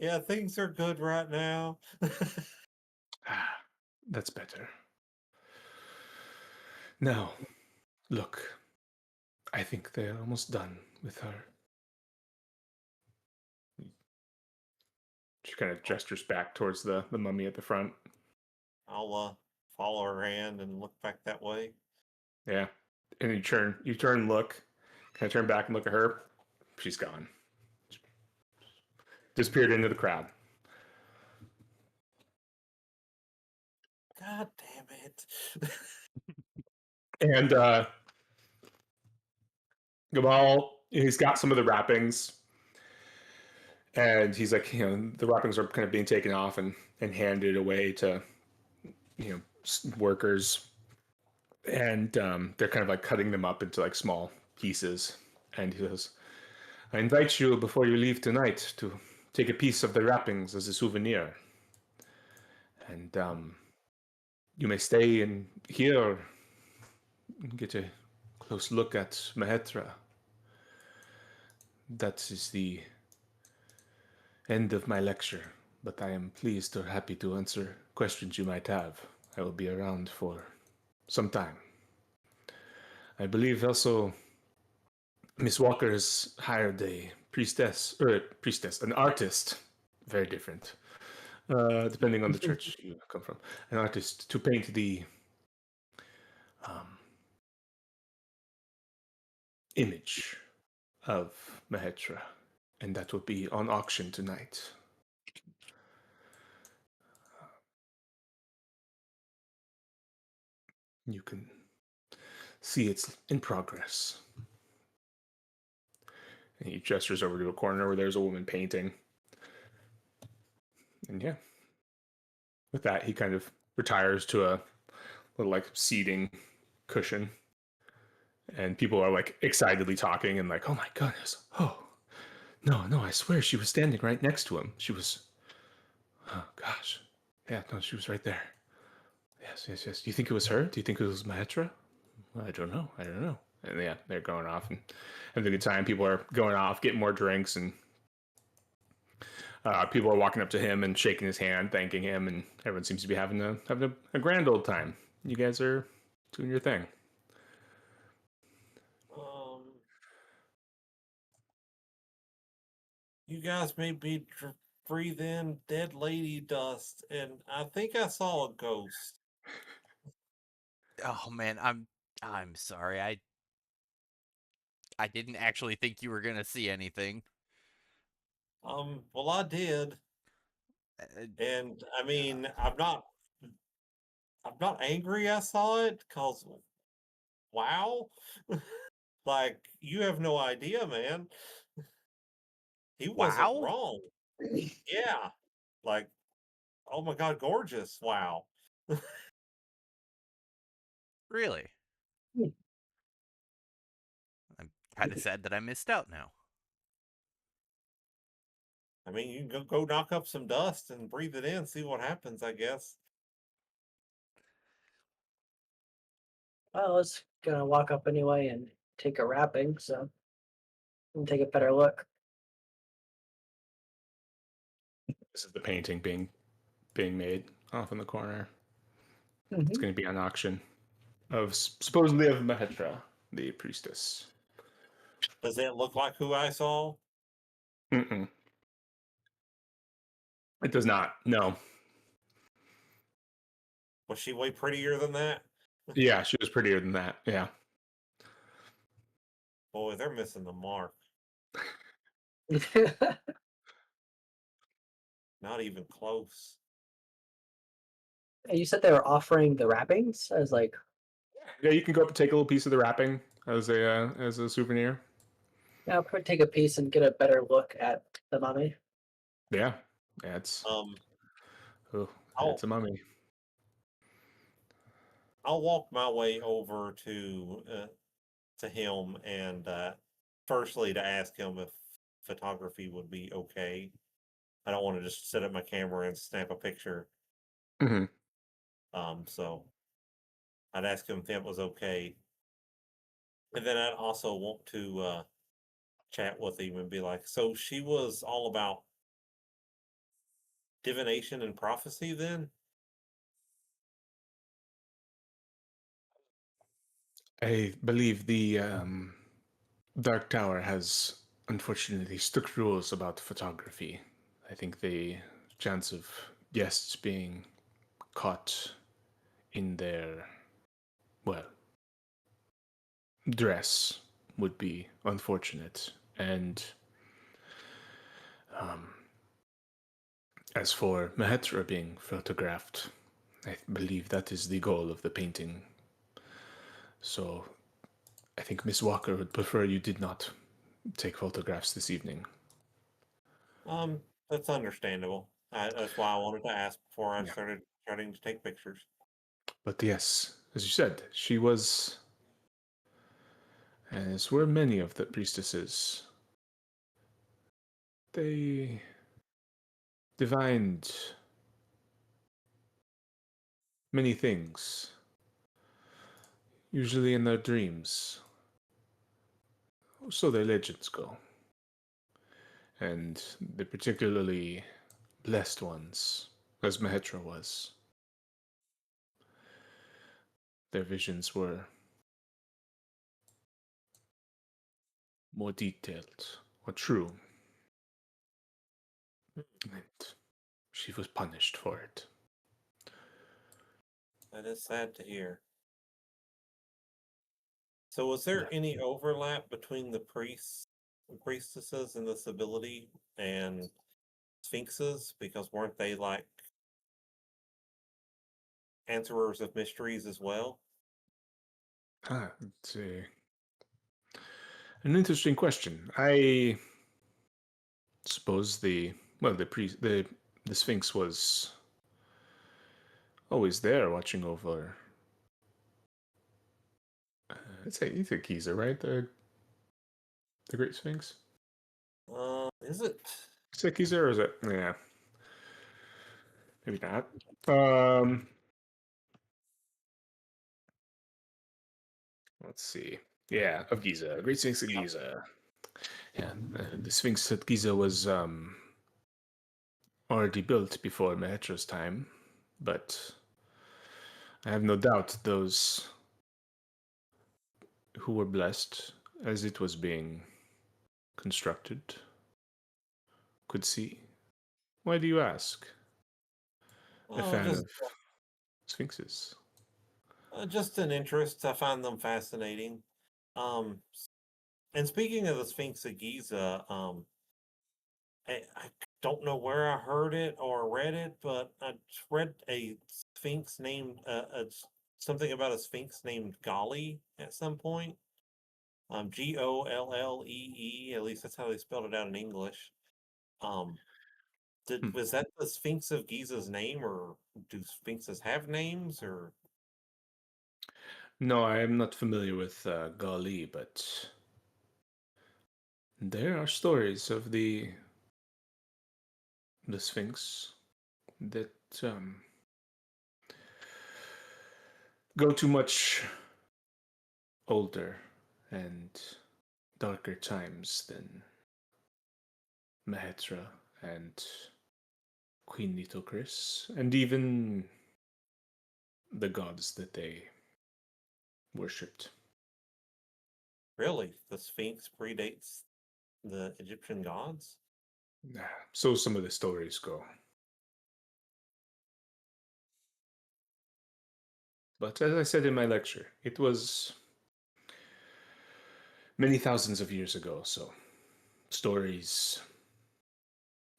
yeah, things are good right now. Ah, that's better. Now, look. I think they're almost done with her. She kind of gestures back towards the mummy at the front. I'll follow her hand and look back that way. Yeah. And you turn and look, kind of turn back and look at her. She's gone. Disappeared into the crowd. God damn it. And Gamal, he's got some of the wrappings. And he's like, the wrappings are kind of being taken off and handed away to, workers. And they're kind of like cutting them up into like small pieces. And he goes, I invite you before you leave tonight to take a piece of the wrappings as a souvenir. And you may stay in here and get a close look at Mahetra. That is the end of my lecture, but I am pleased or happy to answer questions you might have. I will be around for some time. I believe also Miss Walker has hired a priestess, an artist, very different, depending on the church you come from, an artist to paint the um, image of Mahetra, and that will be on auction tonight. You can see it's in progress. And he gestures over to a corner where there's a woman painting. And yeah, with that, he kind of retires to a little like seating cushion. And people are like excitedly talking and like, oh my goodness. Oh, no, I swear she was standing right next to him. She was, oh gosh. Yeah, no, she was right there. Yes. Do you think it was her? Do you think it was Mahetra? Well, I don't know. And yeah, they're going off and having a good time. People are going off, getting more drinks, and people are walking up to him and shaking his hand, thanking him, and everyone seems to be having a grand old time. You guys are doing your thing. Um, you guys may be breathe in dead lady dust, and I think I saw a ghost. Oh man, I'm sorry. I didn't actually think you were gonna see anything. Well, I did, Uh, and I mean, I'm not angry I saw it, cause wow, like you have no idea, man. He wasn't wow? wrong. Yeah, like oh my god, gorgeous! Wow. Really? I'm kind of sad that I missed out now. I mean, you can go knock up some dust and breathe it in, see what happens. I guess. Well, I was gonna walk up anyway and take a wrapping, so and take a better look. This is the painting being made off in the corner. It's Hmm. going to be on auction of supposedly of Mahetra, the priestess. Does it look like who I saw? Mm-mm. It does not. No. Was she way prettier than that? Yeah, she was prettier than that. Yeah. Boy, they're missing the mark. Not even close. And you said they were offering the wrappings. I was like, Yeah, you can go up and take a little piece of the wrapping as a souvenir. yeah, I'll probably take a piece and get a better look at the mummy. Yeah. Yeah, it's Um, oh, I'll it's a mummy. I'll walk my way over to him and firstly to ask him if photography would be okay. I don't want to just set up my camera and snap a picture. Hmm. So I'd ask him if that was okay, and then I'd also want to chat with him and be like, "So she was all about divination and prophecy, then?" I believe the Dark Tower has unfortunately strict rules about photography. I think the chance of guests being caught in their, well, dress would be unfortunate. And um, as for Mahetra being photographed, I believe that is the goal of the painting. So I think Miss Walker would prefer you did not take photographs this evening. That's understandable. That's why I wanted to ask before I Yeah. started starting to take pictures. But yes, as you said, she was, as were many of the priestesses, they divined many things, usually in their dreams. So their legends go. And the particularly blessed ones, as Mahetra was, their visions were more detailed or true. And she was punished for it. That is sad to hear. So, was there Yeah. any overlap between the priests, priestesses, and this ability and sphinxes? Because weren't they like answerers of mysteries as well? It's an interesting question. I suppose the Sphinx was always there watching over. It's a Giza, right? The Great Sphinx. Is it? Is it Giza or is it? Yeah, maybe not. Um, let's see. Yeah, of Giza, Great Sphinx of Yep. Giza. Yeah, the Sphinx at Giza was already built before Mahetra's time, but I have no doubt those who were blessed as it was being constructed could see. Why do you ask? A Oh, fan of sphinxes. just an interest. I find them fascinating. Um, and speaking of the Sphinx of Giza, I don't know where I heard it or read it, but I read a sphinx named something about a sphinx named Golly at some point. Gollee. At least that's how they spelled it out in English. Um, Hmm. was that the Sphinx of Giza's name, or do sphinxes have names? Or No, I am not familiar with Gali, but there are stories of the Sphinx that go too much older and darker times than Mahetra and Queen Nitocris, and even the gods that they worshipped. really, the Sphinx predates the Egyptian gods? So some of the stories go. But as I said in my lecture, it was many thousands of years ago, so stories,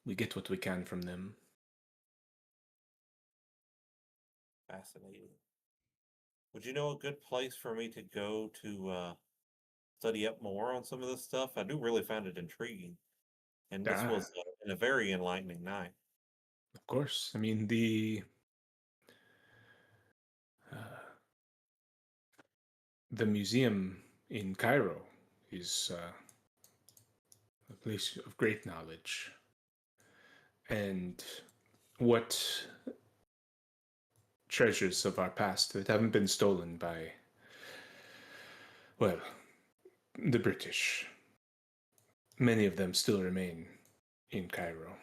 we get what we can from them. Fascinating. Would you know a good place for me to go to study up more on some of this stuff? I do really find it intriguing, and this Ah, was a very enlightening night. of course. I mean, uh, the museum in Cairo is a place of great knowledge. And what treasures of our past that haven't been stolen by, well, the British. Many of them still remain in Cairo.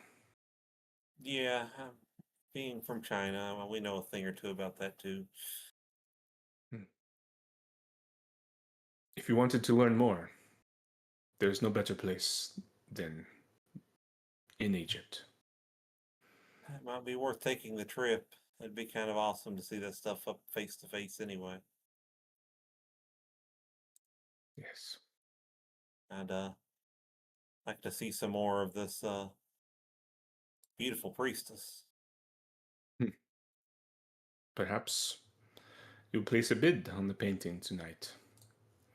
Yeah, being from China, well, we know a thing or two about that too. Hmm. If you wanted to learn more, there's no better place than in Egypt. It might be worth taking the trip. It'd be kind of awesome to see that stuff up face to face anyway. Yes. I'd like to see some more of this beautiful priestess. Hmm. Perhaps you'll place a bid on the painting tonight.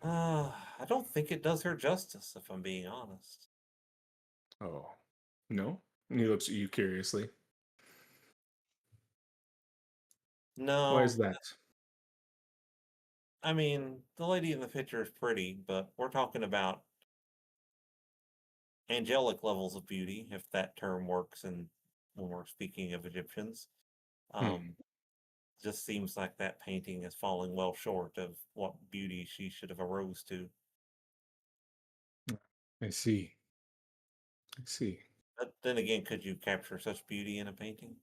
I don't think it does her justice, if I'm being honest. Oh, no? He looks at you curiously. Why is No, that? I mean, the lady in the picture is pretty, but we're talking about angelic levels of beauty, if that term works and when we're speaking of Egyptians. Hmm. Um, just seems like that painting is falling well short of what beauty she should have arose to. I see. I see. But then again, could you capture such beauty in a painting?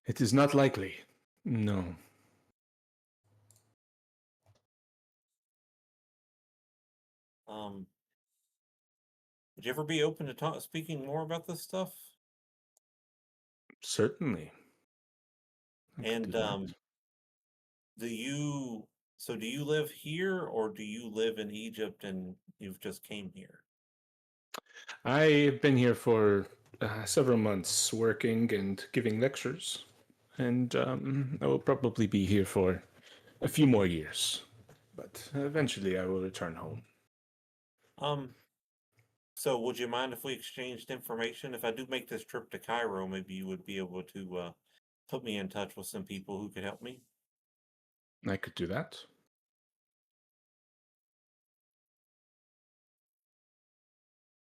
It is not likely. No. Um, would you ever be open to speaking more about this stuff? Certainly. I could do And that. do you do you live here or do you live in Egypt and you've just came here? I've been here for several months working and giving lectures, and I will probably be here for a few more years. But eventually I will return home. Um, so would you mind if we exchanged information? If I do make this trip to Cairo, maybe you would be able to put me in touch with some people who could help me. I could do that.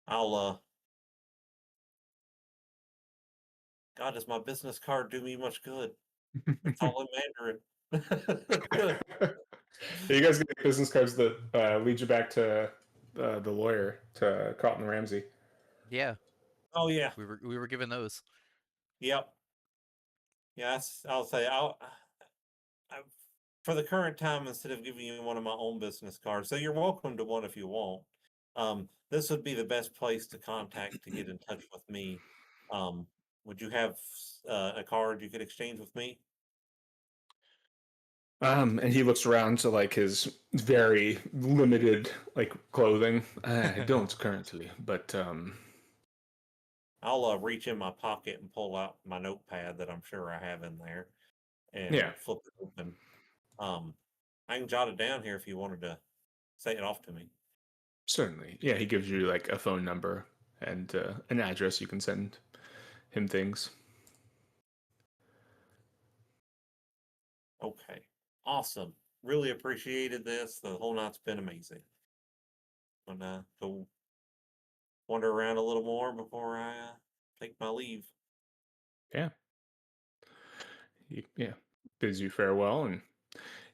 I'll God, does my business card do me much good? It's all in Mandarin. You guys get business cards that lead you back to the lawyer, to Carlton Ramsey. Yeah, Oh yeah. we were given those. Yep. Yes, I'll say I, for the current time, instead of giving you one of my own business cards, so you're welcome to one if you want. This would be the best place to contact to get in touch with me. Um, would you have a card you could exchange with me? And he looks around to like his very limited like clothing. I don't currently, but I'll reach in my pocket and pull out my notepad that I'm sure I have in there yeah, and flip it open. I can jot it down here if you wanted to say it off to me. certainly. Yeah, he gives you like a phone number and an address you can send him things. Okay. Awesome. Really appreciated this. The whole night's been amazing. I'm gonna go wander around a little more before I take my leave. Yeah, yeah. Bids you farewell, and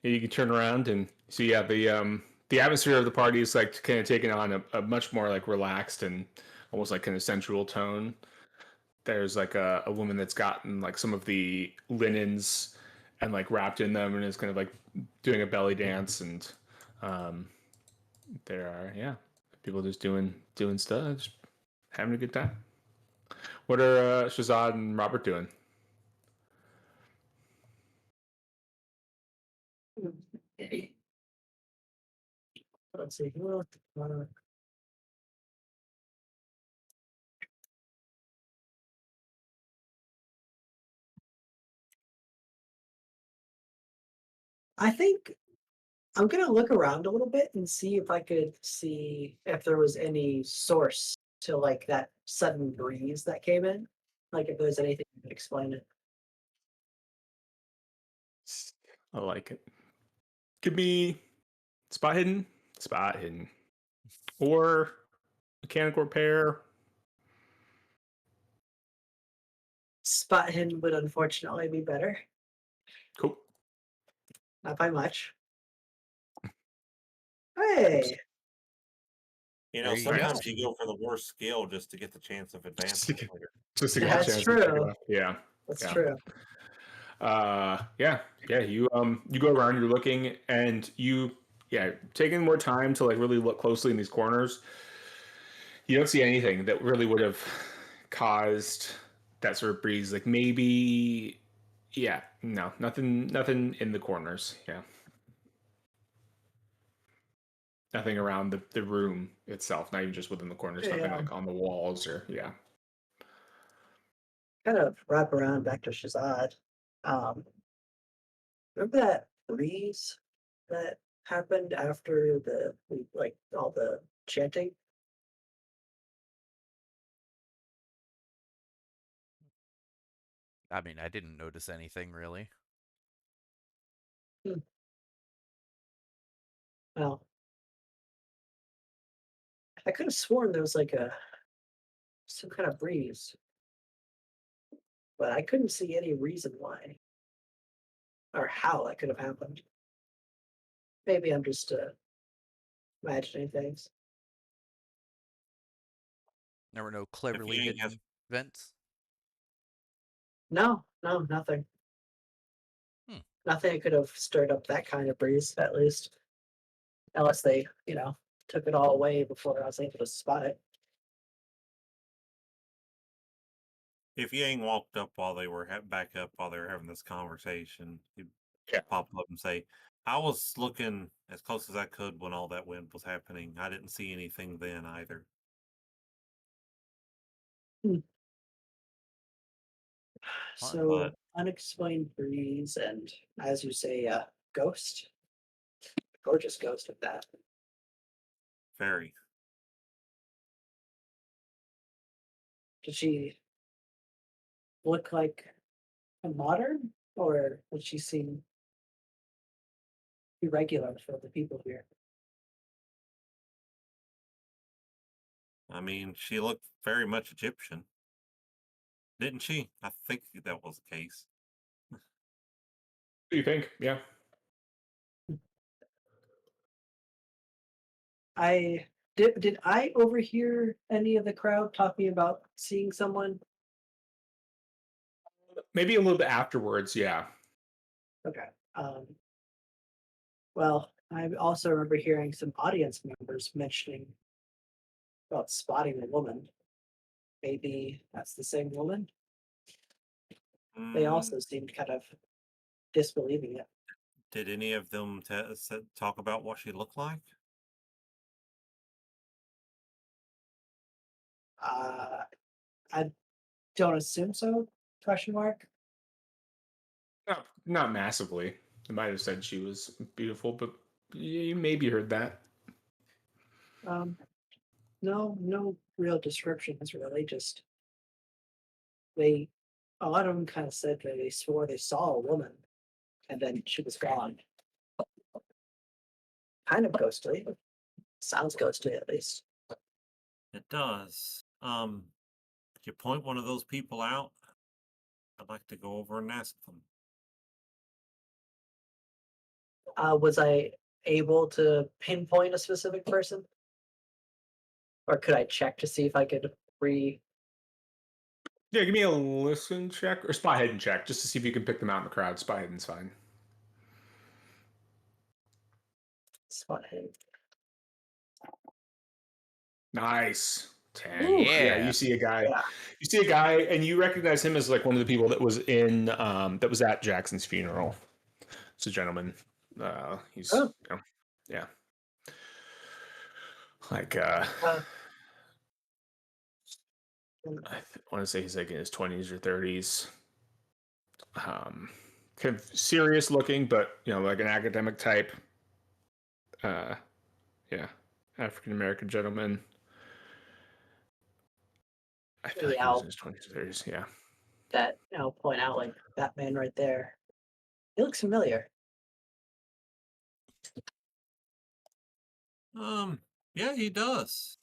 you can turn around and see. Yeah, the atmosphere of the party is like kind of taking on a much more like relaxed and almost like kind of sensual tone. There's like a woman that's gotten like some of the linens and like wrapped in them and is kind of like doing a belly dance, and um, there are people just doing stuff, just having a good time. What are Shazad and Robert doing? Let's see. I think I'm gonna look around a little bit and see if I could see if there was any source to like that sudden breeze that came in. Like if there's anything that could explain it. I like it. Could be spot hidden, spot hidden, or mechanical repair. Spot hidden would unfortunately be better. Cool. Not by much. Oops. Hey, You know, There you Nice. go. sometimes you go for the worst skill just to get the chance of Just to advancement get, later. just to get a that's chance to check it true. out. Yeah. That's Yeah. true. Yeah. You go around, you're looking, and taking more time to like really look closely in these corners. You don't see anything that really would have caused that sort of breeze. Like maybe, yeah, no, nothing in the corners. Yeah, nothing around the room itself. Not even just within the corners. Nothing Yeah, like on the walls or yeah. kind of wrap around back to Shazad. Um, remember that breeze that happened after like all the chanting? I mean, I didn't notice anything really. Hmm. Well, I could have sworn there was like some kind of breeze, but I couldn't see any reason why or how that could have happened. Maybe I'm just imagining things. There were no If cleverly you ain't have hidden vents. No, no, nothing. Hmm. Nothing could have stirred up that kind of breeze, at least. Unless they, took it all away before I was able to spot it. if you ain't walked up while they were back up while they were having this conversation, you Yeah. pop up and say, "I was looking as close as I could when all that wind was happening. I didn't see anything then either." Hmm. Fun. So, But unexplained breeze, and as you say, ghost. Gorgeous ghost of that. very, Did she look like a modern, or would she seem irregular for the people here? I mean, she looked very much Egyptian, didn't she? I think that was the case. What do you think? Yeah. I did I overhear any of the crowd talking about seeing someone? Maybe a little bit afterwards. Yeah. Okay. Well, I also remember hearing some audience members mentioning about spotting a woman. Maybe that's the same woman. They Mm, also seemed kind of disbelieving it. Did any of them talk about what she looked like? Uh, I don't assume so. Question mark. Not massively. I might have said she was beautiful, but you maybe heard that. Um, no, no real descriptions really. Just they, a lot of them kind of said that they swore they saw a woman, and then she was gone. Kind of ghostly. Sounds ghostly at least. It does. Could you point one of those people out? I'd like to go over and ask them. Was I able to pinpoint a specific person, or could I check to see if I could re Yeah, give me a listen check or spot hidden check just to see if you can pick them out in the crowd. Spot hidden's fine. spot him? Nice. 10. Ooh, Yeah, Yeah. you see a guy. yeah. You see a guy and you recognize him as like one of the people that was in that was at Jackson's funeral. It's a gentleman. He's Oh, yeah. Like uh, mm, I want to say he's like in his 20s or 30s. Kind of serious looking, but like an academic type. Uh, yeah, African American gentleman. I feel like yeah, he was in his 20s or 30s. Yeah. I'll point out like that man right there. He looks familiar. Yeah, he does.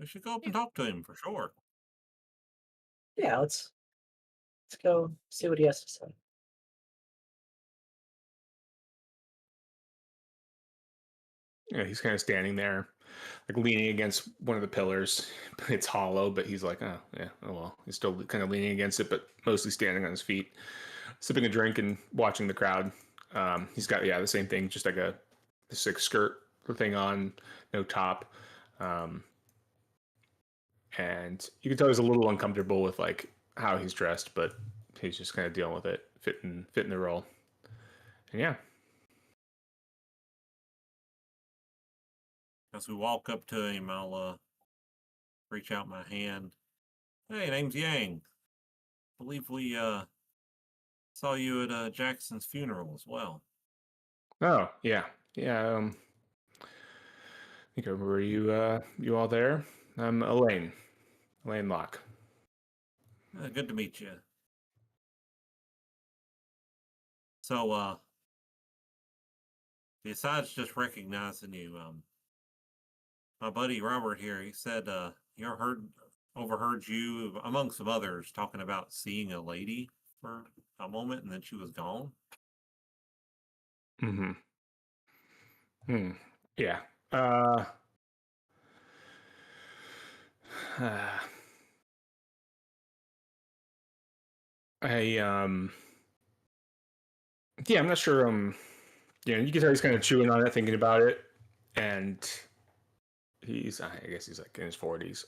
We should go up and talk to him for sure. Yeah, let's go see what he has to say. Yeah, he's kind of standing there, like leaning against one of the pillars. It's hollow, but he's like, oh yeah, oh well. He's still kind of leaning against it, but mostly standing on his feet, sipping a drink and watching the crowd. He's got the same thing, just like a sick skirt thing on, no top, um, and you can tell he's a little uncomfortable with like how he's dressed, but he's just kind of dealing with it, fitting the role. And yeah, As we walk up to him, I'll reach out my hand. Hey, name's Yang. Believe we saw you at Jackson's funeral as well. oh yeah, yeah. I think I remember you all there. I'm Elaine Locke. Good to meet you. So, besides just recognizing you, my buddy Robert here, he said overheard you among some others talking about seeing a lady for a moment and then she was gone. Mm-hmm. Hmm. Yeah. Uh, uh, I yeah, I'm not sure. You can tell he's kind of chewing on it, thinking about it, and I guess he's like in his 40s.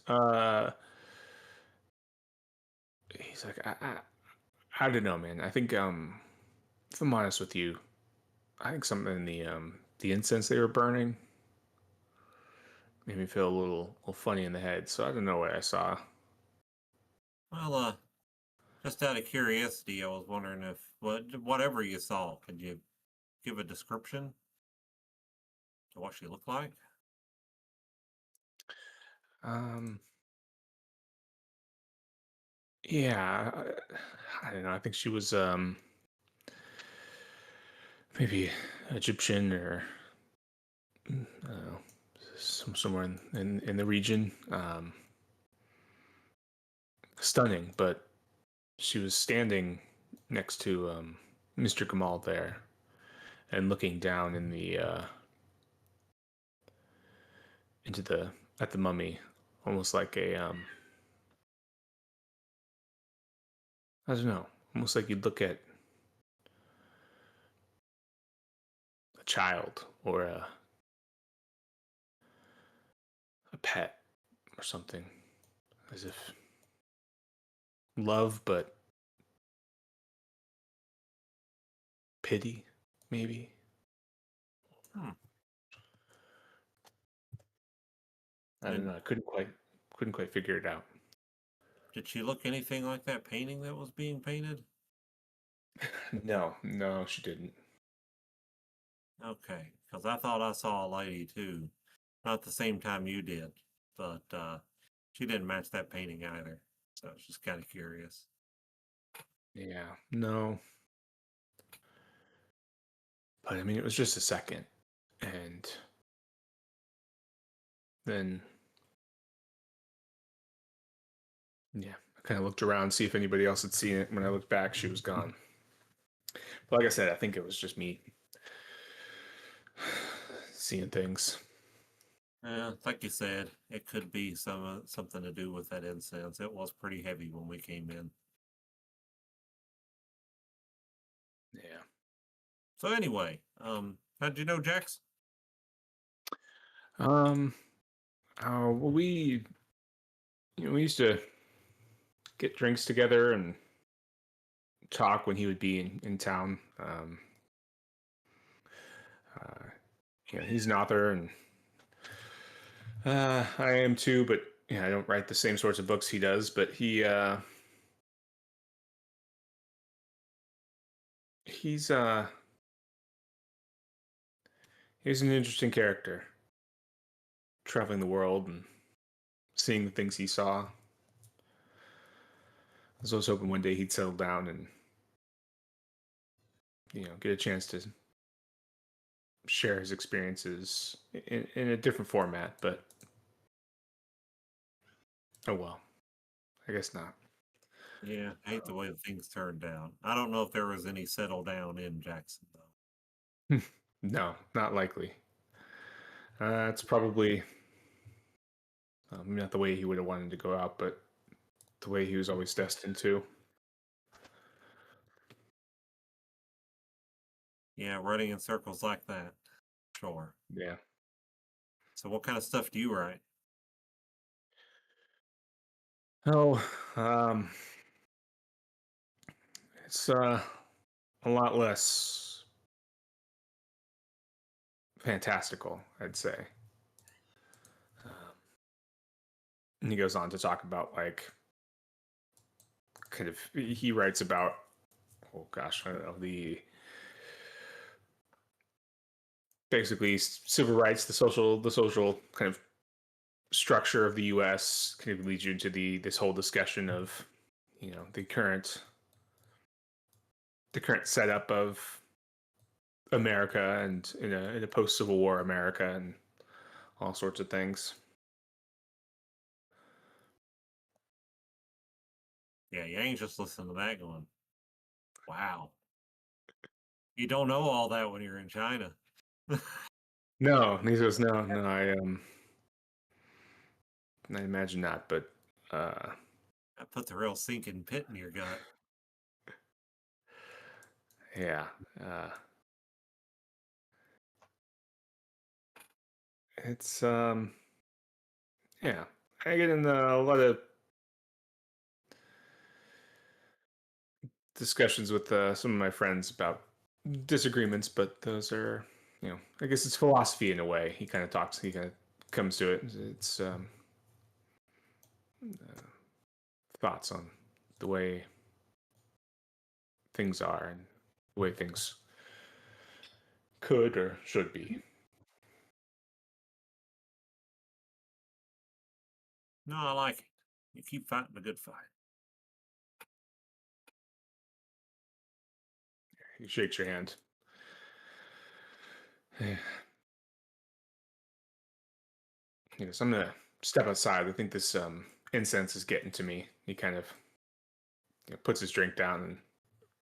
He's like, I don't know, man. I think if I'm honest with you, I think something in the incense they were burning made me feel a little funny in the head. So I don't know what I saw. Well, just out of curiosity, I was wondering if whatever you saw, could you give a description to what she looked like? Um, yeah, I don't know. I think she was maybe Egyptian or I don't know, somewhere in the region. Stunning, but she was standing next to Mr. Gamal there and looking down in the into the at the mummy, almost like a I don't know, almost like you'd look at a child or a pet or something, as if love but pity. maybe. Hmm. I don't know. I couldn't quite figure it out. Did she look anything like that painting that was being painted? No, she didn't. Okay, because I thought I saw a lady too, not the same time you did, but she didn't match that painting either. So I was just kind of curious. Yeah, no. But I mean, it was just a second, and then yeah, I kind of looked around, see if anybody else had seen it. When I looked back, she was gone. But like I said, I think it was just me seeing things. Like you said, it could be something to do with that incense. It was pretty heavy when we came in. Yeah. So anyway, how'd you know Jax? Um. Well, we used to get drinks together and talk when he would be in town. Uh, he's an author, and I am too. But yeah, I don't write the same sorts of books he does. But he's he's an interesting character, traveling the world and seeing the things he saw. I was always hoping one day he'd settle down and get a chance to share his experiences in a different format. But oh well, I guess not. Yeah, I hate the way things turned down. I don't know if there was any settle down in Jackson though. No, not likely. It's probably not the way he would have wanted to go out, but the way he was always destined to. Yeah, running in circles like that. Sure. Yeah. So what kind of stuff do you write? Oh, it's a lot less fantastical, I'd say. And he goes on to talk about like kind of he writes about oh gosh, I don't know, the basically civil rights, the social kind of structure of the U.S. kind of leads you into this whole discussion of the current setup of America and in a post Civil War America and all sorts of things. Yeah, you ain't just listening to that going, wow. You don't know all that when you're in China. No, he says no. I imagine not, but I put the real sinking pit in your gut. yeah, uh, it's yeah. I get in a lot of discussions with some of my friends about disagreements, but those are, I guess it's philosophy in a way. He kind of comes to it. It's thoughts on the way things are and the way things could or should be. No, I like it. You keep fighting the good fight. He shakes your hand. So I'm gonna step outside. I think this incense is getting to me. He kind of puts his drink down, and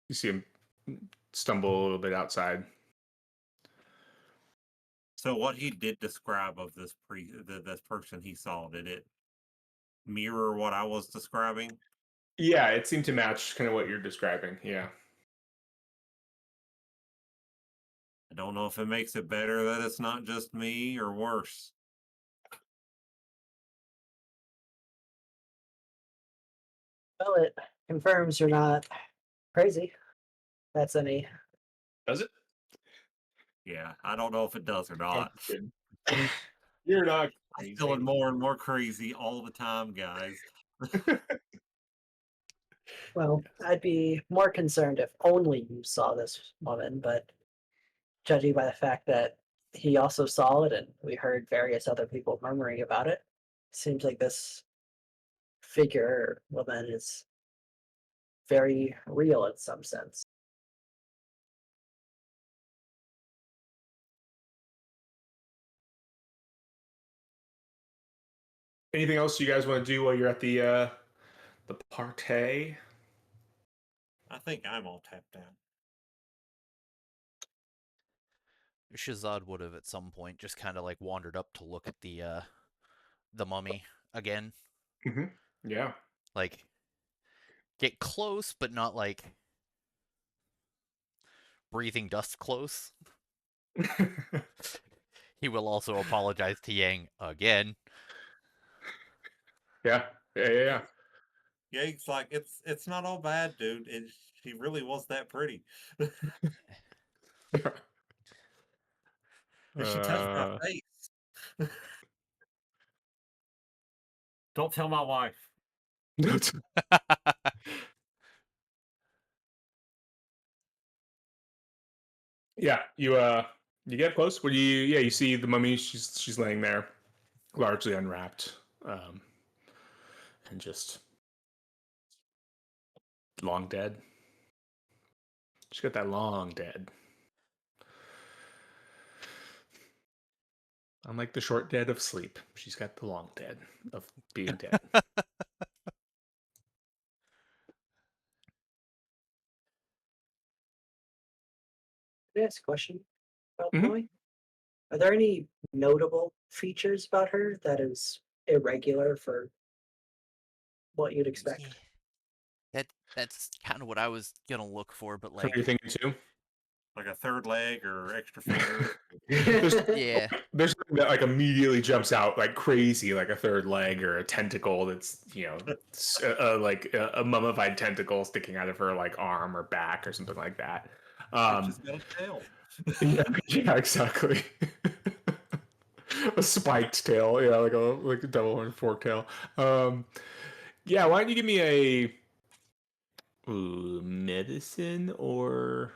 you see him stumble a little bit outside. So what he did describe of this person he saw, did it mirror what I was describing? Yeah, it seemed to match kind of what you're describing. Yeah. I don't know if it makes it better that it's not just me or worse. Well, it confirms you're not crazy. That's any Does it? Yeah, I don't know if it does or I'm not. kidding. You're not I'm crazy. feeling more and more crazy all the time, guys. Well, I'd be more concerned if only you saw this woman, but judging by the fact that he also saw it and we heard various other people murmuring about it, seems like this figure or woman is very real in some sense. Anything else you guys want to do while you're at the party? I think I'm all tapped out. Shazad would have at some point just kind of like wandered up to look at the mummy again, Mm-hmm. Yeah. like get close, but not like breathing dust close. He will also apologize to Yang again. Yeah. Yeah. Yeah, it's like it's not all bad, dude. She really was that pretty. Yeah. And she touched my Uh, face. Don't tell my wife. yeah. You get close. What do you? Yeah. You see the mummy. She's laying there, largely unwrapped, and just long dead. She's got that long dead. Unlike the short dead of sleep, she's got the long dead of being dead. Can I ask a question about the Mhm. mummy? Are there any notable features about her that is irregular for what you'd Yeah, expect? that's kind of what I was gonna look for, but So you're like, thinking too? Like a third leg or extra finger. there's yeah, there's something that like immediately jumps out like crazy, like a third leg or a tentacle that's like a mummified tentacle sticking out of her like arm or back or something like that. It's Um, just got a tail. yeah, yeah, exactly. A spiked tail, yeah, like a double horn fork tail. Um, yeah, why don't you give me a medicine or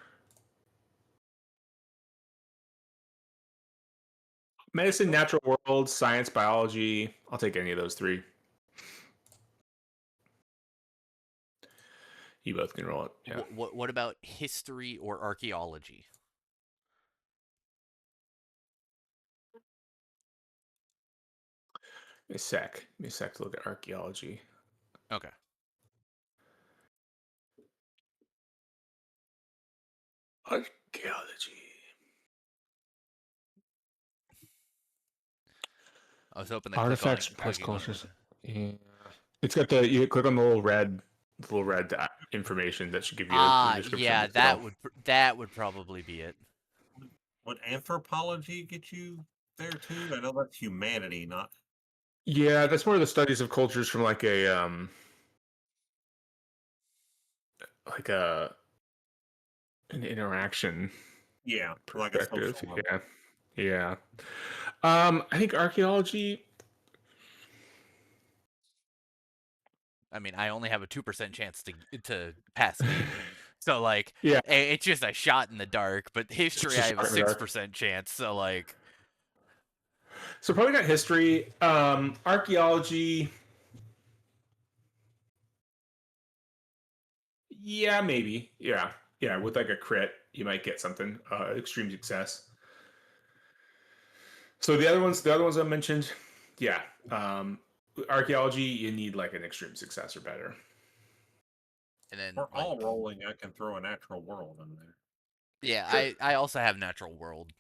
medicine, natural world, science, biology? I'll take any of those three. You both can roll it. Yeah. what about history or archaeology? Give me a sec. Give me a sec to look at archaeology. Okay. Archaeology. I was hoping to click on it Artifacts and plus dragging on it. cultures. Yeah. It's got the you click on the little red information that should give you the Ah, description of yeah, the skill. that would probably be it. Would anthropology get you there too? I know that's humanity, not Yeah, that's more of the studies of cultures from like a an interaction yeah, like a perspective. social level. Yeah. Yeah. I think archaeology. I mean, I only have a 2% chance to pass game, so like, Yeah, it's just a shot in the dark. But it's just history, a I have a shot in the six dark. percent chance. So like, So probably not history. Archaeology. Yeah, maybe. Yeah, yeah. With like a crit, you might get something. Extreme success. So the other ones I mentioned, yeah. Archaeology, you need like an extreme success or better. and then For like, all rolling, I can throw a natural world in there. yeah, Sure. I also have natural world.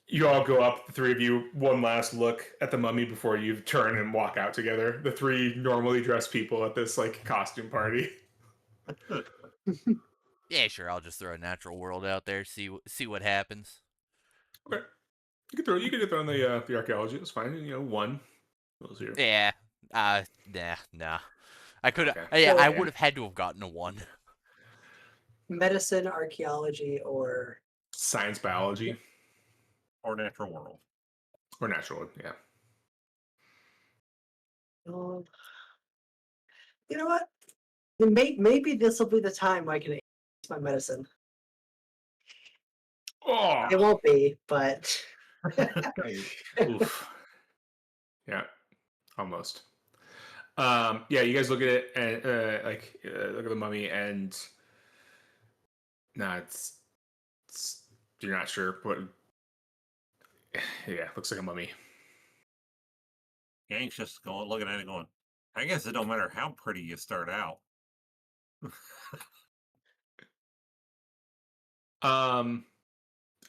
You all go up, the three of you, one last look at the mummy before you turn and walk out together. The three normally dressed people at this like costume party. Yeah, sure. I'll just throw a natural world out there. See what happens. Okay, you can throw in the archaeology. That's fine. One. What was here? Yeah. Nah. I could. Okay. Yeah, I So would have had to have gotten a one. medicine, archaeology, or Science, biology. or natural world. Or natural, yeah. Um, you know what? Maybe this will be the time I can use my medicine. Oh, It won't be, but oof. Yeah, almost. Yeah, you guys look at it and look at the mummy, and no, it's you're not sure, but yeah, looks like a mummy. Gang's just going, looking at it, going, I guess it don't matter how pretty you start out.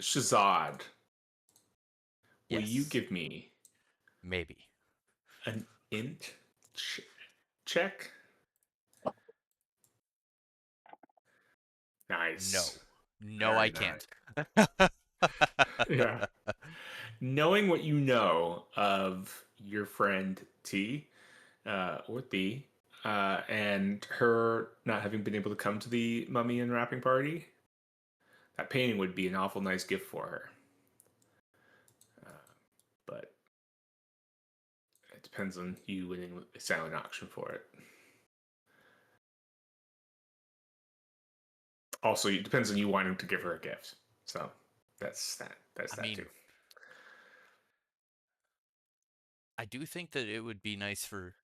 Shazad, will you Yes. give me Maybe. an int check? No. Nice. No, I Very nice. can't. Yeah. Knowing what you know of your friend T, or Thee, and her not having been able to come to the mummy and wrapping party, that painting would be an awful nice gift for her. But it depends on you winning a silent auction for it. Also, it depends on you wanting to give her a gift. So that's that. That's I that mean, too. I do think that it would be nice for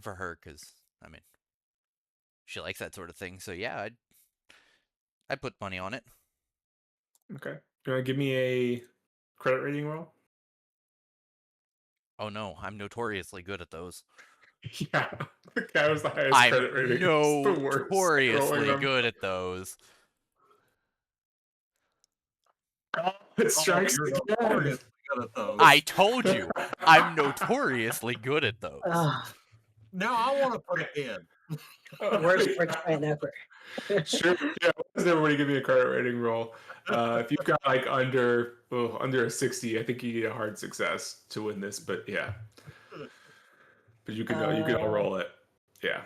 her because I mean, she likes that sort of thing. So yeah, I'd put money on it. Okay. You want to give me a credit rating roll? Oh no, I'm notoriously good at those. Yeah. The guy was the highest I'm credit rating. It's the worst at rolling notoriously them. good at those. It Oh, strikes you're again. notoriously good at those. I told you, I'm notoriously good at those. Now I want to put it in. worst plan ever. Sure. Yeah. Why does everybody give me a credit rating roll? If you've got like under a 60, I think you need a hard success to win this. But yeah, but you can all roll it. Yeah.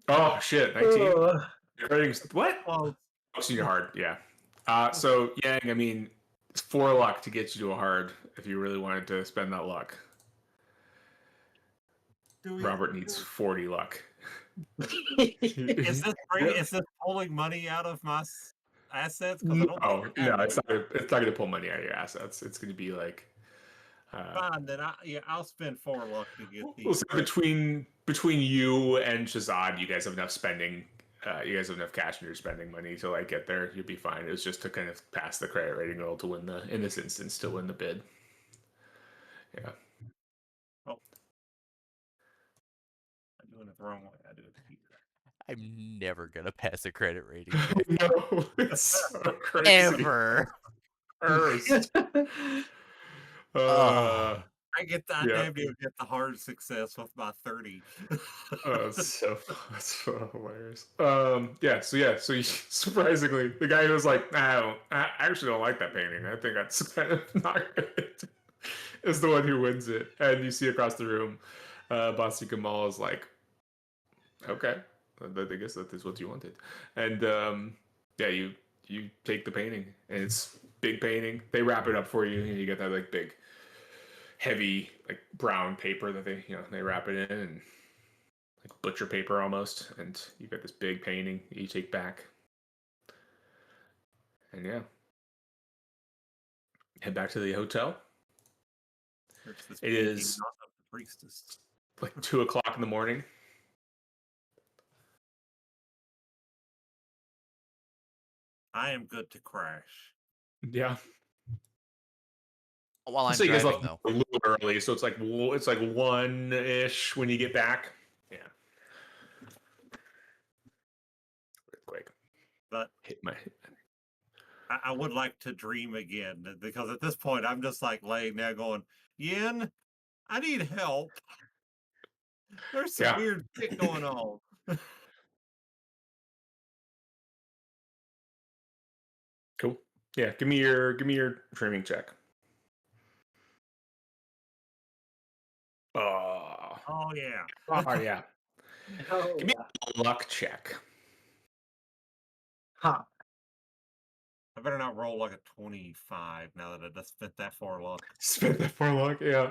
Oh shit, 19. Oh, Your rating's what? Well, Oh, senior hard. Yeah. So Yang, I mean, it's 4 luck to get you to a hard if you really wanted to spend that luck. do we? Robert needs 40 luck. Is this is this pulling money out of my assets? Because I don't think No, I have no, any. it's not gonna pull money out of your assets. It's gonna be like Fine, then I'll spend 4 luck to get we'll these. say between you and Shazad, you guys have enough spending. You guys have enough cash in your spending money to like get there. You'll be fine. It was just to kind of pass the credit rating roll to win in this instance, to win the bid. Yeah. Oh, I'm doing it the wrong way. I do it here. I'm never gonna pass a credit rating check. No, it's so crazy. Ever. First. Ugh. I Yeah. damn near get the hard success with my 30. That's so hilarious. So surprisingly, the guy who was like, I actually don't like that painting. I think that's kind of not good, is the one who wins it. And you see across the room, Basi Kamal is like, okay, I guess that is what you wanted. And yeah, you take the painting, and it's big painting. They wrap it up for you, and you get that like big, heavy like brown paper that they wrap it in, and like butcher paper almost, and you got this big painting that you take back, and yeah, head back to the hotel. There's this It painting is not of the priestess. like 2 o'clock in the morning. I am good to crash. Yeah, While I'm so you guys driving left though, a little early, so it's like 1-ish when you get back. Yeah, quick. But Hit my. I would like to dream again because at this point I'm just like laying there going, Yin, I need help. There's some Yeah, weird shit going on. cool. Yeah, give me your dreaming check. Oh, Oh yeah. oh yeah. oh Give me yeah. a luck check. Huh. I better not roll like a 25 now that I just spent that far luck. Spent that far long, yeah.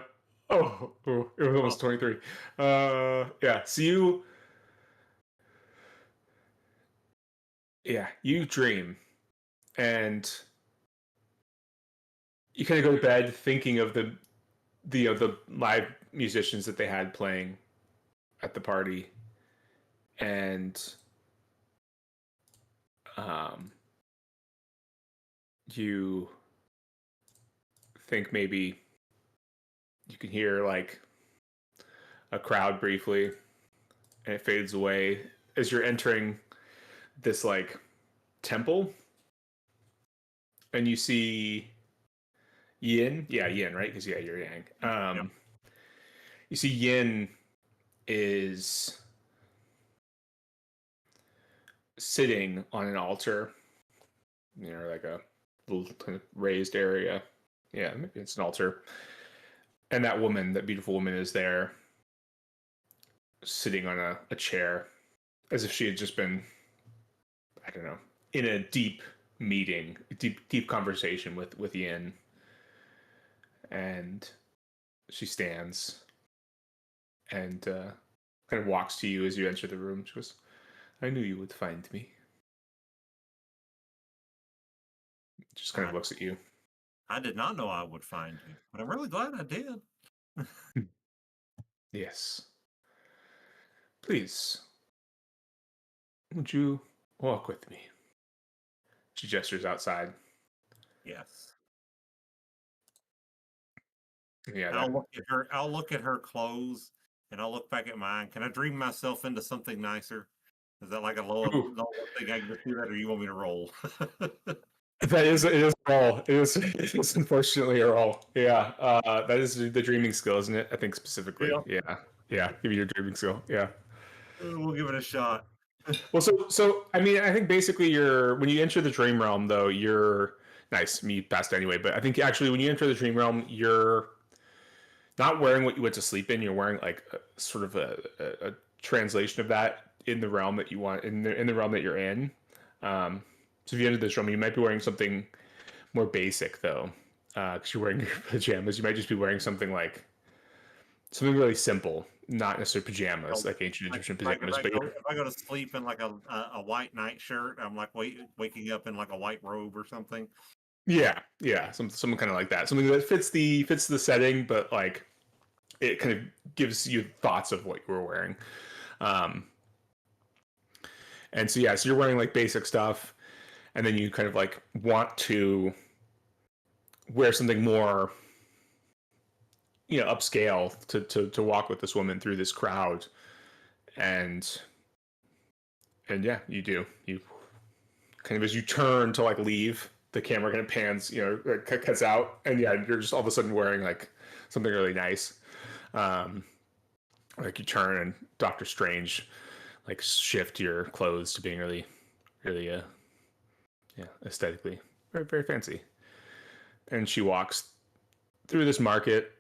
Oh, it was almost 23. Yeah. So you dream, and you kind of go to bed thinking of the live musicians that they had playing at the party, and um, you think maybe you can hear like a crowd briefly, and it fades away as you're entering this like temple, and you see Yin. Yeah, Yin, right? Because you're Yang. Yep. You see Yin is sitting on an altar, like a little kind of raised area. Yeah, maybe it's an altar. And that woman, that beautiful woman, is there sitting on a chair as if she had just been, I don't know, in a deep meeting, deep conversation with Yin. And she stands and kind of walks to you as you enter the room. She goes, "I knew you would find me." Just kind I, of looks at you. I did not know I would find you, but I'm really glad I did. Yes. Please, would you walk with me? She gestures outside. Yes. Yeah, I'll that. look at her. I'll look at her clothes, and I'll look back at mine. Can I dream myself into something nicer? Is that like a Ooh, low thing I can just do that, or you want me to roll? that is it is a roll. It is unfortunately a roll. Yeah, that is the dreaming skill, isn't it? I think specifically. Yeah, Yeah. Give me your dreaming skill. Yeah. we'll give it a shot. Well, so I mean, I think basically you're when you enter the dream realm, though, you're nice. Me passed anyway, but I think actually when you enter the dream realm, you're not wearing what you went to sleep in. You're wearing like sort of a translation of that in the realm that you want in the realm that you're in. So if you enter this realm, you might be wearing something more basic though, because you're wearing your pajamas. You might just be wearing something really simple, not necessarily pajamas So, like ancient like, Egyptian like pajamas, but if I go to sleep in like a white nightshirt, I'm like waking up in like a white robe or something. yeah, something kind of like that, something that fits the setting, but like it kind of gives you thoughts of what you were wearing. Um, and so yeah, so you're wearing like basic stuff, and then you kind of like want to wear something more upscale to walk with this woman through this crowd, and yeah, you do. You kind of as you turn to like leave, the camera kind of pans, cuts out, and yeah, you're just all of a sudden wearing like something really nice. Um, like you turn and Doctor Strange like shift your clothes to being really, really, yeah, aesthetically very, very fancy. And she walks through this market.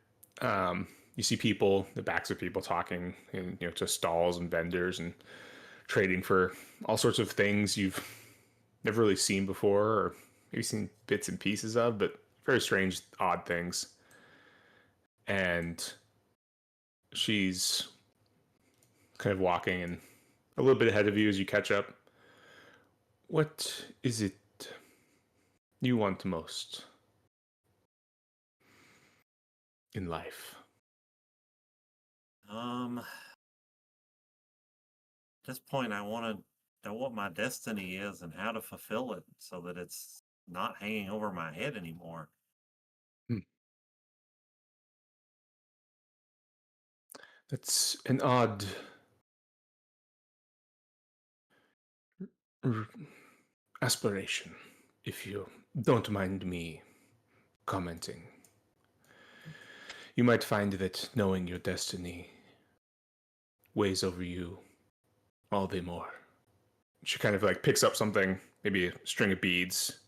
You see people, the backs of people talking, and to stalls and vendors and trading for all sorts of things you've never really seen before, or maybe seen bits and pieces of, but very strange, odd things. And she's kind of walking and a little bit ahead of you as you catch up. What is it you want most in life? At this point, I want to know what my destiny is and how to fulfill it so that it's not hanging over my head anymore. Hmm. That's an odd r- aspiration, if you don't mind me commenting. You might find that knowing your destiny weighs over you all the more. She kind of like picks up something, maybe a string of beads,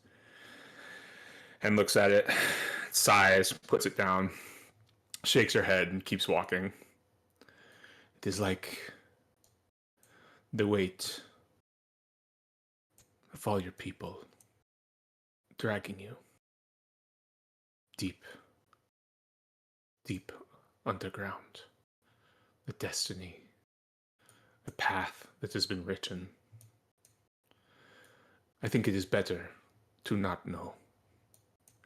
and looks at it, sighs, puts it down, shakes her head, and keeps walking. It is like the weight of all your people dragging you deep, deep underground. A destiny, a path that has been written. I think it is better to not know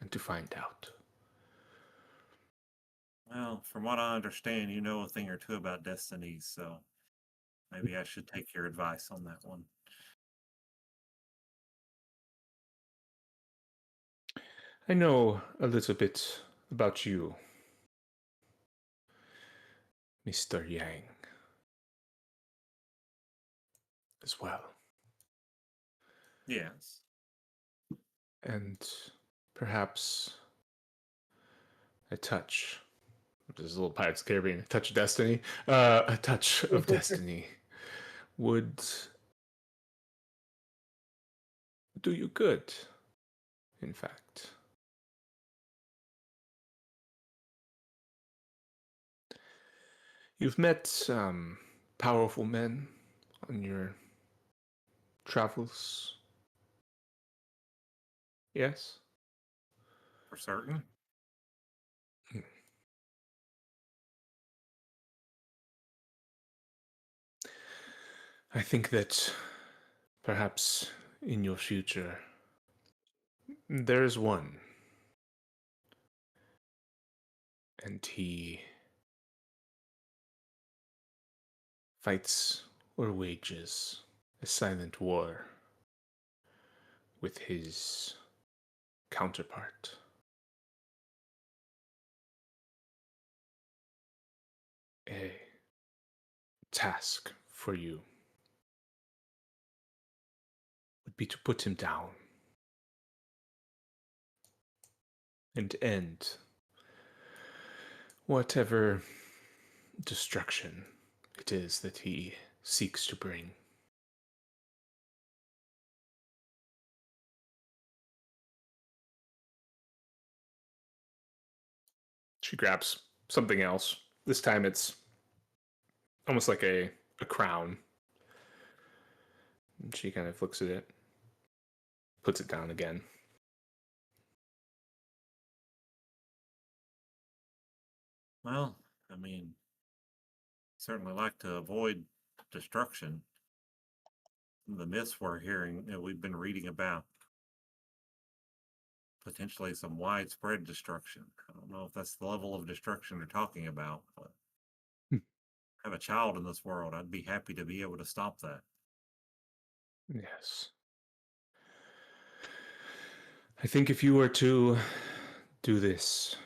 and to find out. Well, from what I understand, you know a thing or two about destinies, so maybe I should take your advice on that one. I know a little bit about you, Mr. Yang, as well. Yes. And perhaps a touch. There's a little Pirates of the Caribbean, a touch of destiny. A touch of destiny would do you good, in fact. You've met powerful men on your travels, yes? For certain? I think that perhaps in your future there is one, and he fights or wages a silent war with his counterpart. A task for you would be to put him down and end whatever destruction it is that he seeks to bring. She grabs something else. This time it's almost like a crown. And she kind of looks at it, puts it down again. Well, I mean, certainly like to avoid destruction. The myths we're hearing, we've been reading about potentially some widespread destruction. I don't know if that's the level of destruction they're talking about, but have a child in this world. I'd be happy to be able to stop that. Yes. I think if you were to do this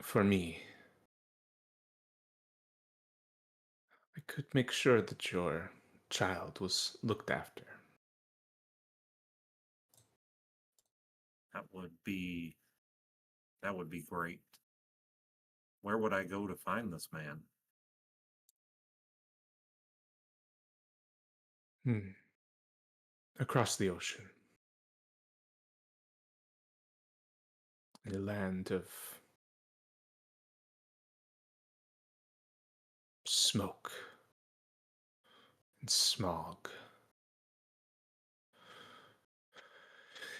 for me, I could make sure that your child was looked after. That would be that would be great. Where would I go to find this man? Hmm. Across the ocean, in a land of smoke and smog.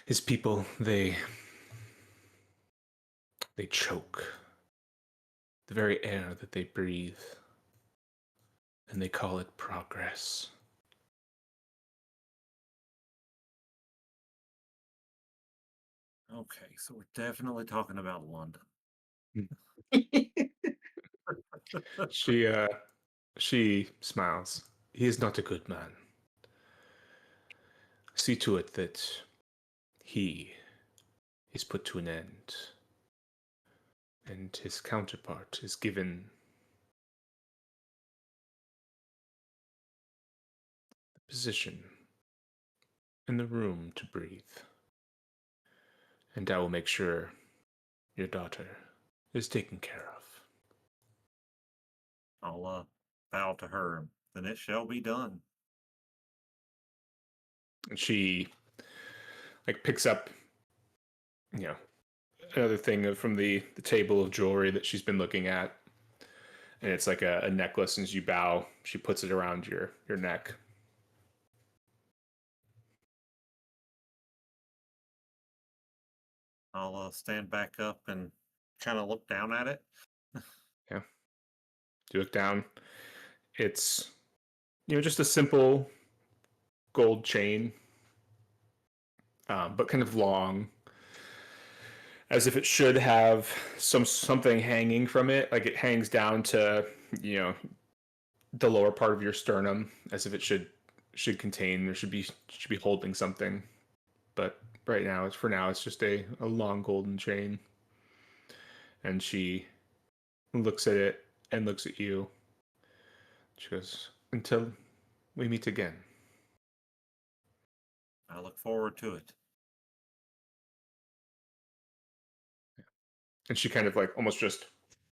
His people, they choke the very air that they breathe, and they call it progress. Okay, so we're definitely talking about London. She she smiles. He is not a good man. See to it that he is put to an end, and his counterpart is given the position and the room to breathe. And I will make sure your daughter is taken care of. I'll bow to her. Then it shall be done. And she like picks up, you know, another thing from the table of jewelry that she's been looking at, and it's like a necklace. And as you bow, she puts it around your neck. I'll stand back up and kind of look down at it. Yeah. You look down. It's just a simple gold chain, but kind of long, as if it should have something hanging from it. Like it hangs down to the lower part of your sternum, as if it should contain or should be holding something. But right now, it's just a long golden chain. And she looks at it and looks at you. She goes, "Until we meet again." I look forward to it. And she kind of like almost just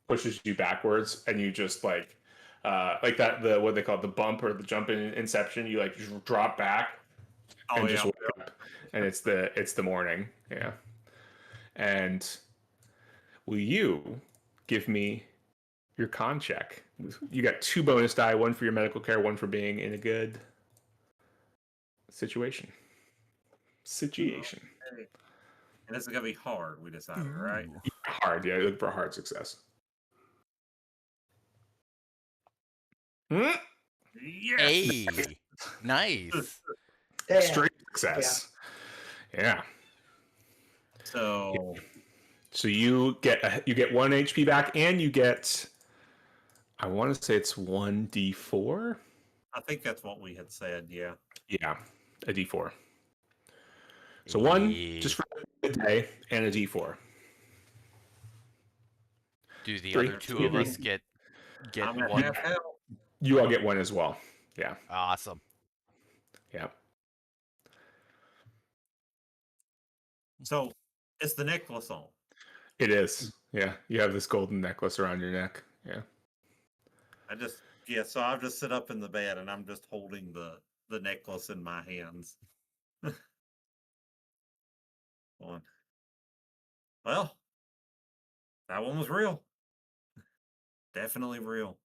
pushes you backwards, and you just like that, the what they call it, the bump or the jump in Inception. You like just drop back Oh and just yeah. wake up, and it's the morning. Yeah. And will you give me your con check? You got 2 bonus die, one for your medical care, one for being in a good situation. Okay. And this is gonna be hard. We decided, right? Ooh. Hard, yeah. Look for a hard success. Hmm? Yes. Hey, nice. Damn. Straight success. Yeah. So So you get 1 HP back, and you get, I want to say it's 1d4. I think that's what we had said. Yeah. Yeah, a d4. So one just Hey. for the day, and a d4. Do the 3. other two You, of us get I'm at one? half health. you all get 1 as well. Yeah, Awesome. yeah. So it's the necklace on. It is. Yeah, you have this golden necklace around your neck. Yeah. So I'll just sit up in the bed and I'm just holding the necklace in my hands. Going, well, that one was real. Definitely real.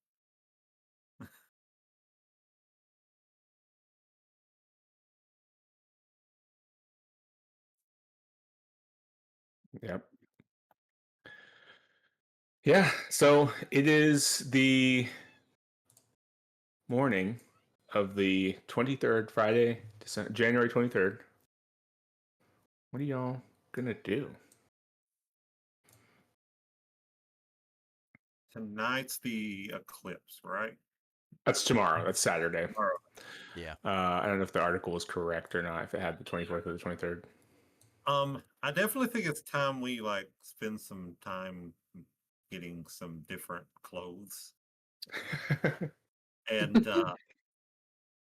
Yep. Yeah. So it is the morning of the 23rd, Friday, January 23rd. What are y'all gonna do? Tonight's the eclipse, right? That's tomorrow. That's Saturday. Tomorrow. Yeah. I don't know if the article was correct or not, if it had the 24th or the 23rd. I definitely think it's time we like spend some time getting some different clothes and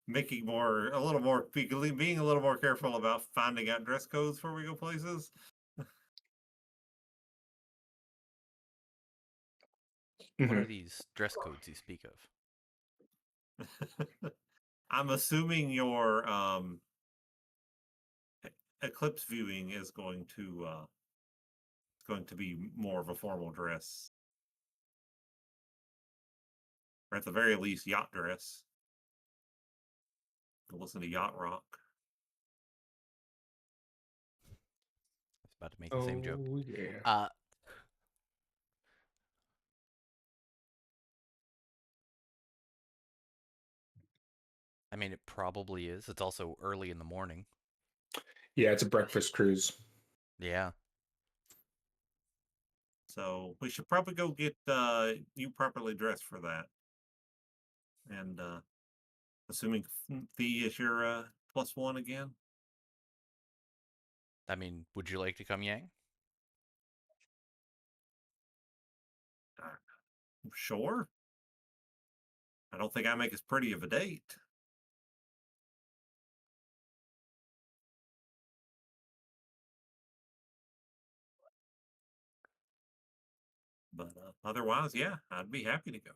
making being a little more careful about finding out dress codes before we go places. What are Mhm. these dress codes you speak of? I'm assuming your eclipse viewing is going to be more of a formal dress, or at the very least, yacht dress. To listen to yacht rock. I was about to make the same joke. Oh yeah. Uh, I mean, it probably is. It's also early in the morning. Yeah, it's a breakfast cruise. Yeah. So we should probably go get you properly dressed for that. And assuming Fee is your +1 again. I mean, would you like to come, Yang? Sure. I don't think I make as pretty of a date. But otherwise, yeah, I'd be happy to go.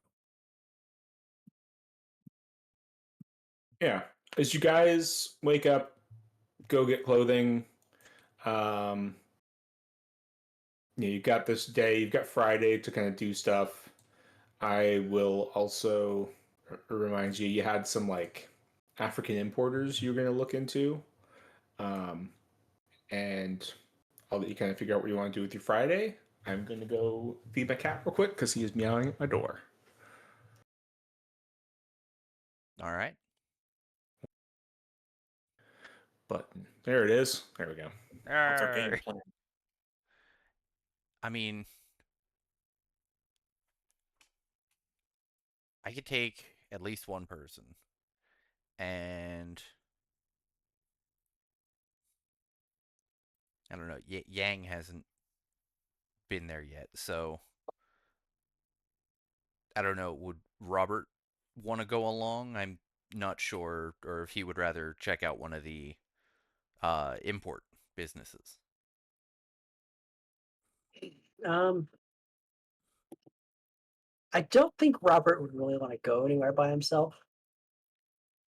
Yeah. As you guys wake up, go get clothing. Um, you've got this day, you've got Friday to kind of do stuff. I will also remind you, you had some like African importers you were going to look into. And I'll let you kind of figure out what you want to do with your Friday. I'm going to go feed my cat real quick because he is meowing at my door. All right. Button. There it is. There we go. What's our game plan? I mean, I could take at least one person, and I don't know. Yang hasn't been there yet, so I don't know. Would Robert want to go along? I'm not sure, or if he would rather check out one of the import businesses. Um, I don't think Robert would really want to go anywhere by himself.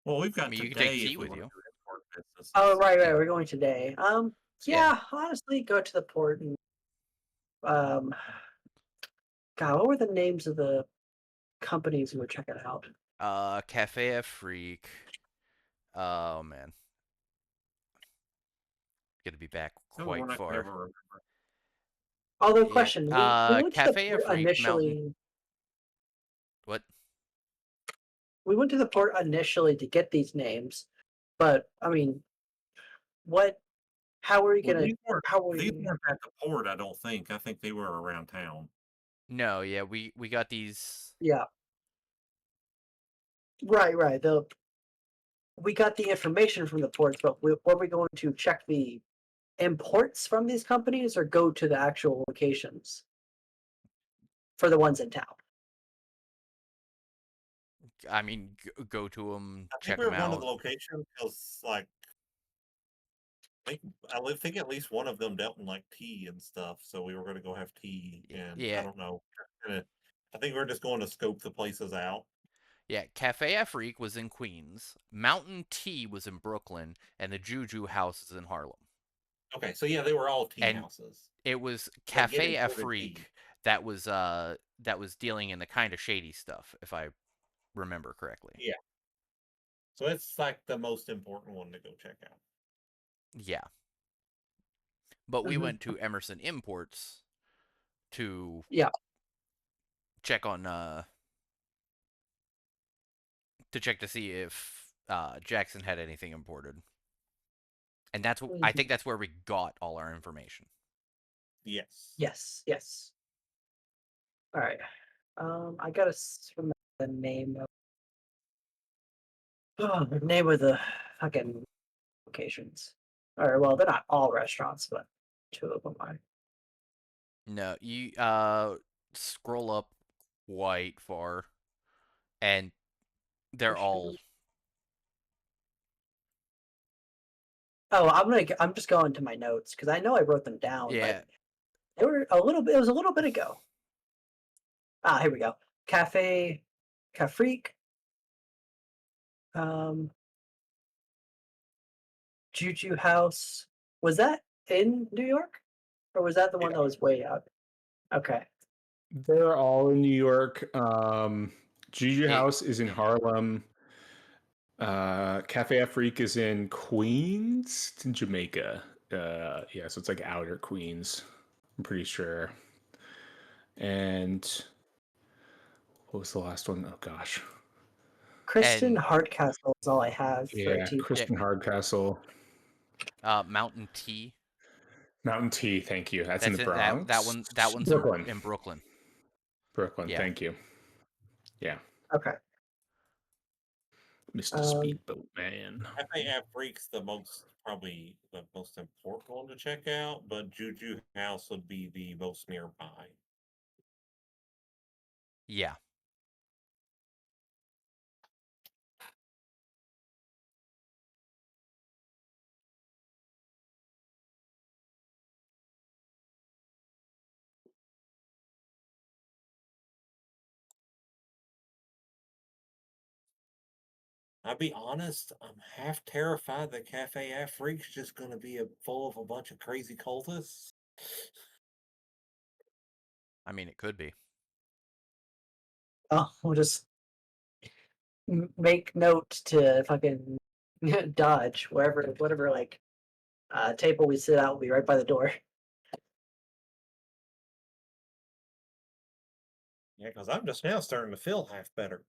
Well, we've I got mean, you could take today T if we with want to you. do import businesses. Oh, right, Yeah. we're going today. Yeah. Yeah, honestly, go to the port and um, God, what were the names of the companies we were checking out? Cafe Freak. Oh man, gonna be back No, we're quite not gonna far. ever remember. Although, Yeah. question, we went to the Cafe port Freak, Mountain. initially. What? We went to the port initially to get these names, but I mean, what? How are we Well, gonna? How are these we? weren't at the port. I don't think. I think they were around town. No. Yeah. We got these. Yeah, right. We got the information from the ports, but were we going to check the imports from these companies or go to the actual locations for the ones in town? I mean, go to them, I think check we them were going to the out. location because, like, I think at least one of them dealt in like tea and stuff. So we were going to go have tea, and I Yeah. don't know. I think we're just going to scope the places out. Yeah. Cafe Freak was in Queens. Mountain Tea was in Brooklyn, and the Juju House is in Harlem. Okay, so yeah, they were all tea And houses it was that get Cafe imported tea. Freak that was dealing in the kind of shady stuff, if I remember correctly. Yeah, so it's like the most important one to go check out. Yeah. But we Mhm. went to Emerson Imports to Yeah. check on to check to see if Jackson had anything imported. And that's what I Mhm. think that's where we got all our information. Yes. Yes. All right. I gotta remember the the name of the fucking locations. Or well, they're not all restaurants, but two of them are. No, you scroll up quite far and they're all Oh, I'm just going to my notes because I know I wrote them down, but yeah, they were a little bit. It was a little bit ago. Ah, here we go. Cafe, Cafrique, um, Juju House. Was that in New York, or was that the one Yeah. that was way out? Okay. They're all in New York. Juju it House is in Harlem. Cafe Afrique is in Queens. It's in Jamaica. Yeah, so it's like outer Queens. I'm pretty sure. And what was the last one? Oh gosh. Kristen and Hardcastle is all I have for a Yeah, T. yeah, Kristen Hardcastle. Mountain Tea. Mountain Tea, thank you. That's in the That's it. That Bronx. one that one's Brooklyn. in Brooklyn. Brooklyn, Yeah. thank you. Yeah. Okay. Mr. Um, Speedboat Man. FAF Freak's probably the most important one to check out, but Juju House would be the most nearby. Yeah. I'll be honest, I'm half terrified that Cafe Afrique's just going to be full of a bunch of crazy cultists. I mean, it could be. oh, we'll just make note to fucking dodge wherever, whatever like table we sit out will be right by the door. Yeah, because I'm just now starting to feel half better.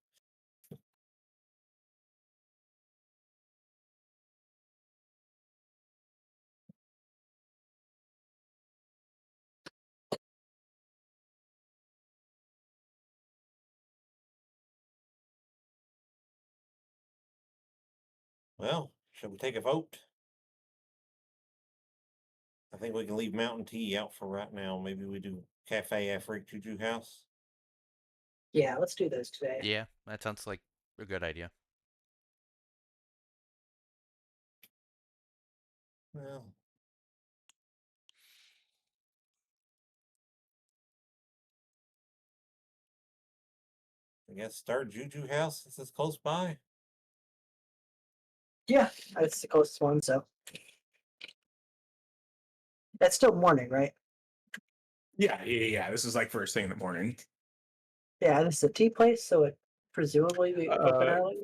Well, should we take a vote? I think we can leave Mountain Tea out for right now. Maybe we do Cafe Afrique Juju House. Yeah, let's do those today. Yeah, that sounds like a good idea. Well, I guess start Juju House since it's close by. Yeah, that's the closest one. So that's still morning, right? Yeah. This is like first thing in the morning. Yeah, this is a tea place, so it presumably be open Uh, early.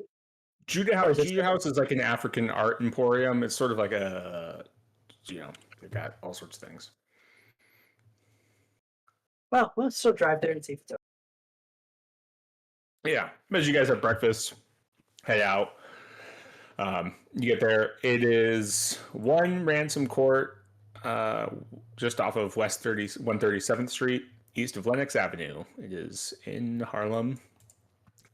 Judah Or House, is it Judah House is like an African art emporium. It's sort of like a, they've got all sorts of things. Well, let's still drive there and see if it's open. Yeah, as you guys have breakfast, head out. You get there. It is one Ransom Court, uh, just off of West 137th Street, east of Lenox Avenue. It is in Harlem.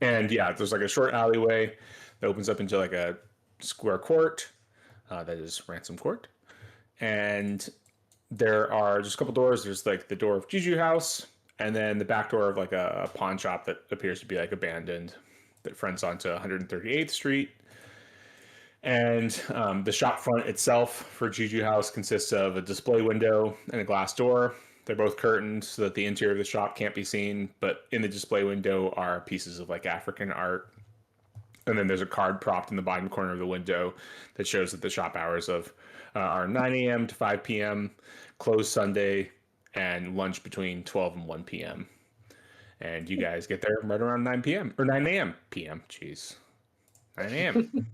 And yeah, there's like a short alleyway that opens up into like a square court. That is Ransom Court. And there are just a couple doors. There's like the door of Juju House, and then the back door of like a pawn shop that appears to be like abandoned that fronts onto 138th Street. And the shop front itself for Juju House consists of a display window and a glass door. They're both curtained so that the interior of the shop can't be seen, but in the display window are pieces of like African art. And then there's a card propped in the bottom corner of the window that shows that the shop hours are 9 a.m. to 5 p.m., closed Sunday, and lunch between 12 and 1 p.m. And you guys get there right around 9 p.m. or 9 a.m. p.m. Jeez, 9 a.m.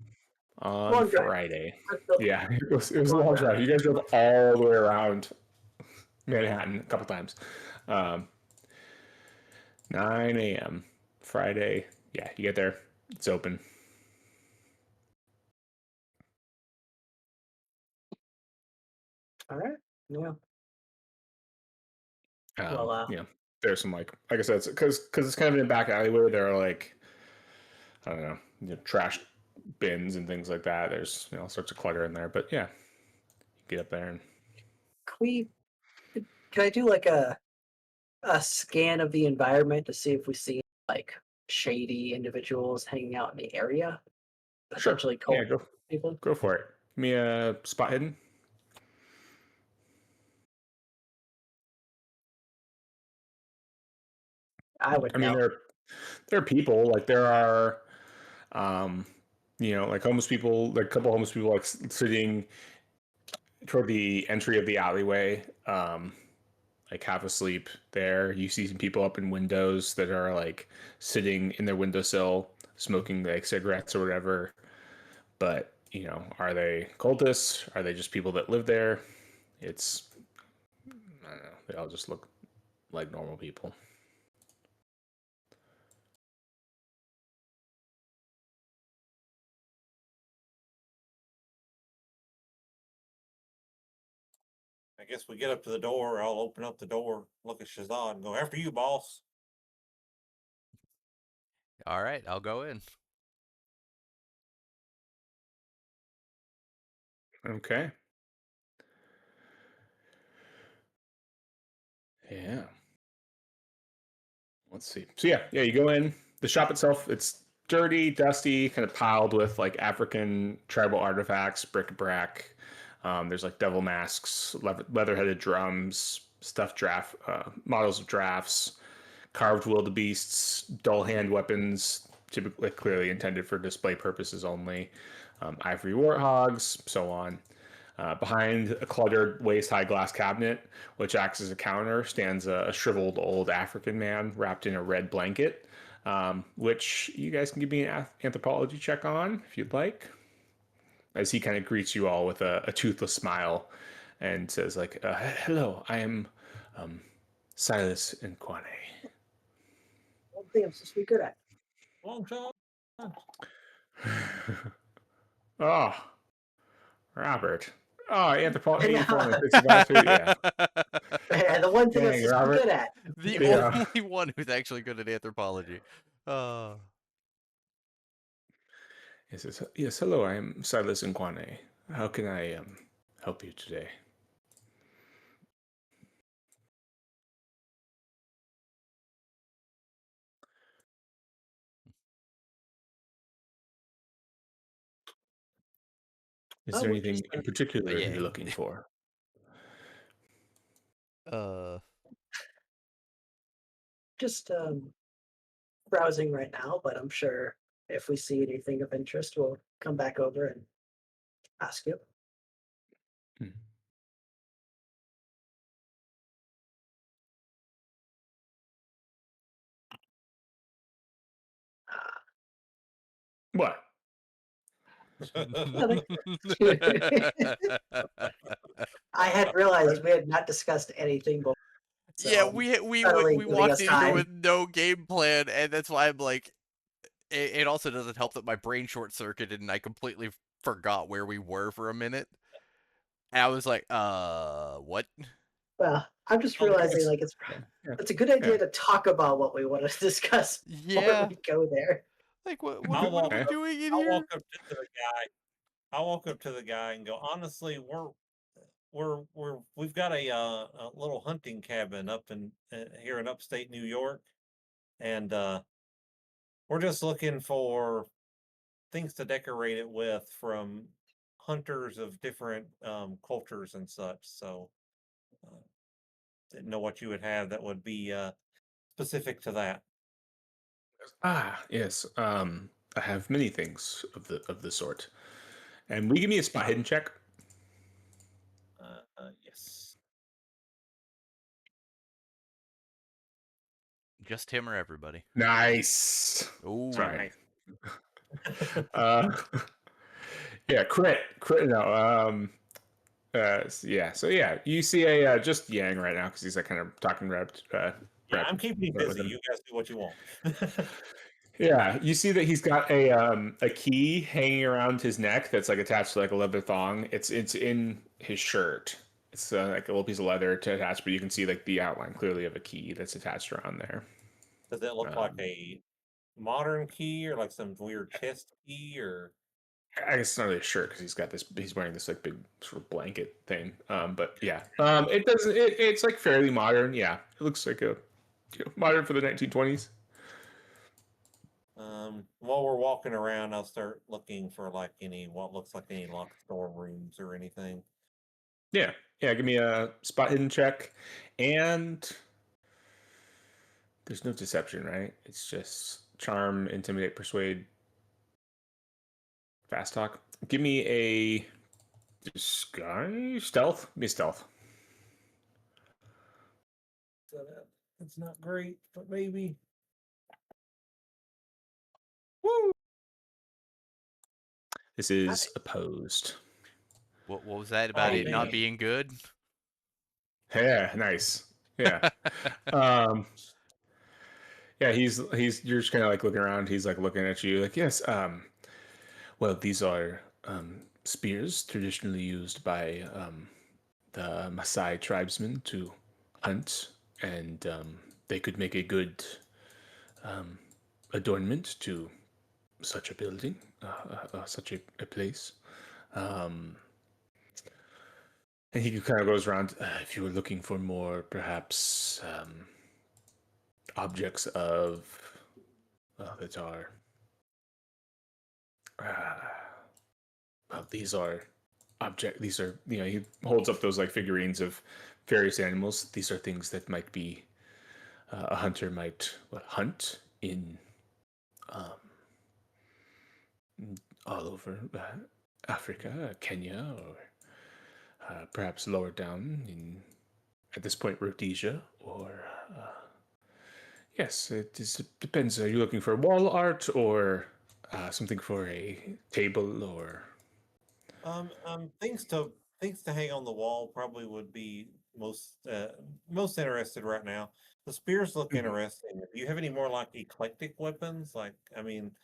on Long drive. Friday. Let's go. Yeah, it was a long drive. You guys drove all the way around Manhattan a couple times. Um, 9 a.m. Friday. Yeah, you get there. It's open. All right. Yeah. Um, Well, you know, there's some like I said, because it's kind of in a back alleyway. There are like I don't know, trash bins and things like that. There's all sorts of clutter in there. But yeah, you get up there and can we? Can I do like a scan of the environment to see if we see like shady individuals hanging out in the area, sure, potentially yeah, cult go people? go for it. Give me a spot hidden. I would I mean, know. there are people like there are like homeless people, like a couple homeless people like sitting toward the entry of the alleyway, like half asleep there. You see some people up in windows that are like sitting in their windowsill smoking like cigarettes or whatever. But are they cultists? Are they just people that live there? It's I don't know. They all just look like normal people. I guess we get up to the door. I'll open up the door, look at Shazad, and go, "After you, boss." All right, I'll go in. Okay. Yeah. Let's see. So yeah, you go in. The shop itself, it's dirty, dusty, kind of piled with like African tribal artifacts, bric-a-brac. There's like devil masks, leather-headed drums, stuffed draft models of drafts, carved wildebeests, dull hand weapons, typically clearly intended for display purposes only, ivory warthogs, so on. Behind a cluttered waist-high glass cabinet, which acts as a counter, stands a shriveled old African man wrapped in a red blanket, which you guys can give me an anthropology check on if you'd like. As he kind of greets you all with a toothless smile and says, like, "Hello, I am Silas Nkwane." thing I'm supposed to be good at. Long shot. Oh, Robert. Oh, And, anthropology 4 and physics class too? Yeah. and the one thing I'm Dang, supposed to be Robert. good at. The Yeah. only one who's actually good at anthropology. Yes, hello, I am Silas Nkwane. How can I help you today? Is Oh, there we're anything just in particular yeah. you're looking for? just browsing right now, but I'm sure if we see anything of interest, we'll come back over and ask you. Hmm. What? Nothing. I had realized we had not discussed anything before, Yeah, so we subtly giving walked us in here time. with no game plan, and that's why I'm like, it also doesn't help that my brain short circuited and I completely forgot where we were for a minute. And I was like, what? Well, I'm just Oh, realizing Yes. like Yeah. it's a good idea Yeah. to talk about what we want to discuss before Yeah. we go there. Like, I'll what are walk we Okay. up. doing in I'll here? walk up to the guy. I'll walk up to the guy and go. Honestly, we've got a little hunting cabin up in here in upstate New York, and we're just looking for things to decorate it with from hunters of different cultures and such. So uh, didn't know what you would have that would be specific to that. Yes. I have many things of the sort. And will you give me a spot hidden check? Yes. Just him or everybody? Nice. Oh, Sorry. Nice. Uh, yeah, crit. No. Yeah. So yeah, you see a just Yang right now because he's like kind of talking Yeah, I'm keeping you with busy. him. You guys do what you want. Yeah, you see that he's got a key hanging around his neck that's like attached to like a leather thong. It's in his shirt. It's like a little piece of leather to attach, but you can see like the outline clearly of a key that's attached around there. Does it look like Um, a modern key or like some weird chest key or? I guess it's not really a shirt because he's wearing this like big sort of blanket thing. But yeah, it doesn't. It's like fairly modern. Yeah, it looks like a modern for the 1920s. While we're walking around, I'll start looking for like any what looks like any locked storerooms or anything. Yeah, yeah. Give me a spot hidden check, and there's no deception, right? It's just charm, intimidate, persuade, fast talk. Give me a disguise, stealth. Give me a stealth. So that's not great, but maybe. Woo! This is Nice. opposed. what was that about Oh it not damn. being good? Yeah, nice. Yeah. Um, yeah, he's you're just kind of like looking around. He's like looking at you, like, yes. Well, these are spears traditionally used by the Maasai tribesmen to hunt, and they could make a good um, adornment to such a building, such a place. Um, and he kind of goes around. If you were looking for more, perhaps objects of that are well, these are these are, he holds up those like figurines of various animals. These are things that might be a hunter might hunt in um, all over Africa, Kenya, or perhaps lower down in at this point Rhodesia, or yes, it depends. Are you looking for wall art or something for a table or Things things to hang on the wall probably would be most interested right now. The spears look Mhm. interesting. Do you have any more like eclectic weapons? Like, I mean,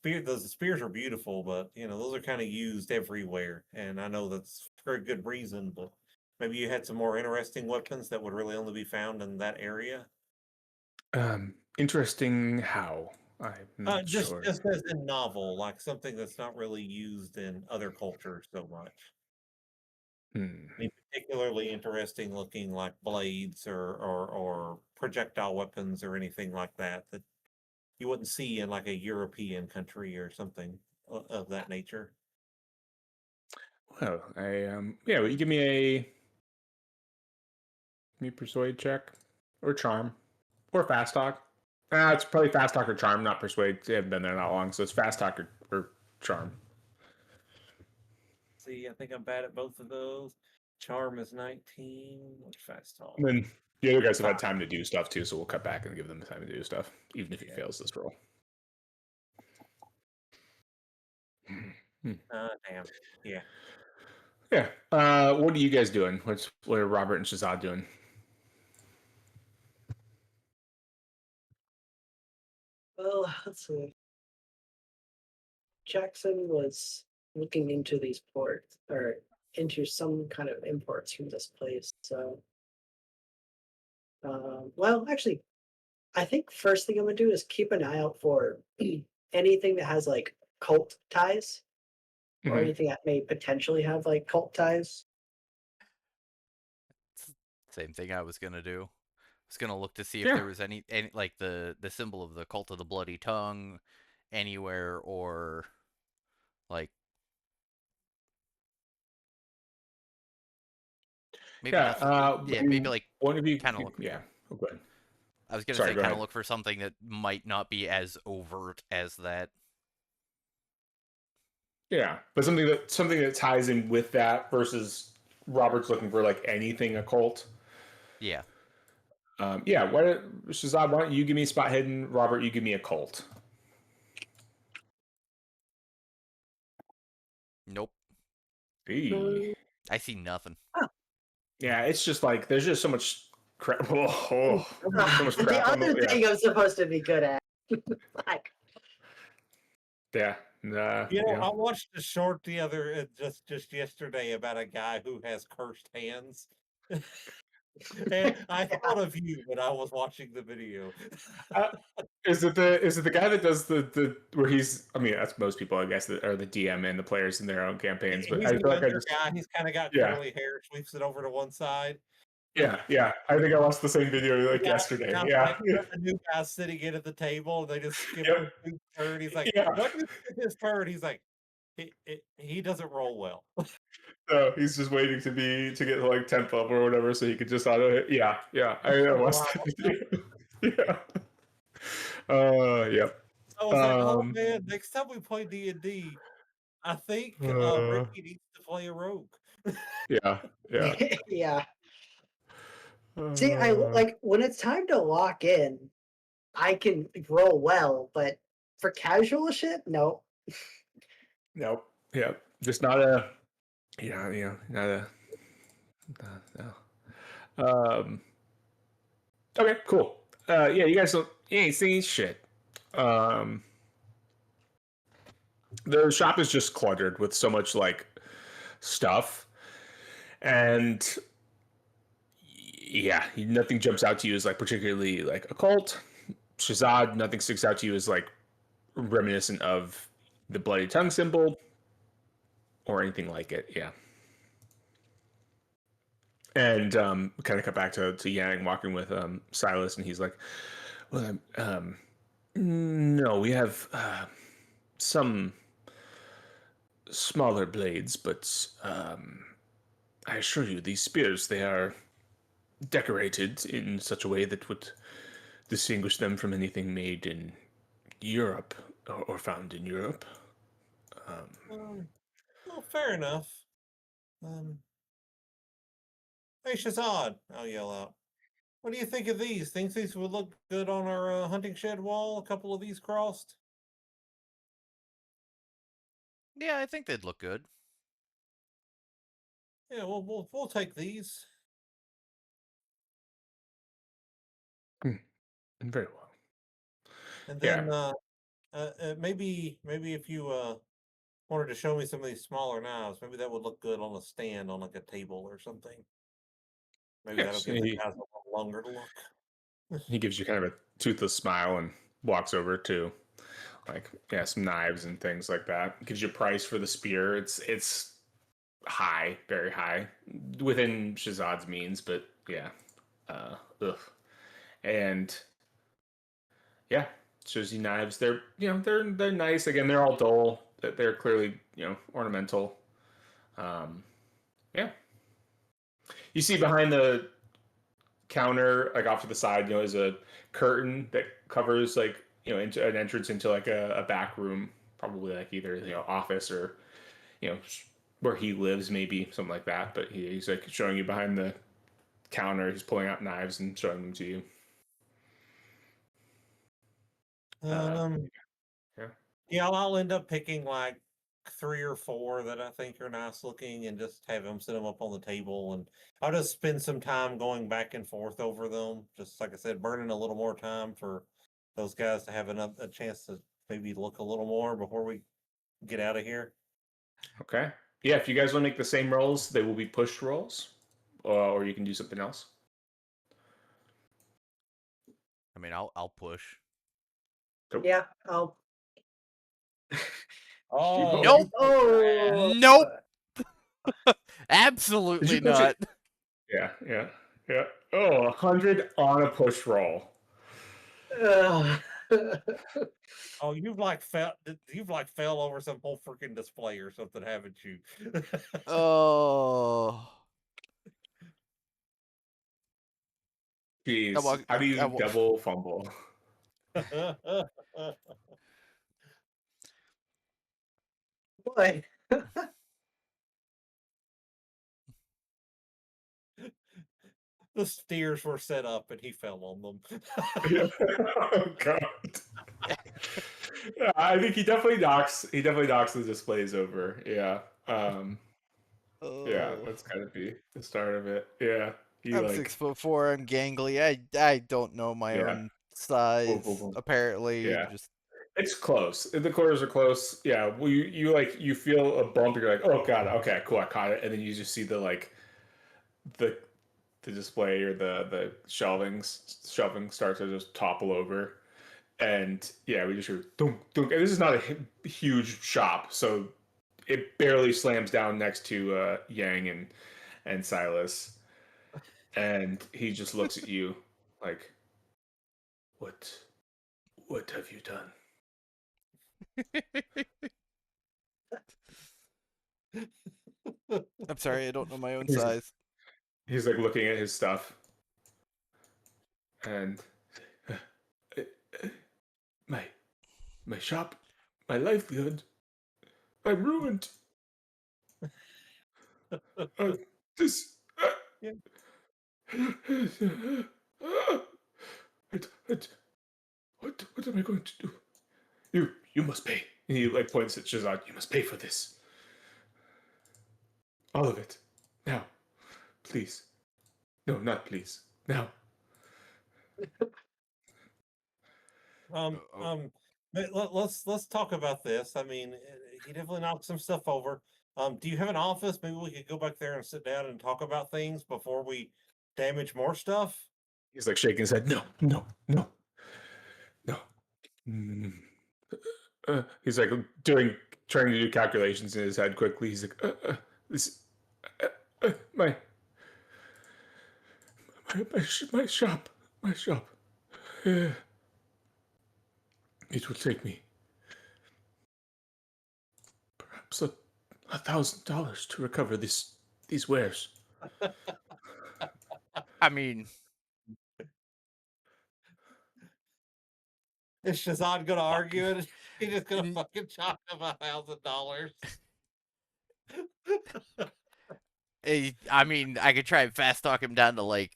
those spears are beautiful, but those are kind of used everywhere, and I know that's for a good reason. But maybe you had some more interesting weapons that would really only be found in that area. Interesting how? I'm not Just sure. just as in novel, like something that's not really used in other cultures so much. Hmm. Any particularly interesting looking like blades or projectile weapons or anything like that that you wouldn't see in like a European country or something of that nature. Well, yeah, will you give me a persuade check or charm or fast talk? It's probably fast talk or charm, not persuade. 'Cause I haven't been there that long, so it's fast talk or charm. See, I think I'm bad at both of those. Charm is 19. What's fast And talk? then the other guys have had 5. time to do stuff too, so we'll cut back and give them the time to do stuff, even if he Yeah. fails this roll. Hmm. Damn. Yeah. Yeah. What are you guys doing? What are Robert and Shazad doing? Well, let's see. Jackson was looking into these ports or into some kind of imports from this place. So, well, actually, I think first thing I'm gonna do is keep an eye out for anything that has like cult ties or Mm-hmm. anything that may potentially have like cult ties. Same thing I was gonna do. I was gonna look to see if Yeah. there was any like the symbol of the cult of the bloody tongue anywhere, or like maybe Yeah. nothing. Yeah, maybe like One of you, kind of look. yeah. Oh, go ahead. I was gonna Sorry. say Go kind of ahead. look for something that might not be as overt as that. Yeah, but something that ties in with that versus Robert's looking for like anything occult. Yeah. Yeah. Shazad? Why don't you give me spot hidden? Robert, you give me occult. Nope. Hey. Mm, I see nothing. oh, Yeah, it's just like there's just so much crap. Oh, so much the crap on other the. Yeah. thing I'm supposed to be good at. Like, Yeah. Nah. I Yeah. watched a short the other just yesterday about a guy who has cursed hands. And I yeah, thought of you when I was watching the video. Uh, is it the guy that does the where he's? I mean, that's most people, I guess, that are the DM and the players in their own campaigns. But He's I a feel like I younger just guy. He's kind of got yeah. curly hair, sweeps it over to one side. Yeah. I think I watched the same video like Yeah, yesterday. now Yeah. like a new guy sitting in at the table, and they just skip Yep. his turn. He's like, Yeah. "What is his turn?" He's like, he doesn't roll well. So he's just waiting to get to like 10th level or whatever, so he could just auto hit. Yeah. I watched Wow. that video. Yeah. Yep. I was like, "Oh Um. man, next time we play D&D, I think Uh, Ricky needs to play a rogue." yeah. Yeah. yeah. See, I Uh, like when it's time to lock in. I can roll well, but for casual shit, no. nope. Yep. Just not a. Yeah. Not a. No. Okay. Cool. Yeah. You ain't seen shit. Um. The shop is just cluttered with so much like stuff, and yeah, nothing jumps out to you as like particularly like occult. Shazad, nothing sticks out to you as like reminiscent of the bloody tongue symbol or anything like it. Yeah. And kind of cut back to Yang walking with Silas, and he's like, "Well, no, we have some smaller blades, but I assure you, these spears they are decorated in such a way that would distinguish them from anything made in Europe or found in Europe." Well, fair enough. Um, hey, Shazad, I'll yell out. What do you think of these? Think these would look good on our hunting shed wall? A couple of these crossed? Yeah, I think they'd look good. Yeah, we'll take these. Very well. And Yeah. then maybe if you wanted to show me some of these smaller knives, maybe that would look good on a stand on like a table or something. Maybe that'll Yes. give the guys a little longer to look. He gives you kind of a toothless smile and walks over to some knives and things like that. Gives you a price for the spear. It's high, very high, within Shazad's means, but yeah. Ugh. And yeah, shows you knives. They're nice. Again, they're all dull. They're clearly ornamental. Um, yeah. You see behind the counter, like off to the side, is a curtain that covers into an entrance into like a back room, probably like either office or you know where he lives, maybe something like that. But he's like showing you behind the counter. He's pulling out knives and showing them to you. Um, Yeah. yeah, I'll end up picking like 3 or 4 that I think are nice looking and just have them set them up on the table. And I'll just spend some time going back and forth over them. Just like I said, burning a little more time for those guys to have a chance to maybe look a little more before we get out of here. Okay. Yeah. If you guys want to make the same rolls, they will be pushed rolls, or you can do something else. I mean, I'll push. Nope. Yeah, I'll. Oh, Nope. you Oh, Nope. Did Absolutely you push not. it? Yeah. Yeah. Yeah. Oh, 100 on a push roll. uh, Oh, you've like fell over some whole freaking display or something, haven't you? Oh. I Jeez. walk. How do I you walk. double fumble? boy. The steers were set up and he fell on them. Oh God. Yeah, I think he definitely knocks. He definitely knocks the displays over. Yeah. Yeah. Oh. That's gotta be the start of it. Yeah. He I'm like. 6'4". I'm gangly. I don't know my Yeah. own Boom, boom, size. boom. Apparently, Yeah. just It's close. The quarters are close. Yeah. Well, you feel a bump. You're like, oh God. Okay. Cool. I caught it. And then you just see the the display or the shelving start to just topple over. And yeah, we just hear dunk dunk. And this is not a huge shop, so it barely slams down next to Yang and Silas. And he just looks at you like, what what have you done? I'm sorry, I don't know my own He's size. he's like looking at his stuff and uh, uh, my my shop, my livelihood, I'm ruined. This. Yeah. What, what am I going to do? You must pay. And he like points at Shazad. You must pay for this. All of it. Now. Please. No, not please. Now. Um, Oh, um, let's talk about this. I mean, he definitely knocked some stuff over. Do you have an office? Maybe we could go back there and sit down and talk about things before we damage more stuff. He's like shaking his head. No, no, no, no. Mm. He's like trying to do calculations in his head quickly. He's like, this, uh, my, my shop, my shop. Uh, it will take me perhaps $1,000 to recover these wares. I mean, Is Shazad gonna wha- argue it? He's just gonna n- fucking chop him $1,000. I mean, I could try and fast talk him down to like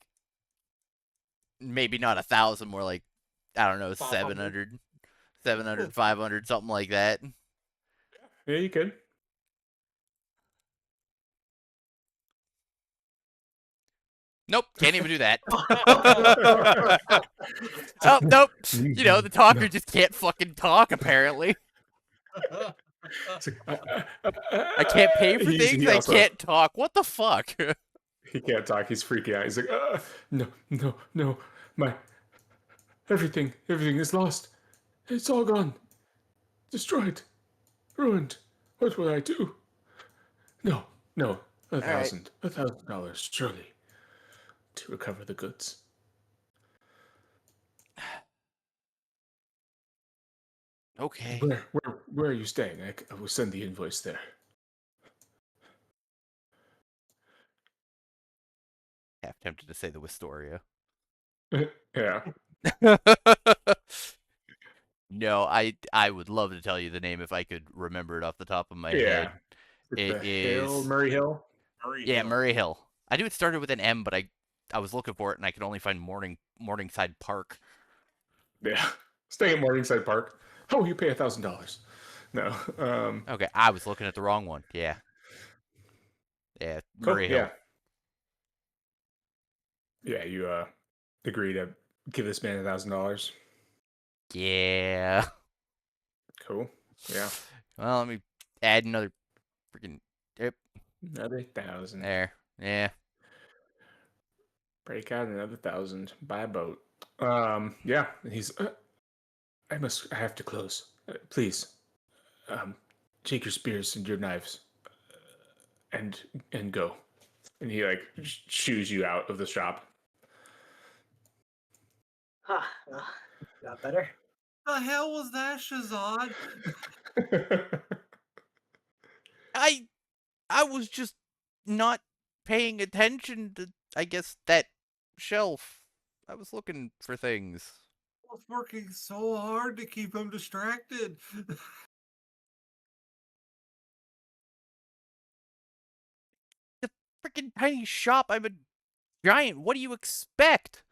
maybe not 1,000, more like I don't know, 500. 700, 700, 500, something like that. Yeah, you could. Nope, can't even do that. Oh, nope. You know, the talker No. just can't fucking talk, apparently. It's like, I can't pay for things, he I also can't talk. What the fuck? he can't talk. He's freaking out. He's like, no, no, no, my everything is lost. It's all gone, destroyed, ruined. What will I do? No, no, All right. $1,000, surely, to recover the goods. Okay. Where are you staying? I will send the invoice there. Half tempted to say the Wisteria. Yeah, No, I would love to tell you the name if I could remember it off the top of my yeah. head. It's It the Hill, is Murray Hill. Murray yeah, Hill. Murray Hill. I knew it started with an M, but I was looking for it and I could only find Morningside Park. Yeah, staying at Morningside Park. Oh, you pay $1,000. No, Okay, I was looking at the wrong one. Yeah. Yeah, cool. Murray Yeah, Hill. yeah. You agree to give this man $1,000. Yeah. Cool. Yeah, Well, let me add another freaking yep, another 1,000. there. Yeah. Break out another 1,000. Buy a boat. Yeah. He's. I have to close. Please. Um, take your spears and your knives, and go. And he like shoos you out of the shop. Got better. The hell was that, Shazad? I I was just not paying attention to I guess that shelf. I was looking for things. I was working so hard to keep him distracted. The freaking tiny shop. I'm a giant. What do you expect?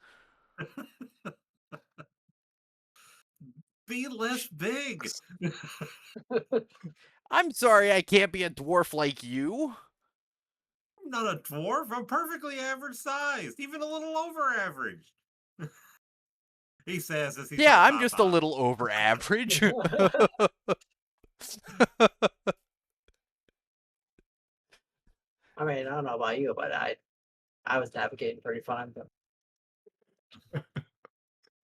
Be less big. I'm sorry I can't be a dwarf like you. I'm not a dwarf. I'm perfectly average sized, even a little over average. He says as he Yeah, starts I'm high just a five. little over average. I mean, I don't know about you, but I was navigating pretty fine. But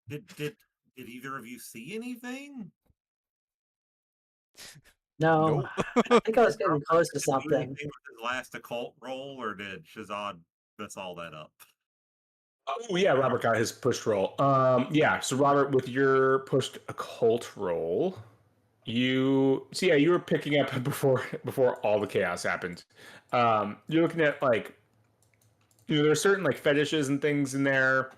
Did either of you see anything? no, Nope. I think I was Did getting close to Robert do something. anything with his last occult roll, or did Shazad mess all that up? Oh yeah, Robert got his pushed roll. Yeah. So Robert, with your pushed occult roll, you were picking up before all the chaos happened. You're looking at like there's certain like fetishes and things in there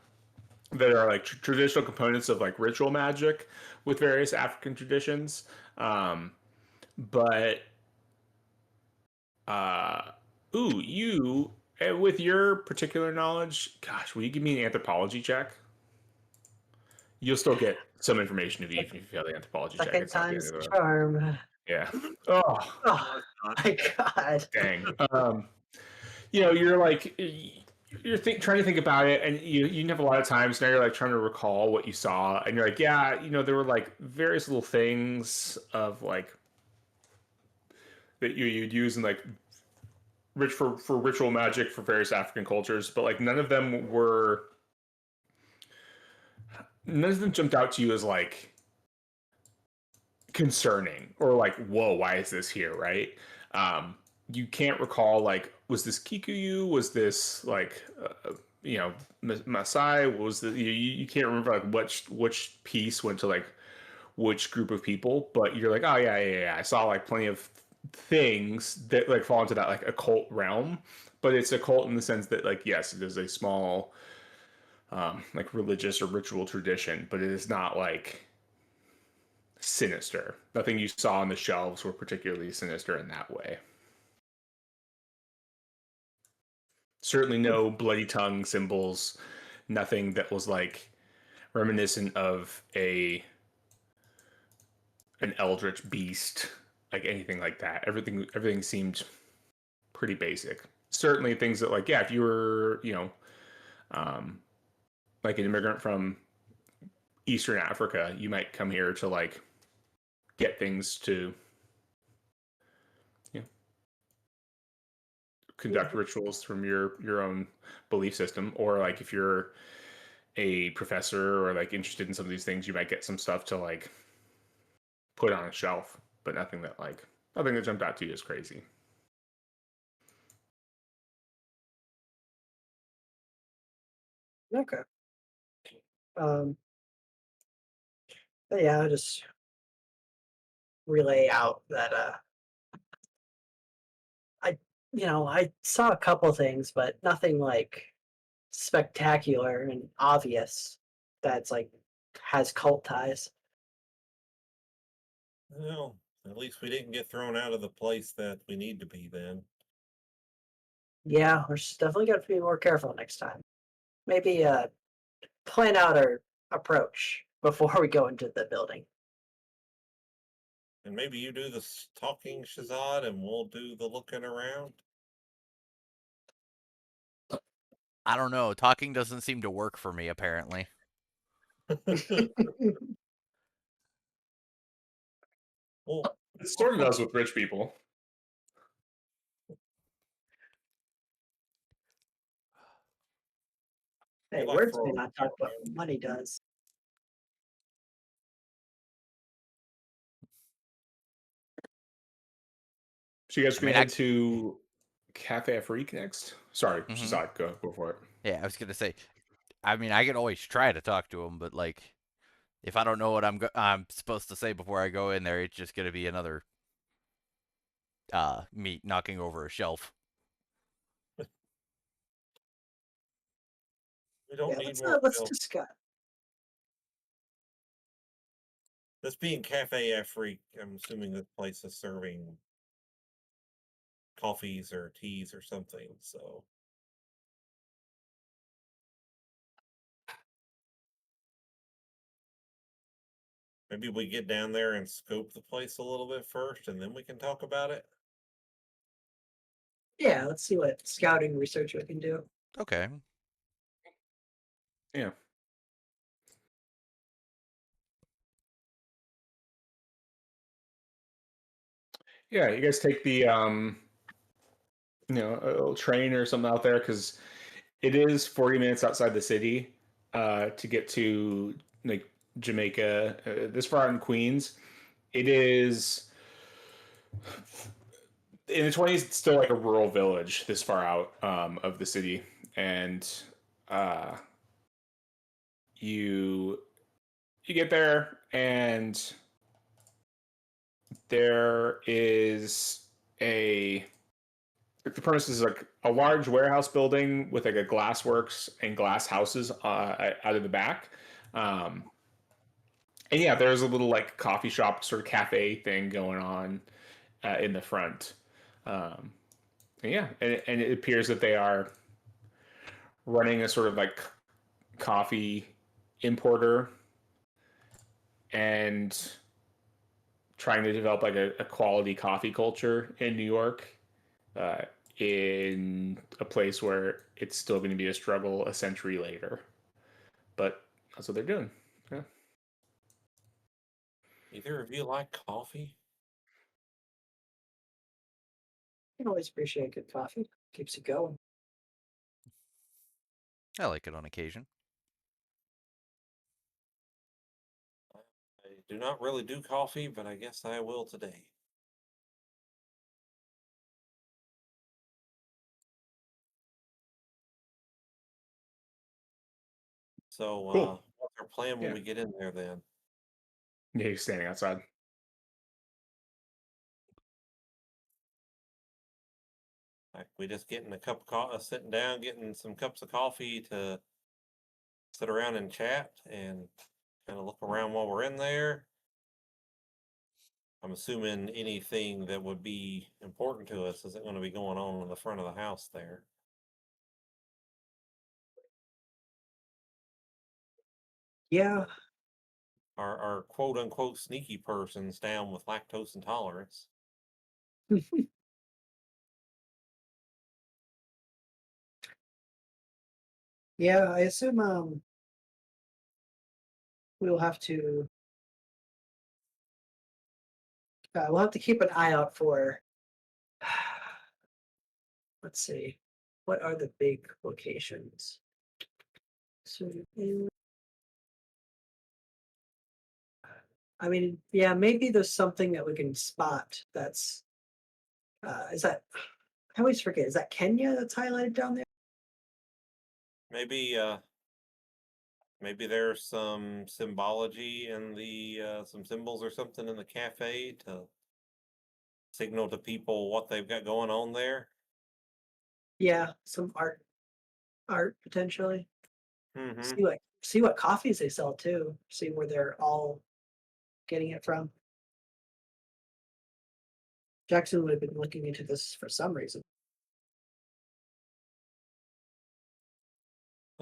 that are like traditional components of like ritual magic with various African traditions. But uh, you with your particular knowledge, gosh, will you give me an anthropology check? You'll still get some information if you fail the anthropology check. Second It's not the end time's of the the road. charm. Yeah. Oh, Oh No, it's not. my god. dang. You're like trying to think about it, and you have a lot of times now. You're like trying to recall what you saw, and you're like, yeah, there were like various little things of like that you'd use in like rich for ritual magic for various African cultures, but like none of them jumped out to you as like concerning or like, whoa, why is this here, right? You can't recall like, was this Kikuyu? Was this like Masai? Was the you can't remember like which piece went to like which group of people, but you're like, oh yeah. I saw like plenty of things that like fall into that like occult realm, but it's occult in the sense that like yes, it is a small like religious or ritual tradition, but it is not like sinister. Nothing you saw on the shelves were particularly sinister in that way. Certainly no bloody tongue symbols, nothing that was like reminiscent of an eldritch beast, like anything like that. Everything seemed pretty basic. Certainly things that like, yeah, if you were, Like an immigrant from Eastern Africa, you might come here to like get things to, you know, conduct rituals from your own belief system, or like if you're a professor or like interested in some of these things, you might get some stuff to like put on a shelf, but nothing that jumped out to you as crazy. Okay. But yeah, I'll just relay out that I I saw a couple things, but nothing like spectacular and obvious that's like has cult ties. Well, at least we didn't get thrown out of the place that we need to be then. Yeah, we're definitely got to be more careful next time. Maybe plan out our approach before we go into the building. And maybe you do the talking, Shazad, and we'll do the looking around. I don't know. Talking doesn't seem to work for me, apparently. Well, It sort of does with rich people. Hey, like words may throwing not talk, but money does. So you guys are I gonna mean, head to Cafe Afrique next? Sorry, mm-hmm. Shazad, go for it. Yeah, I was gonna say. I mean, I could always try to talk to him, but like, if I don't know what I'm supposed to say before I go in there, it's just gonna be another me knocking over a shelf. We don't Yeah, need let's more let's shelf. discuss. This being Cafe Afrique, I'm assuming this place is serving coffees or teas or something. So maybe we get down there and scope the place a little bit first, and then we can talk about it. Yeah, let's see what scouting research we can do. Okay. Yeah. Yeah, you guys take the a little train or something out there because it is 40 minutes outside the city to get to like Jamaica. This far out in Queens, it is in the 20s. It's still like a rural village this far out of the city, and uh, you you get there and there is a the premise is like a large warehouse building with like a glass works and glass houses out of the back. Um, and yeah, there's a little like coffee shop sort of cafe thing going on in the front. Um, and yeah, and it appears that they are running a sort of like coffee importer and trying to develop like a quality coffee culture in New York. Uh, in a place where it's still going to be a struggle a century later. But that's what they're doing. Yeah. Either of you like coffee? I can always appreciate good coffee. Keeps you going. I like it on occasion. I do not really do coffee, but I guess I will today. So, Cool. what's our plan when Yeah. we get in there then? Yeah, he's standing outside. Like we just getting a cup of coffee, sitting down, getting some cups of coffee to sit around and chat and kind of look around while we're in there. I'm assuming anything that would be important to us isn't going to be going on in the front of the house there. Yeah, Our quote unquote sneaky person's down with lactose intolerance. Yeah, I assume we'll have to we'll have to keep an eye out for. Let's see, what are the big locations? So, I mean, yeah, maybe there's something that we can spot. That's is that? I always forget. Is that Kenya that's highlighted down there? Maybe maybe there's some symbology in the some symbols or something in the cafe to signal to people what they've got going on there. Yeah, some art potentially. Mm-hmm. See what coffees they sell too. See where they're all getting it from. Jackson would have been looking into this for some reason.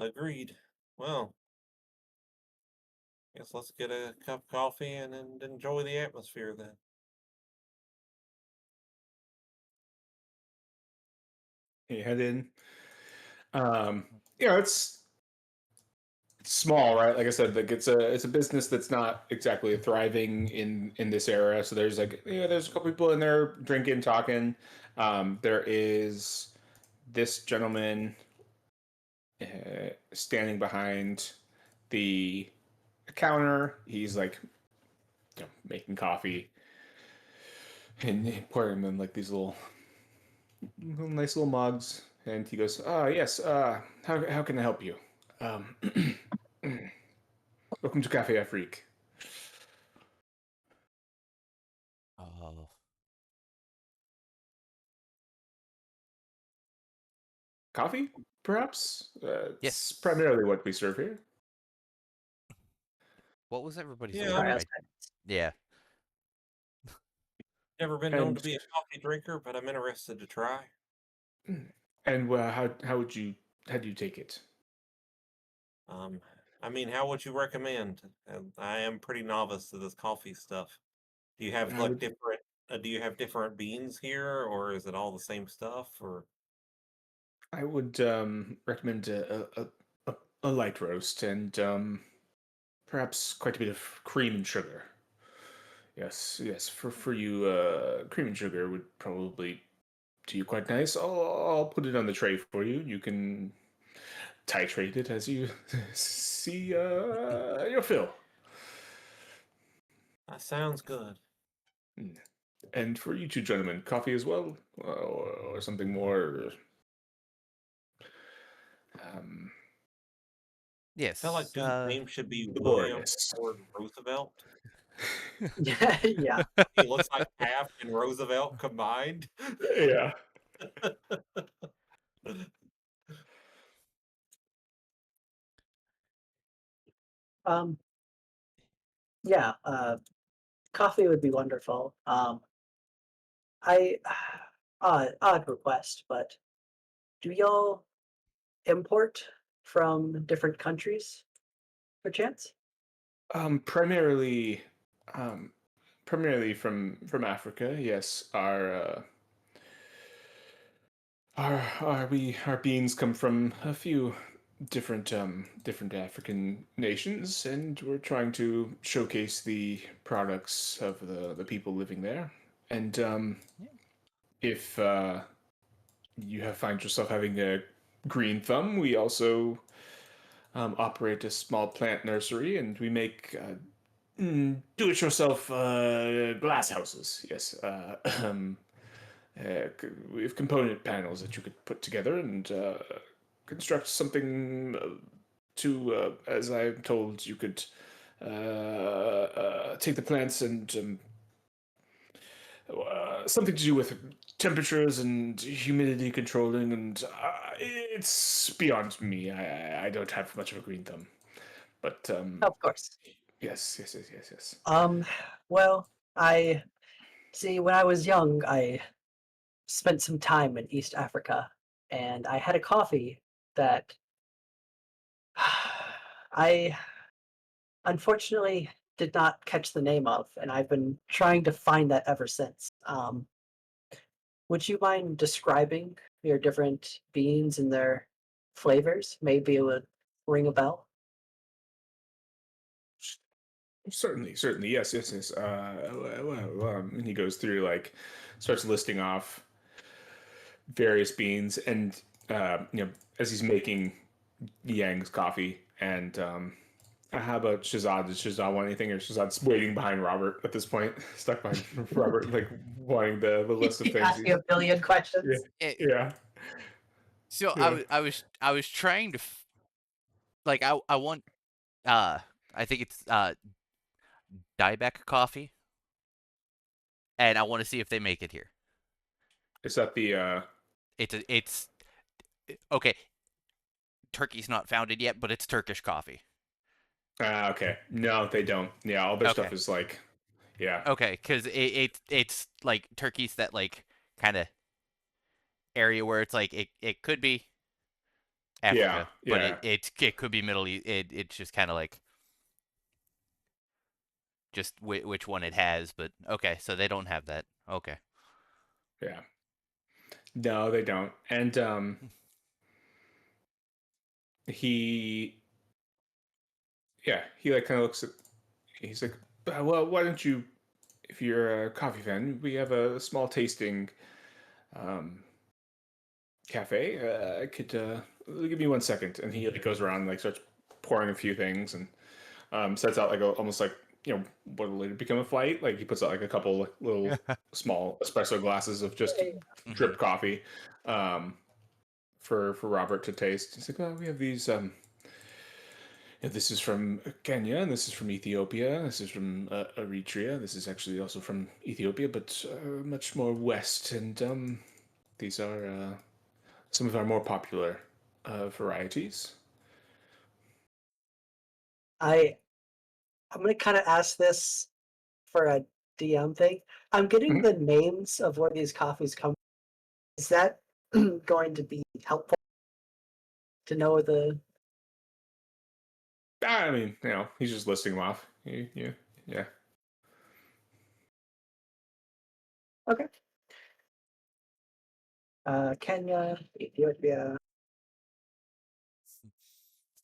Agreed. Well, guess let's get a cup of coffee and enjoy the atmosphere then. You head in. You know, it's small, right? Like I said, like it's a business that's not exactly thriving in this era. So there's like there's a couple people in there drinking, talking. There is this gentleman standing behind the counter. He's like making coffee and pouring them in like these nice little mugs. And he goes, yes, how can I help you? Um, welcome to Cafe Afrique. Oh, Coffee, perhaps? It's yes. primarily what we serve here. What was everybody's Yeah, Sorry, order? I was I yeah. never been known to And be a coffee drinker, but I'm interested to try. how do you take it? Um, I mean, how would you recommend? I am pretty novice to this coffee stuff. Do you have I like would different? Do you have different beans here, or is it all the same stuff? Or I would recommend a light roast and perhaps quite a bit of cream and sugar. Yes, yes. For you, cream and sugar would probably do you quite nice. I'll put it on the tray for you. You can titrate it as you see your fill. that sounds good. Mm. And for you two gentlemen, coffee as well, or something more um, I feel like Yes. dude's name should be William laborious. Howard Roosevelt. yeah, yeah. He looks like Taft and Roosevelt combined. Yeah. Um, yeah. Coffee would be wonderful. I odd request, but do y'all import from different countries, perchance? Um, primarily, um, primarily from Africa. Yes, our beans come from a few different African nations, and we're trying to showcase the products of the people living there. And Yeah. if you have find yourself having a green thumb, we also operate a small plant nursery, and we make do-it-yourself glass houses. Yes, we have component panels that you could put together and construct something as I'm told, you could take the plants and something to do with temperatures and humidity controlling, and it's beyond me. I don't have much of a green thumb, but Of course. yes, yes, yes, yes, yes. Um, well, I see. When I was young, I spent some time in East Africa, and I had a coffee that I unfortunately did not catch the name of, and I've been trying to find that ever since. Would you mind describing your different beans and their flavors, maybe it would ring a bell. Certainly, yes. And he goes through like, starts listing off various beans, and as he's making Yang's coffee, and how about Shazad? Does Shazad want anything, or Shazad's waiting behind Robert at this point, stuck behind Robert, like wanting the list of things. Ask you a billion Yeah, questions. yeah, So yeah. I was trying to like I want I think it's Dieback coffee, and I want to see if they make it here. Is that the It's okay. Turkey's not founded yet, but it's Turkish coffee. okay? No, they don't. Yeah, all their stuff Okay, is like, yeah, okay, because it's like Turkey's that like kind of area where it's like it could be yeah, Africa, but yeah, it could be Middle East. It's just kind of like just which one it has. But okay, so they don't have that. Okay. yeah. No, they don't. And he, yeah, he like kind of looks at. He's like, well, why don't you, if you're a coffee fan, we have a small tasting um, cafe. I could give me 1 second, and he like goes around and like starts pouring a few things, and sets out like almost like what will later become a flight. Like he puts out like a couple like, little small espresso glasses of just Hmm. drip coffee um, for Robert to taste. He's like, well, we have these. This is from Kenya, and this is from Ethiopia. This is from Eritrea. This is actually also from Ethiopia, but much more west. And these are some of our more popular varieties. I I'm gonna kind of ask this for a DM thing. I'm getting Mhm. the names of where these coffees come. Is that going to be helpful to know the? I mean, he's just listing them off. Yeah. Okay. Kenya, Ethiopia.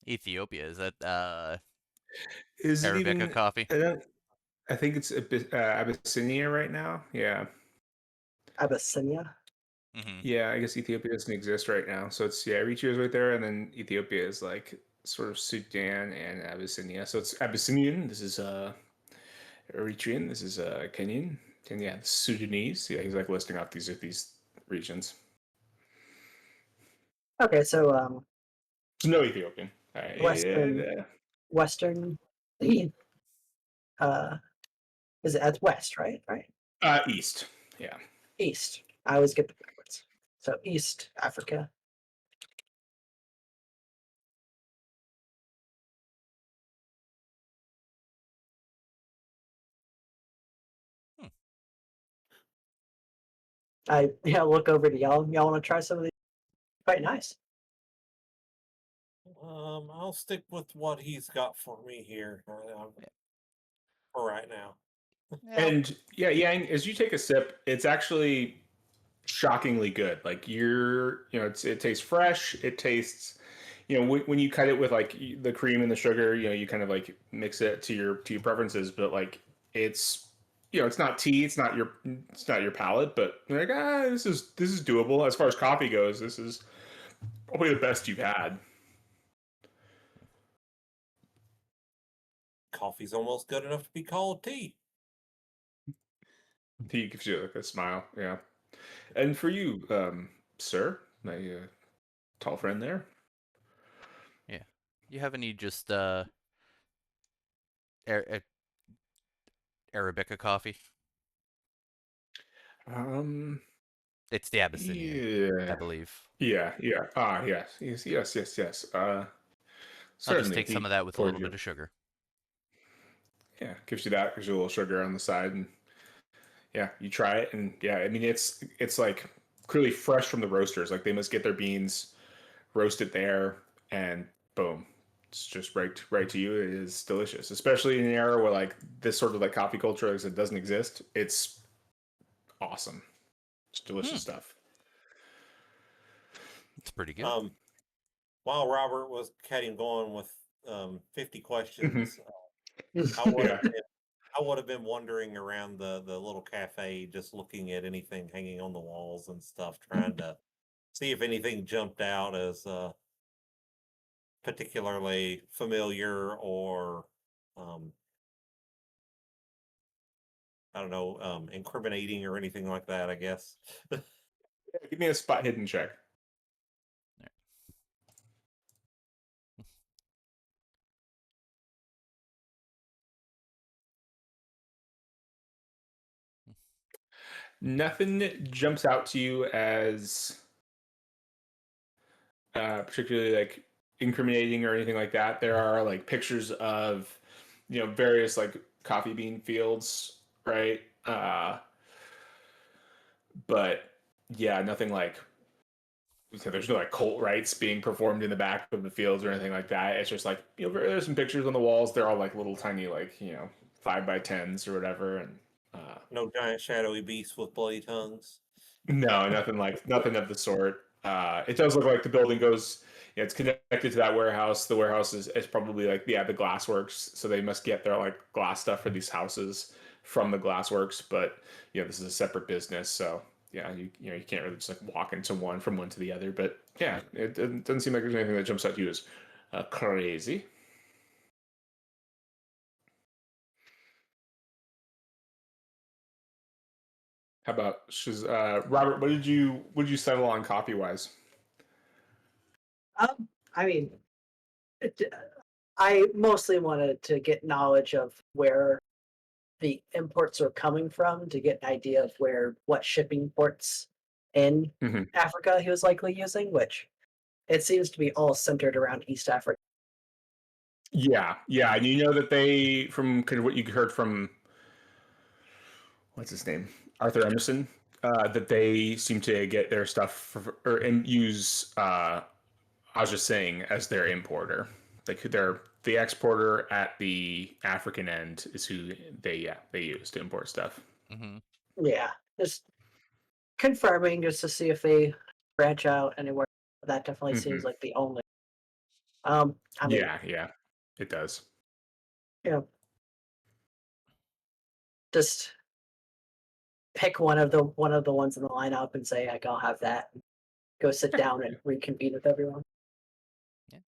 Ethiopia is that Is it Arabica even? coffee? I think it's Abyssinia right now. Yeah. Abyssinia. Hmm. Yeah, I guess Ethiopia doesn't exist right now. So it's, yeah, Eritrea is right there, and then Ethiopia is like sort of Sudan and Abyssinia. So it's Abyssinian. This is Eritrean. This is Kenyan. And yeah, Sudanese. Yeah, he's like listing off these regions. Okay, so So no Ethiopian. Western, Yeah. Western, uh, is it at west, right? Right. East. Yeah. East. I always get them backwards. So East Africa. Hmm. I look over to y'all. Y'all want to try some of these? Quite nice. I'll stick with what he's got for me here for right now. Yeah. And yeah, Yang, as you take a sip, it's actually shockingly good. Like it tastes fresh. It tastes, when you cut it with like the cream and the sugar, you kind of like mix it to your preferences. But like it's, it's not tea. It's not your palate. But you're like, this is doable as far as coffee goes. This is probably the best you've had. Coffee's almost good enough to be called tea. He gives you like a smile. Yeah. And for you, sir, my tall friend there. Yeah. You have any just Arabica coffee? Um. It's the Abyssinian, I Yeah. believe. Yeah. Yes. I'll just Certainly. take some of He that with a pours little you. bit of sugar. Yeah, gives you a little sugar on the side, and yeah, you try it, and yeah, I mean it's like clearly fresh from the roasters. Like they must get their beans roasted there, and boom, it's just right to you. It is delicious, especially in an era where like this sort of like coffee culture like I said, doesn't exist. It's awesome. It's delicious Hmm. stuff. It's pretty good. Um, while Robert was cutting going with 50 Mhm. questions, I would Yeah. have I would have been wandering around the little cafe, just looking at anything hanging on the walls and stuff, trying to see if anything jumped out as particularly familiar or um, I don't know, incriminating or anything like that. I guess. Give me a spot hidden check. Nothing jumps out to you as particularly like incriminating or anything like that. There are like pictures of, various like coffee bean fields, right? But yeah, nothing like, so there's no like cult rites being performed in the back of the fields or anything like that. It's just like, there's some pictures on the walls. They're all like little tiny, like, 5x10s or whatever. And No giant shadowy beasts with bloody tongues. no, nothing of the sort. It does look like the building goes. It's connected to that warehouse. The warehouse is probably like, yeah, the glassworks. So they must get their like glass stuff for these houses from the glassworks. But this is a separate business. So yeah, you can't really just like walk into one from one to the other. But yeah, it doesn't seem like there's anything that jumps out to you as crazy. How about Robert? What did you settle on copy wise? I mean, it, I mostly wanted to get knowledge of where the imports are coming from to get an idea of what shipping ports in Mm-hmm. Africa he was likely using, which it seems to be all centered around East Africa. Yeah, yeah, and that they, from kind of what you heard from, what's his name, Arthur Emerson, that they seem to get their stuff and use. I was just saying, as their importer, like they're the exporter at the African end is who they use to import stuff. Mm-hmm. Yeah, just confirming just to see if they branch out anywhere. That definitely Hmm. seems like the only. I mean, Yeah, yeah, it does. you know, just pick one of the ones in the lineup and say, like, I'll have that. Go sit down and reconvene with everyone. Yeah.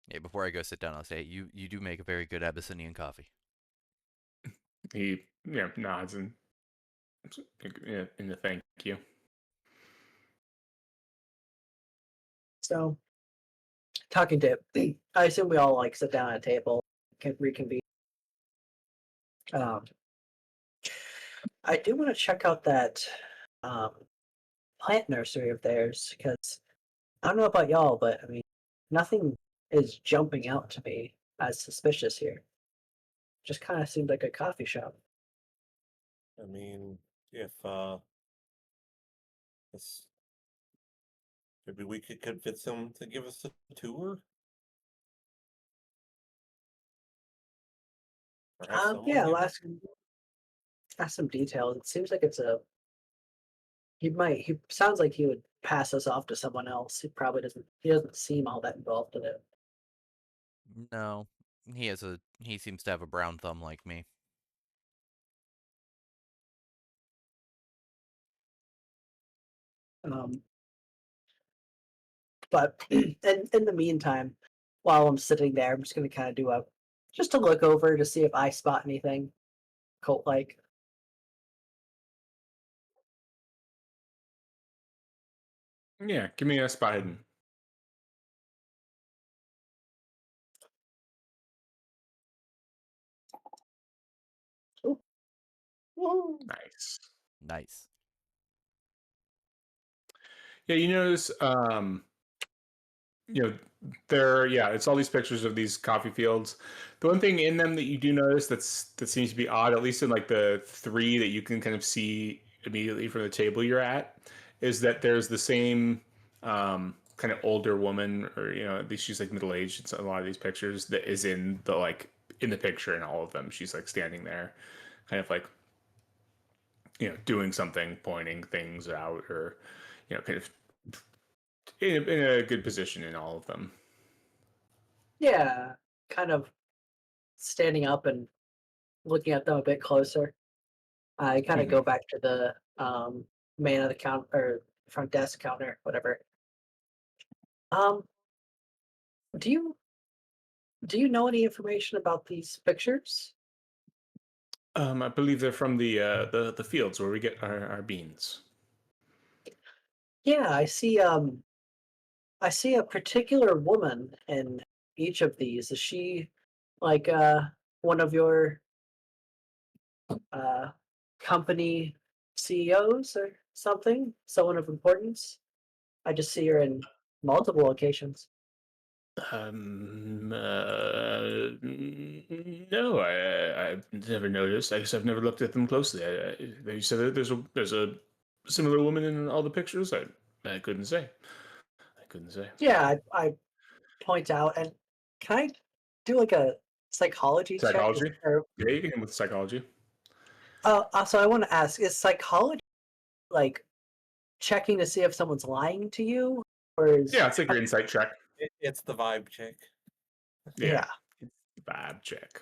Yeah. Before I go sit down, I'll say you do make a very good Abyssinian coffee. He nods and in the thank you. So, talking to, I assume we all like sit down at a table, can reconvene. Um, I do want to check out that um, plant nursery of theirs because I don't know about y'all, but I mean, nothing is jumping out to me as suspicious here. Just kind of seemed like a coffee shop. I mean, if this, maybe we could convince them to give us a tour, or have someone Yeah, give I'll us. ask some details. It seems like it's a he sounds like he would pass us off to someone else. He doesn't seem all that involved in it. No, he seems to have a brown thumb like me. Um, but in the meantime, while I'm sitting there, I'm just gonna kind of do a just to look over to see if I spot anything cult like. Yeah, give me a spot hidden. Nice. Nice. Yeah, you notice, you know, it's all these pictures of these coffee fields. The one thing in them that you do notice that seems to be odd, at least in like the three that you can kind of see immediately from the table you're at, is that there's the same kind of older woman, or at least she's like middle aged in a lot of these pictures, that is in the picture in all of them. She's like standing there, kind of like doing something, pointing things out, or kind of in a good position in all of them. Yeah, kind of standing up and looking at them a bit closer. I kind of Mhm. go back to the man of the counter or front desk counter, whatever. Um, do you know any information about these pictures? I believe they're from the fields where we get our beans. Yeah, I see a particular woman in each of these. Is she like one of your uh company CEOs or something? Someone of importance? I just see her in multiple locations. No, I've never noticed. I guess I've never looked at them closely. They said that there's a similar woman in all the pictures. I couldn't say. I couldn't say. Yeah, I point out and can I do like a psychology check? Psychology? Or Yeah, you can hit with psychology. so I want to ask, is psychology like checking to see if someone's lying to you? Or is Yeah, it's like your insight check. It's the vibe check. Yeah, yeah. it's vibe check.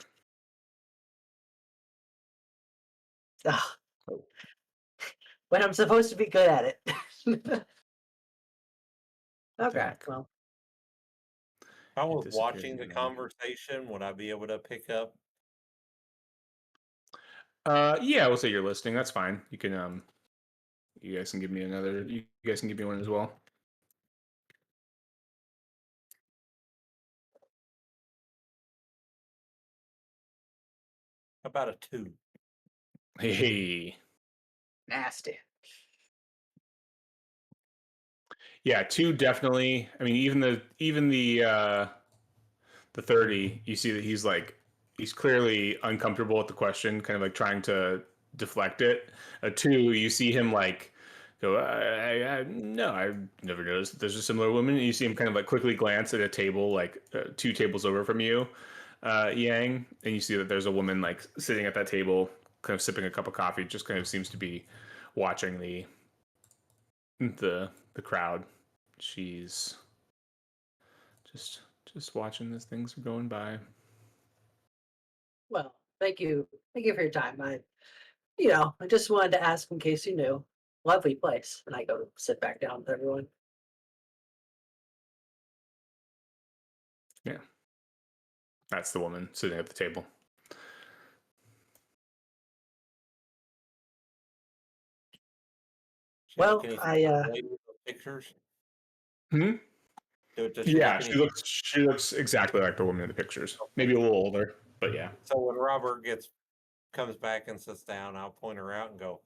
Ugh, Oh, when I'm supposed to be good at it. what the Okay, heck? well, If I It was disappeared watching the again. conversation, would I be able to pick up? Yeah, we'll say you're listening. That's fine. You can you guys can give me another. You guys can give me one as well. About a 2. Hey, nasty. yeah, two definitely. I mean, even the 30, you see that he's clearly uncomfortable with the question, kind of like trying to deflect it. A two, you see him like go, no, I've never noticed that there's a similar woman. And you see him kind of like quickly glance at a table like two tables over from you, Yang, and you see that there's a woman like sitting at that table, kind of sipping a cup of coffee, just kind of seems to be watching the crowd. She's just just watching as things are going by. Well, thank you for your time. I just wanted to ask in case you knew. Lovely place, and I go sit back down with everyone. Yeah, that's the woman sitting at the table. She look Well, anything I like the lady with the pictures? Hmm? Does she Yeah, look any? she looks exactly like the woman in the pictures. Maybe a little older, but yeah. So when Robert comes back and sits down, I'll point her out and go,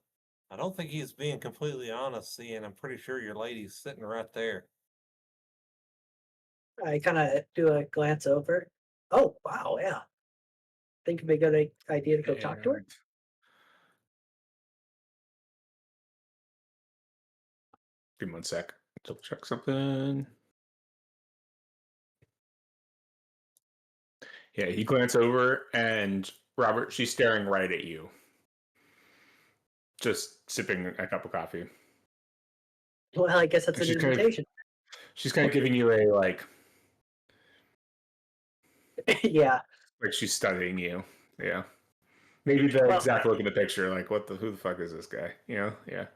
I don't think he's being completely honest, seeing I'm pretty sure your lady's sitting right there. I kind of do a glance over. Oh wow, yeah. Think it'd be a good idea to go talk to her. And give me one sec. Double check something. Yeah, he glance over and Robert, she's staring right at you, just sipping a cup of coffee. Well, I guess that's And an invitation. she's kind of giving you a Yeah. like she's studying you. Yeah. Maybe the Well, exact look in the picture, like who the fuck is this guy? You know? Yeah.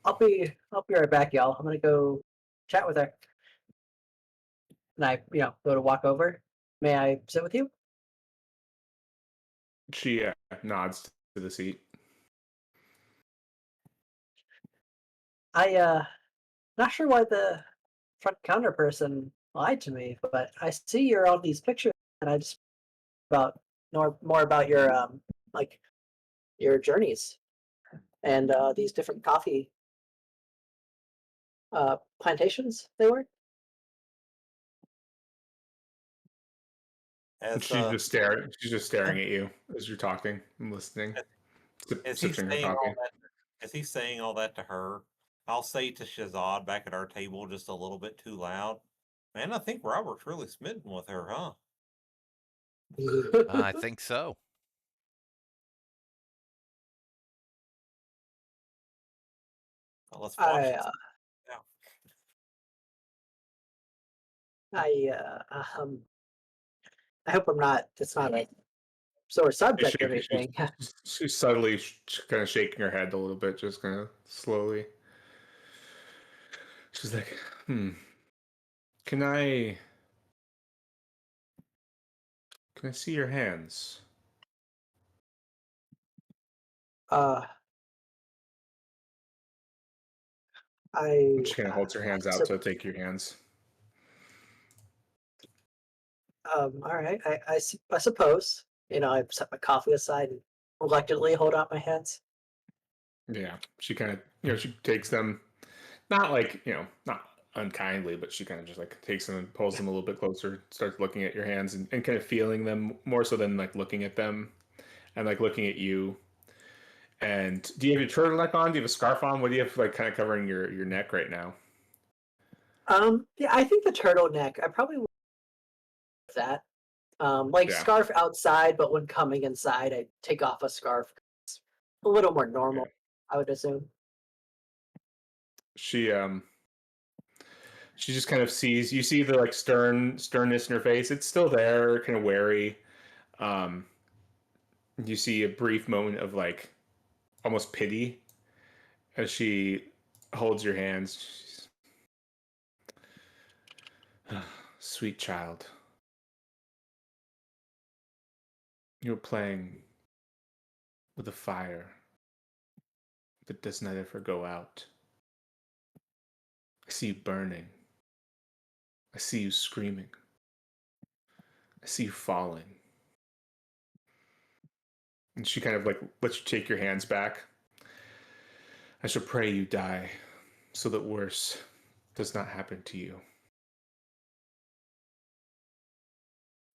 I'll be right back, y'all. I'm gonna go chat with her. And I, go to walk over. May I sit with you? She nods to the seat. Not sure why the front counter person lied to me, but I see you're on these pictures, and I just about more about your like your journeys and these different coffee plantations they were. And As she's just staring at you as you're talking and listening, as he's sipping her saying all coffee. that, as he's saying all that to her, I'll say to Shazad back at our table just a little bit too loud. Man, I think Robert's really smitten with her, huh? I think so. Well, let's watch I and see now. I I hope I'm not. It's not a sore subject or She's, anything. she's subtly kind of shaking her head a little bit, just kind of slowly. She's like, can I see your hands? uh, And she kind of holds her hands out so to take your hands. all right. I suppose I set my coffee aside and reluctantly hold out my hands. Yeah, she kind of she takes them, not like not unkindly, but she kind of just like takes them and pulls them a little bit closer, starts looking at your hands and kind of feeling them more so than like looking at them and like looking at you. And do you have your turtleneck on? Do you have a scarf on? What do you have like kind of covering your neck right now? Yeah, I think the turtleneck. I probably would with that. Like Yeah, scarf outside, but when coming inside, I take off a scarf. It's a little more yeah. normal, I would assume. She she just kind of sees you see the like sternness in her face. It's still there, kind of wary. Um, you see a brief moment of like almost pity as she holds your hands. Sweet child, you're playing with a fire that does not ever go out. I see you burning. I see you screaming. I see you falling. And she kind of like lets you take your hands back. I shall pray you die so that worse does not happen to you.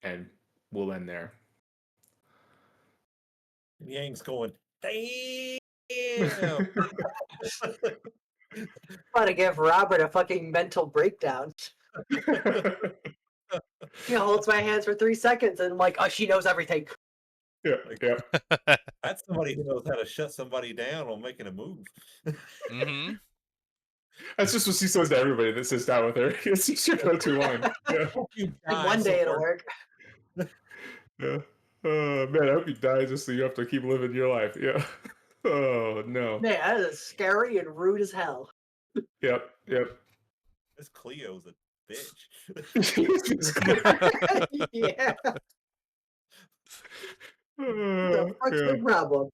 And we'll end there. And Yang's going, damn. Want to give Robert a fucking mental breakdown. He holds my hands for 3 seconds and I'm like, oh, she knows everything. Yeah, Like, yeah. that's somebody who knows how to shut somebody down on making a move. Mm-hmm. That's just what she says to everybody that sits down with her. It's your go-to line. Yeah, Hope you Like die one day it'll somewhere. work. yeah. Man, I hope you die just so you have to keep living your life. Yeah. Oh no. Man, that is scary and rude as hell. Yep. Yep. This Cleo's a bitch. Yeah, the fuck's the Yeah. problem?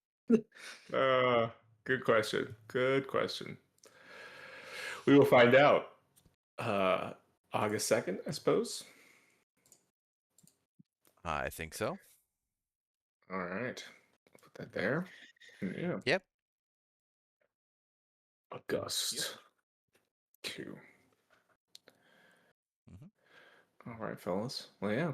Uh, good question. Good question. We will find out. Uh, August 2nd, I suppose. I think so. All right. Put that there. Yeah. Yep. Yep. August 2. Hmm. All right, fellas. Well, yeah.